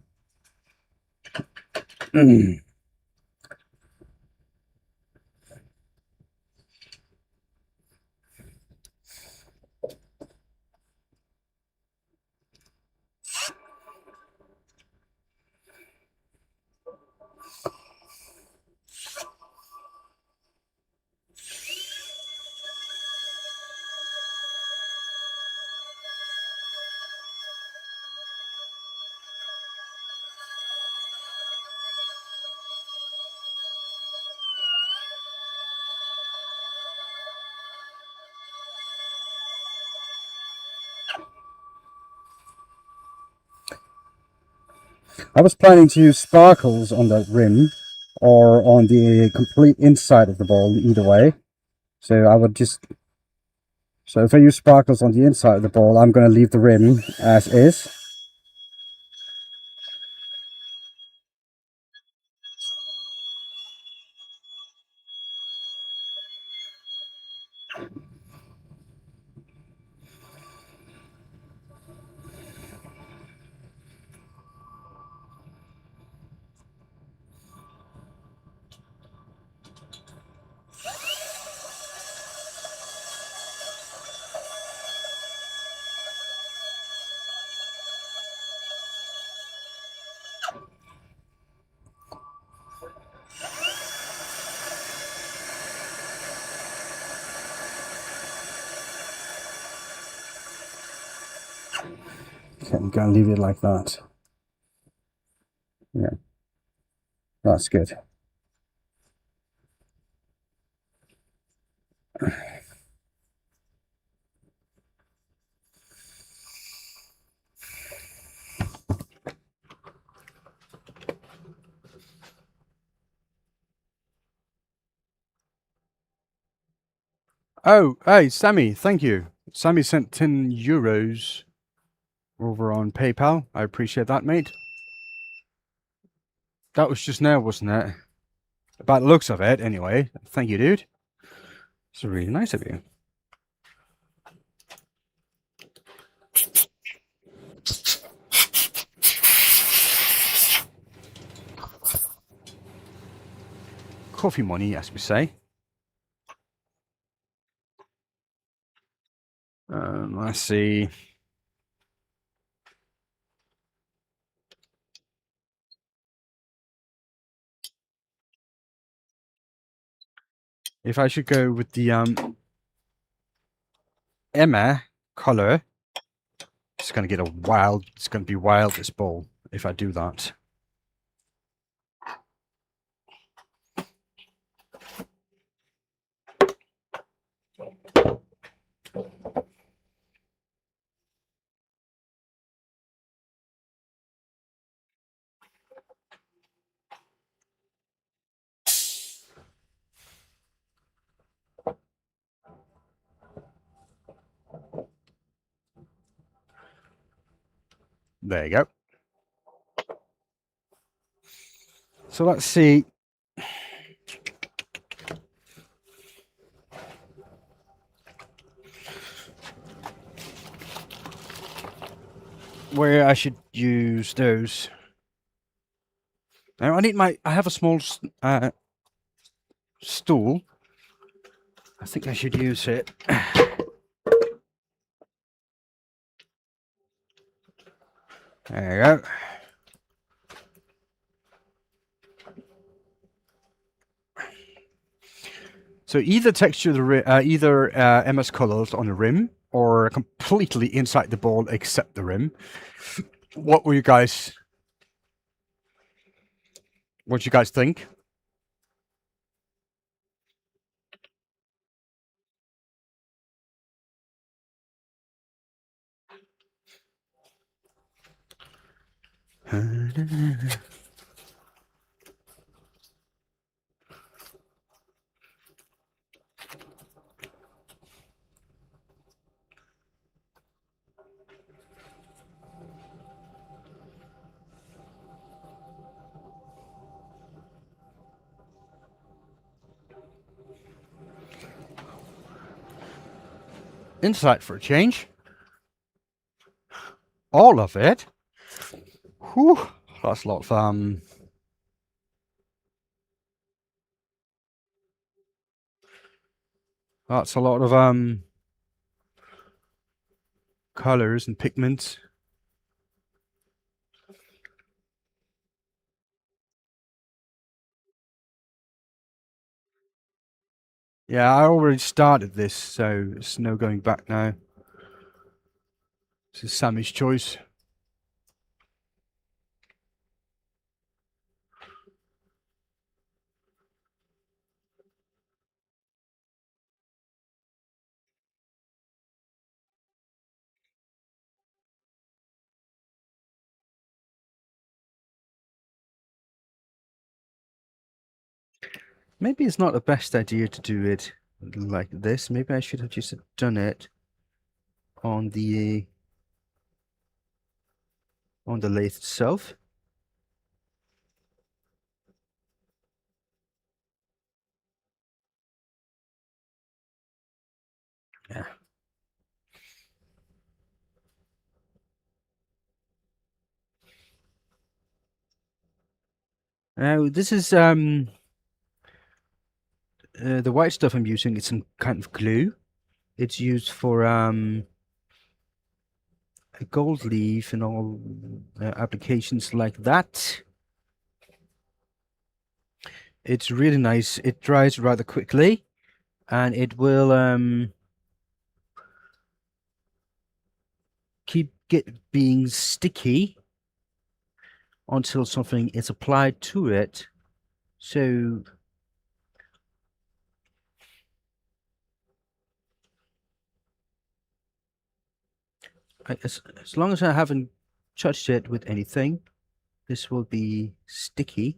[SPEAKER 3] I was planning to use sparkles on the rim or on the complete inside of the ball, either way. So I would just... So if I use sparkles on the inside of the ball, I'm going to leave the rim as is. Okay, I'm gonna leave it like that. Yeah, that's good.
[SPEAKER 2] Oh, hey, Sammy, thank you. Sammy sent €10 over on PayPal. I appreciate that, mate. That was just now, wasn't it? By the looks of it, anyway. Thank you, dude. It's really nice of you. Coffee money, as we say. Let's see. If I should go with the Emma color, it's gonna get it's gonna be wild, this bowl, if I do that. There you go. So let's see. Where I should use those. Now I have a small stool. I think I should use it. There you go. So either texture either MS Colors on the rim, or completely inside the ball except the rim. What do you guys think? Inside for a change. All of it. Whew, that's a lot of that's a lot of colors and pigments. Yeah, I already started this, so it's no going back now. This is Sammy's choice. Maybe it's not the best idea to do it like this. Maybe I should have just done it on the lathe itself. Yeah. Now this is the white stuff I'm using is some kind of glue. It's used for a gold leaf and all applications like that. It's really nice. It dries rather quickly, and it will keep it being sticky until something is applied to it. So as long as I haven't touched it with anything, this will be sticky.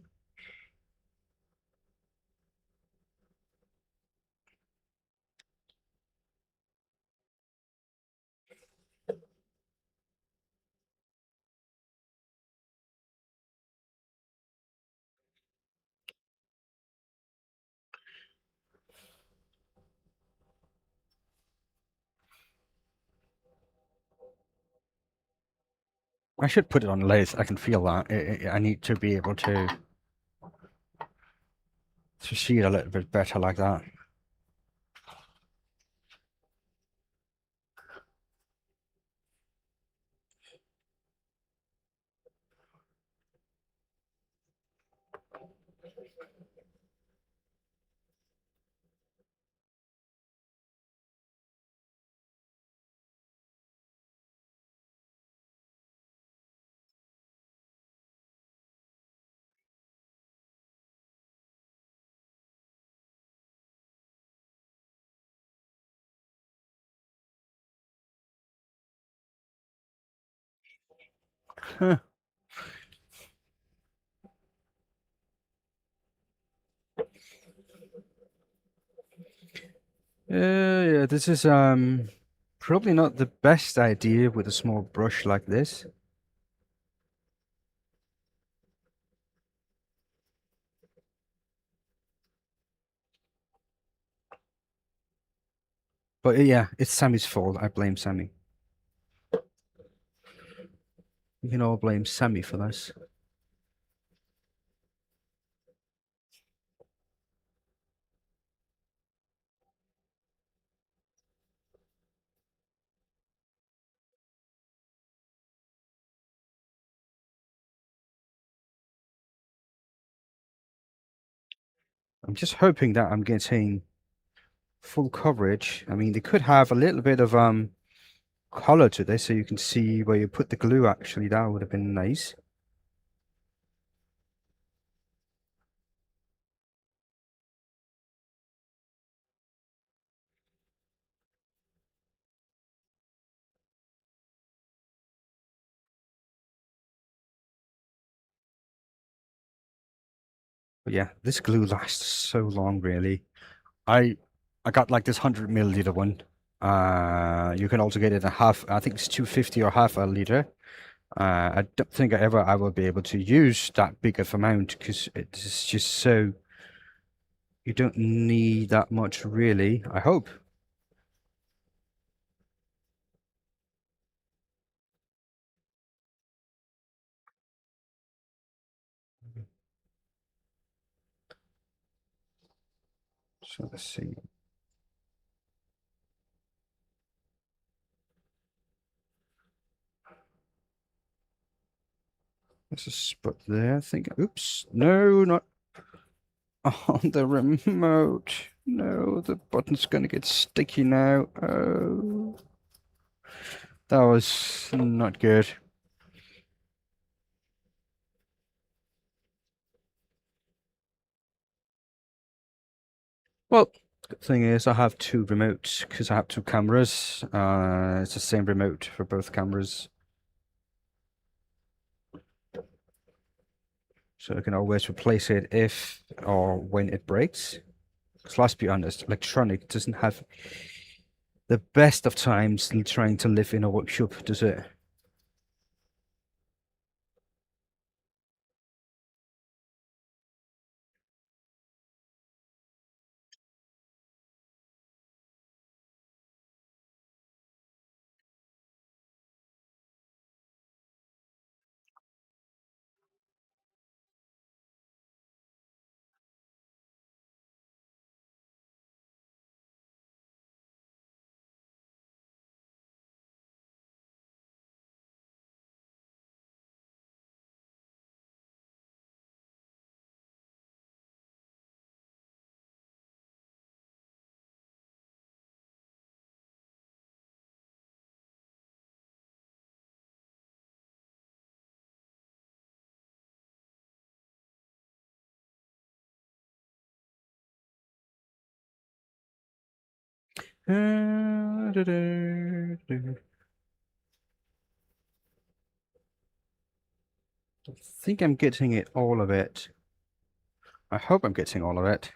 [SPEAKER 2] I should put it on lathe. I can feel that. I need to be able to see it a little bit better like that. Huh. Yeah, this is probably not the best idea with a small brush like this. But yeah, it's Sammy's fault. I blame Sammy. We can all blame Sammy for this. I'm just hoping that I'm getting full coverage. I mean, they could have a little bit of color to this so you can see where you put the glue actually. That would have been nice. But yeah, this glue lasts so long, really. I I got like this 100 milliliter one. You can also get it in a half. I think it's 250 or half a liter. I don't think I will be able to use that big of amount because it's just so you don't need that much really. I hope. So let's see. There's a spot there. I think. Oops. No, not on the remote. No, the button's gonna get sticky now. Oh, that was not good. Well, good thing is I have two remotes because I have two cameras. It's the same remote for both cameras. So I can always replace it if or when it breaks. Because let's be honest, electronic doesn't have the best of times trying to live in a workshop, does it? I think I'm getting it, all of it. I hope I'm getting all of it.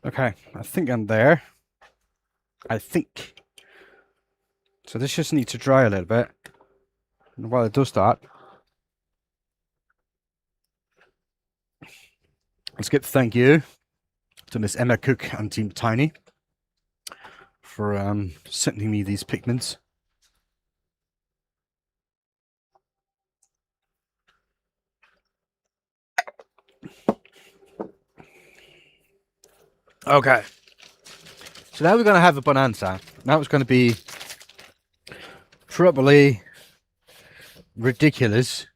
[SPEAKER 2] Okay, I think I'm there. I think. So this just needs to dry a little bit. And while it does that, let's give thank you to Miss Emma Cook and Team Tiny for sending me these pigments. Okay. So now we're going to have a bonanza. Now it's going to be probably ridiculous.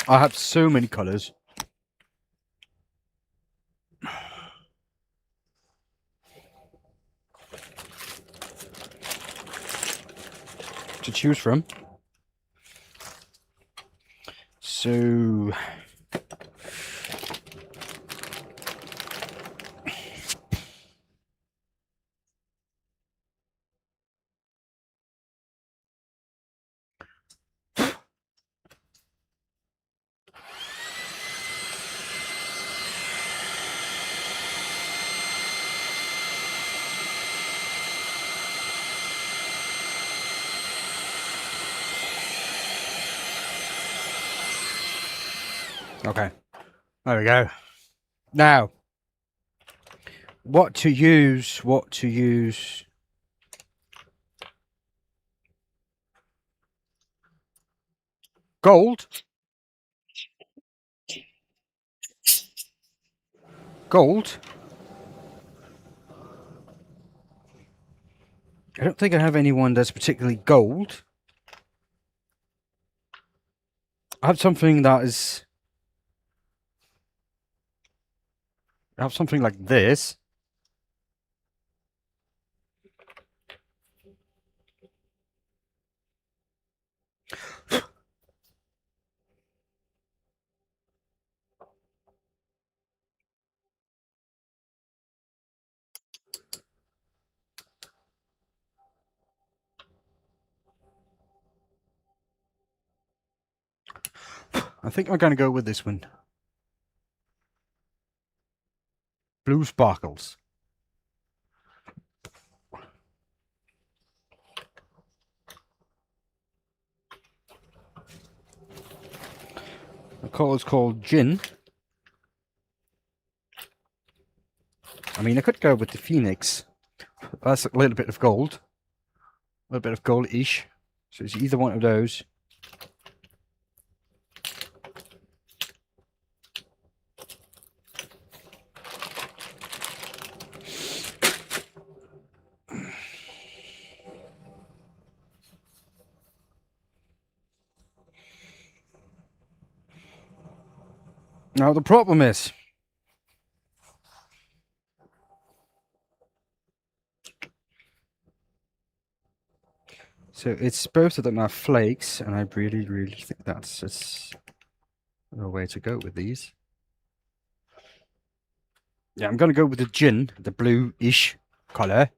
[SPEAKER 2] I have so many colours to choose from. So okay, there we go. Now, what to use? What to use? Gold. Gold. I don't think I have anyone that's particularly gold. I have something that is. I have something like this. I think I'm going to go with this one. Blue sparkles. The colour's called Gin. I mean, I could go with the Phoenix. That's a little bit of gold. A little bit of gold-ish. So it's either one of those. Now the problem is, so it's both of them are flakes, and I really, really think that's just the way to go with these. Yeah, I'm going to go with the gin, the blue-ish colour.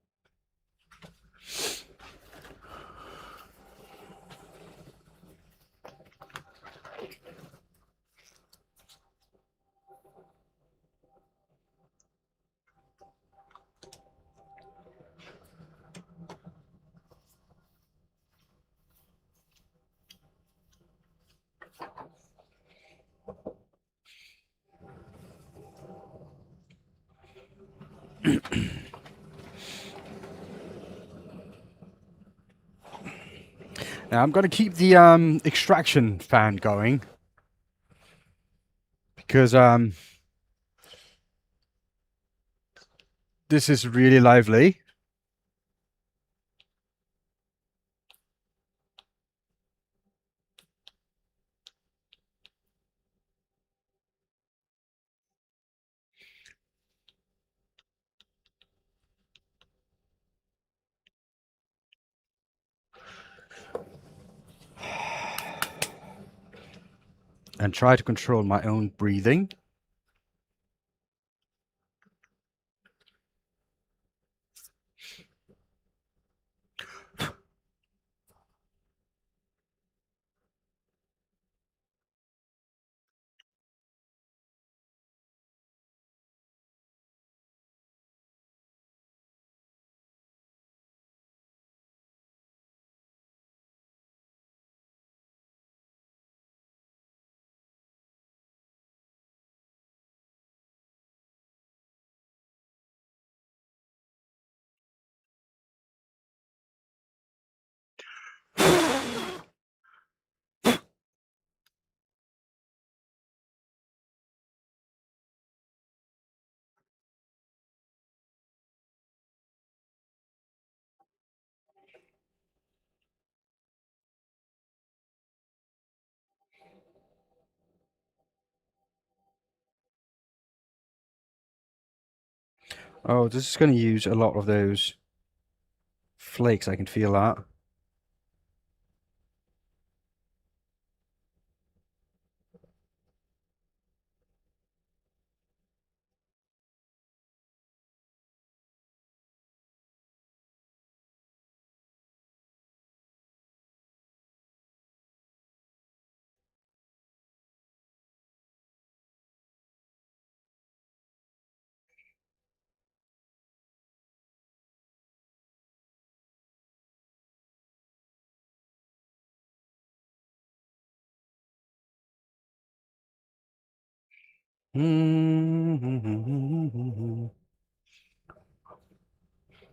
[SPEAKER 2] Now I'm going to keep the extraction fan going because this is really lively. And try to control my own breathing. Oh, this is going to use a lot of those flakes. I can feel that.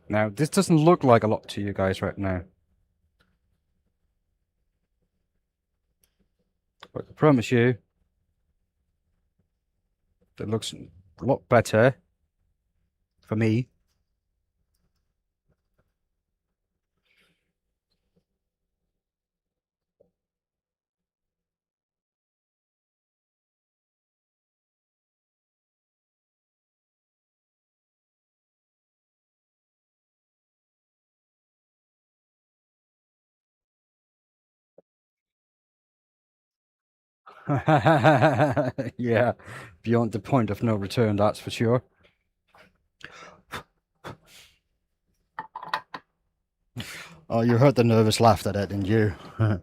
[SPEAKER 2] Now, this doesn't look like a lot to you guys right now. But I promise you, it looks a lot better for me. Yeah, beyond the point of no return, that's for sure. Oh, you heard the nervous laughter there, didn't you? I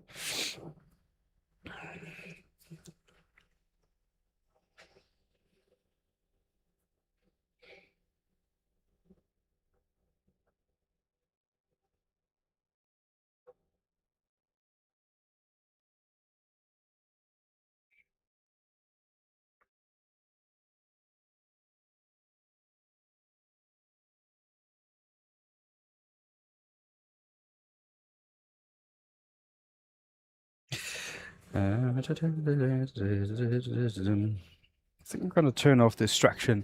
[SPEAKER 2] think I'm going to turn off distraction.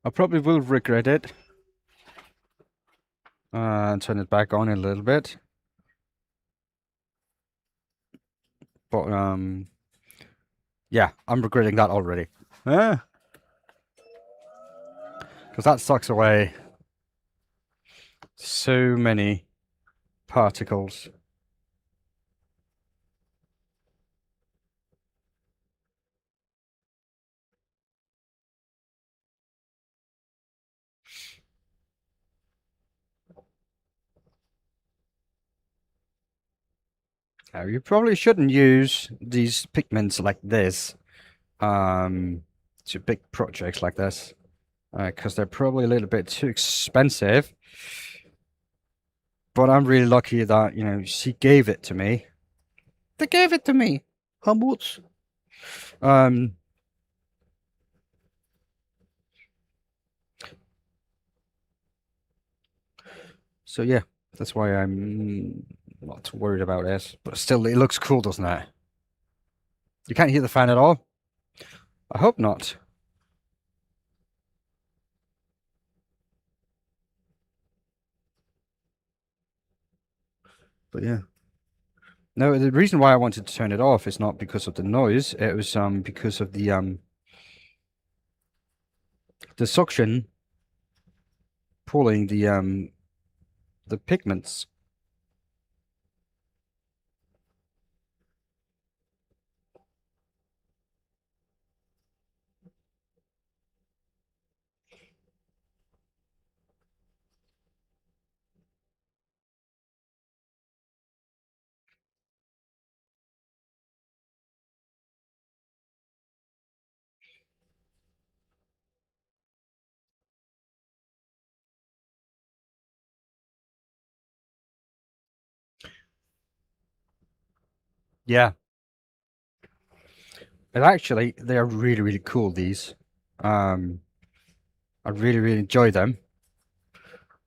[SPEAKER 2] I probably will regret it. And turn it back on in a little bit. But yeah, I'm regretting that already. Because that sucks away so many particles. Now, you probably shouldn't use these pigments like this to big projects like this, because they're probably a little bit too expensive. But I'm really lucky that, you know, she gave it to me. They gave it to me. How much? So yeah, that's why I'm I'm not too worried about this, but still, it looks cool, doesn't it? You can't hear the fan at all? I hope not. But yeah. No, the reason why I wanted to turn it off is not because of the noise. It was because of the suction pulling the pigments. Yeah. And actually, they are really, really cool, these. I really, really enjoy them.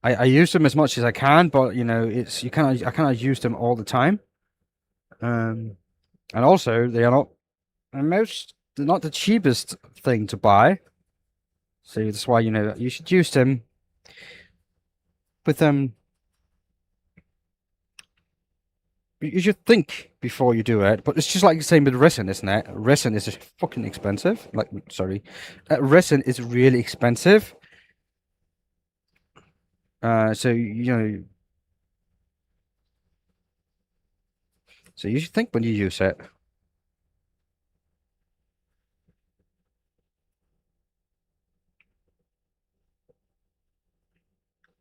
[SPEAKER 2] I use them as much as I can, but you know, I cannot use them all the time. And also they are not they're not the cheapest thing to buy. So that's why, you know, you should use them with you should think before you do it, but it's just like the same with resin, isn't it? Resin is fucking expensive. Like, sorry, resin is really expensive. So you know, so you should think when you use it.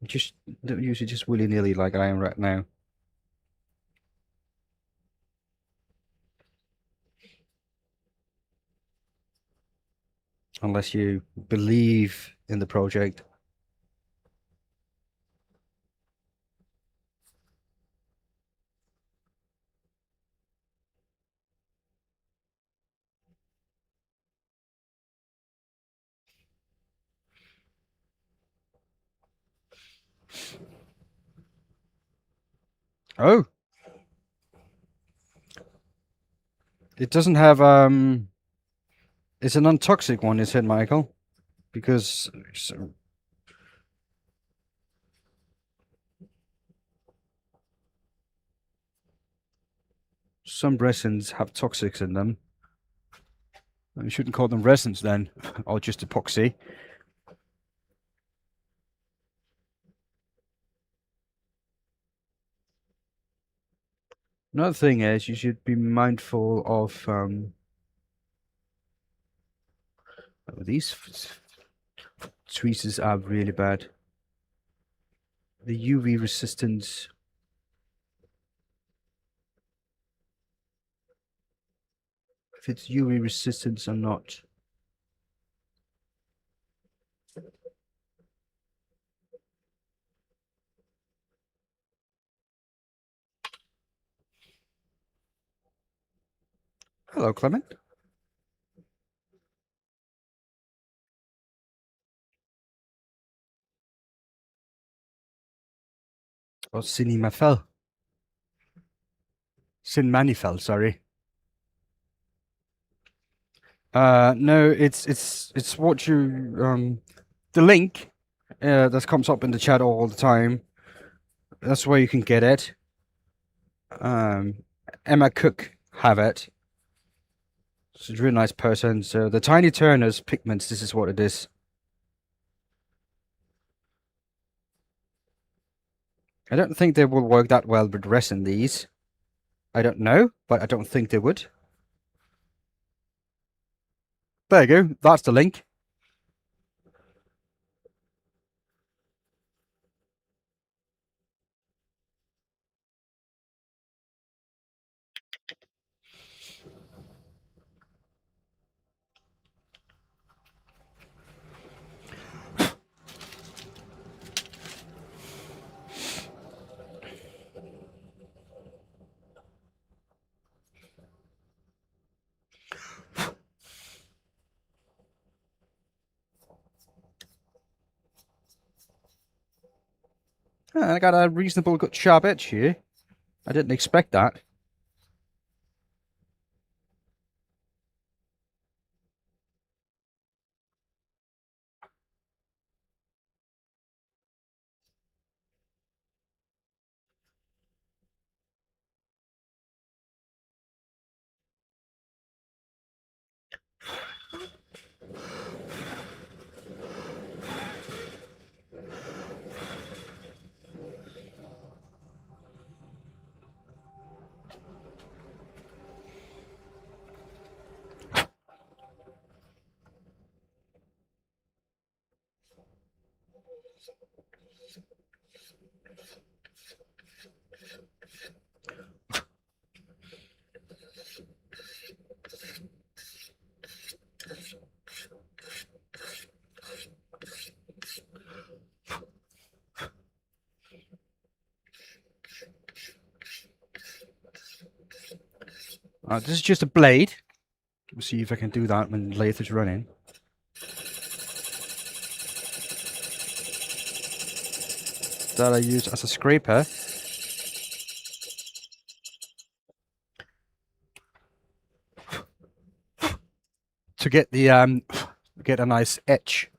[SPEAKER 2] Just don't use it just willy nilly like I am right now. Unless you believe in the project. Oh, it doesn't have it's a non-toxic one, is it, Michael? Because some resins have toxics in them. You shouldn't call them resins then, or just epoxy. Another thing is you should be mindful of these tweezers are really bad. The UV resistance. If it's UV resistance or not. Hello, Clement. Or Cinemafel. Cinmanifel, sorry. No, it's what you the link that comes up in the chat all the time. That's where you can get it. Emma Cook have it. She's a really nice person. So the Tiny Turners pigments, this is what it is. I don't think they will work that well with resin, these. I don't know, but I don't think they would. There you go. That's the link. I got a reasonable good sharp edge here. I didn't expect that. This is just a blade. We'll see if I can do that when the lathe is running. That I use as a scraper. To get the get a nice etch.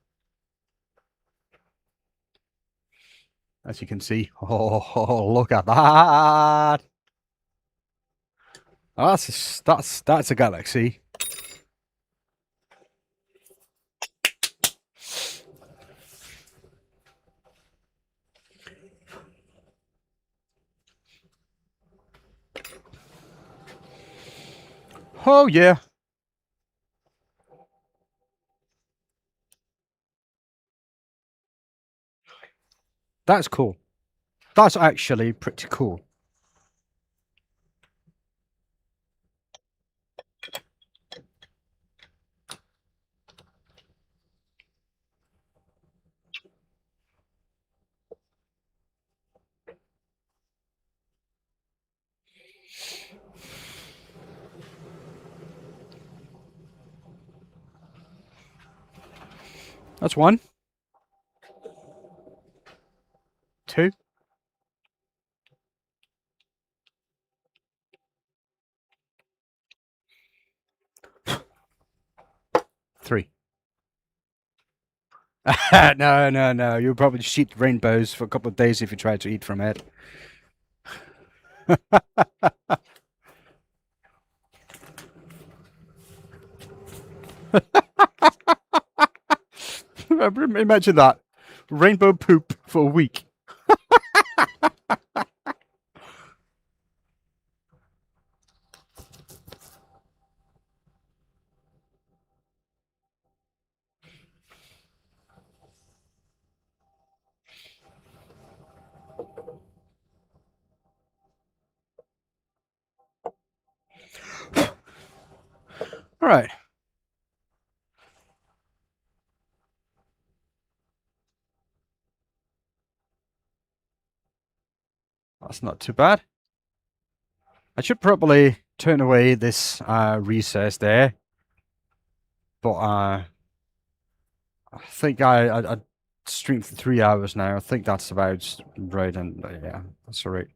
[SPEAKER 2] As you can see. Oh, look at that. That's a galaxy. Oh yeah. That's cool. That's actually pretty cool. That's one. Two. Three. No. You'll probably shoot rainbows for a couple of days if you try to eat from it. Imagine that. Rainbow poop for a week. All right. That's not too bad. I should probably turn away this recess there. But I think I streamed for 3 hours now. I think that's about right. And yeah, that's all right.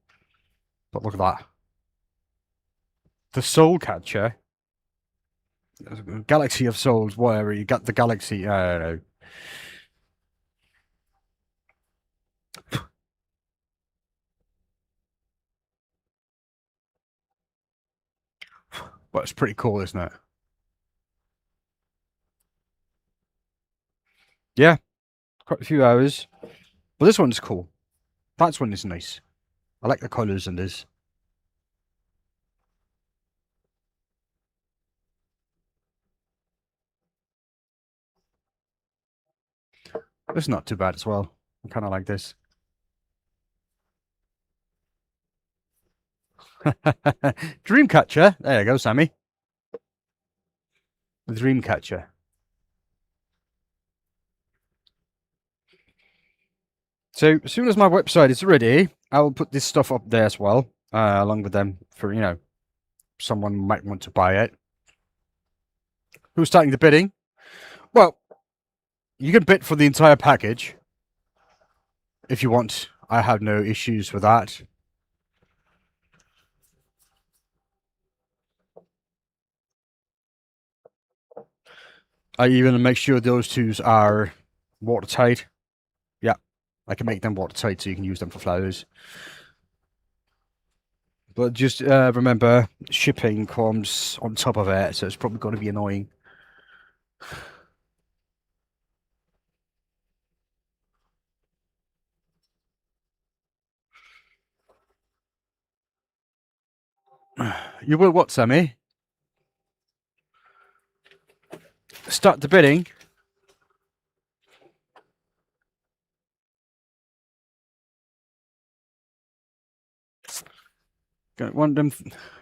[SPEAKER 2] But look at that. The Soul Catcher. Galaxy of Souls, whatever. You got the galaxy. I don't know. But it's pretty cool, isn't it? Yeah, quite a few hours. But this one's cool. That one is nice. I like the colours in this. It's not too bad as well. I kind of like this. Dreamcatcher. There you go, Sammy. The Dreamcatcher. So as soon as my website is ready, I will put this stuff up there as well, along with them for, you know, someone might want to buy it. Who's starting the bidding? Well, you can bid for the entire package if you want. I have no issues with that. I even make sure those twos are watertight. Yeah, I can make them watertight so you can use them for flowers. But just remember, shipping comes on top of it, so it's probably going to be annoying. You will what, Sammy? Start the bidding. Got one of them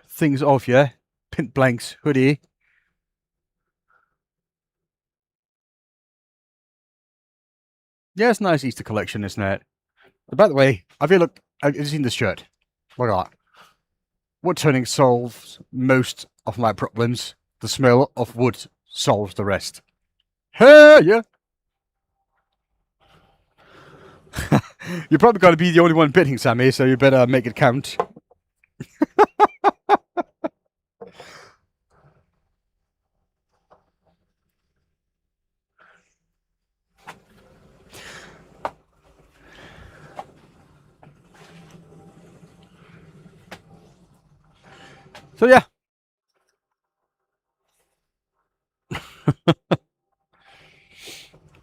[SPEAKER 2] things off, yeah? Pint blanks, hoodie. Yeah, it's a nice Easter collection, isn't it? By the way, have you seen this shirt? Look at that. Wood turning solves most of my problems. The smell of wood solves the rest. Hey, yeah. You're probably going to be the only one bidding, Sammy, so you better make it count. So yeah.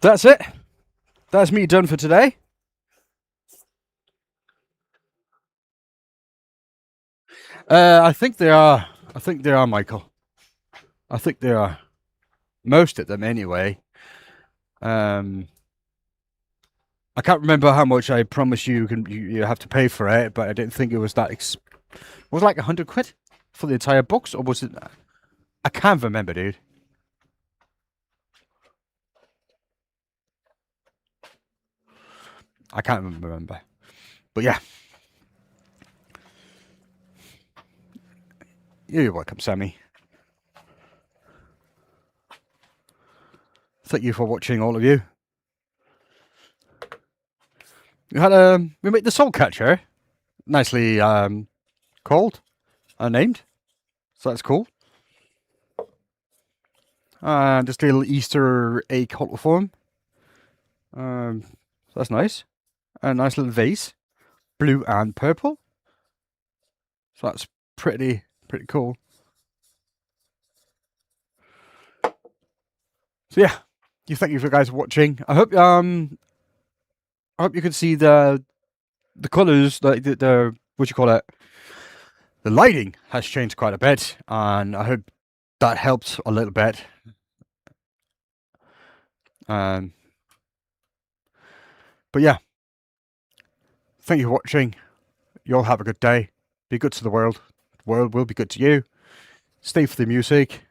[SPEAKER 2] That's it. That's me done for today. I think they are. I think they are, Michael. I think they are. Most of them, anyway. I can't remember how much I promised you you have to pay for it, but I didn't think it was that. Was it like 100 quid for the entire box, or was it? I can't remember, dude. I can't remember. But yeah. You're welcome, Sammy. Thank you for watching, all of you. We made the soul catcher. Nicely called and named. So that's cool. And this little Easter egg hollow form. So that's nice. A nice little vase. Blue and purple. So that's pretty cool. So yeah, thank you for guys watching. I hope you can see the colours, like the what you call it. The lighting has changed quite a bit, and I hope that helped a little bit. But yeah, thank you for watching. You all have a good day. Be good to the world. The world will be good to you. Stay for the music.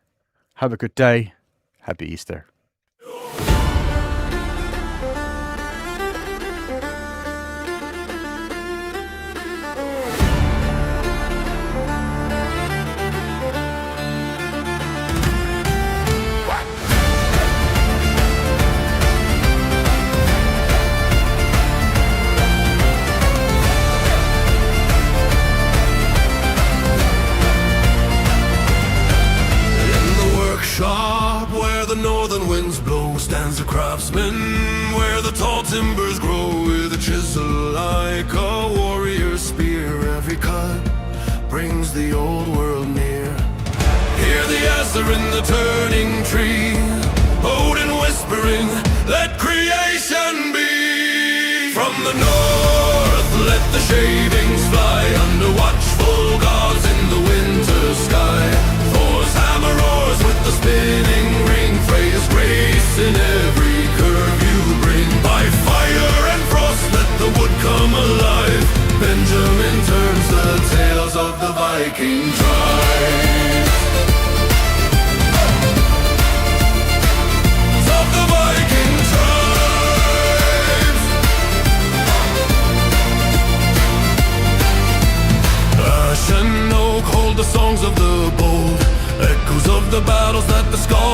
[SPEAKER 2] Have a good day. Happy Easter. Stands a craftsman where the tall timbers grow with a chisel like a warrior spear. Every cut brings the old world near. Hear the Asher in the turning tree, Odin whispering, let creation be. From the north, let the shavings fly under watchful gods in the winter sky. Thor's hammer roars with the spinning ring, Freya's grace in every curve you bring. By fire and frost let the wood come alive. Benjamin turns the tales of the Viking tribes. Of the Viking tribes. Ash and oak hold the songs of the bold, echoes of the battles that the Scots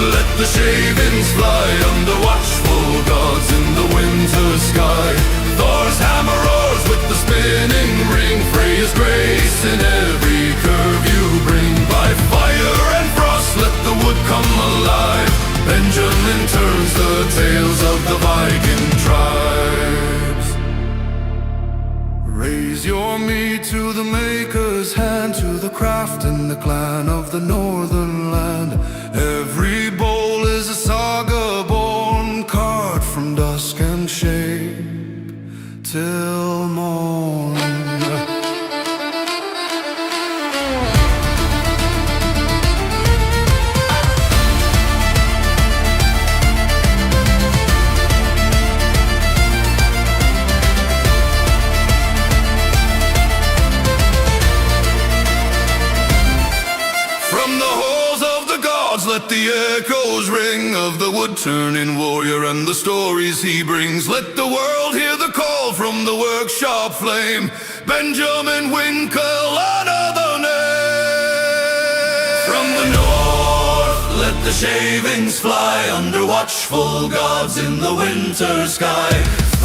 [SPEAKER 1] Let the shavings fly under watchful gods in the winter sky. Thor's hammer roars with the spinning ring. Freya's grace in every curve you bring. By fire and frost let the wood come alive. Benjamin turns the tales of the Viking tribes. Raise your meat to the maker's hand, to the craft and the clan of the northern land. Every bowl is a saga born, carved from dusk and shape till morn. Let the echoes ring of the wood-turning warrior and the stories he brings. Let the world hear the call from the workshop flame. Benjamin Winkle, another name. From the north, let the shavings fly under watchful gods in the winter sky.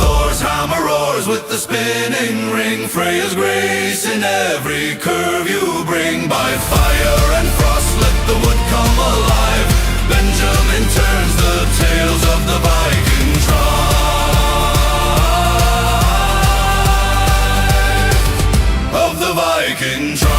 [SPEAKER 1] Thor's hammer roars with the spinning ring. Freya's grace in every curve you bring. By fire and frost let the wood come alive. Benjamin turns the tales of the Viking tribe. Of the Viking tribe.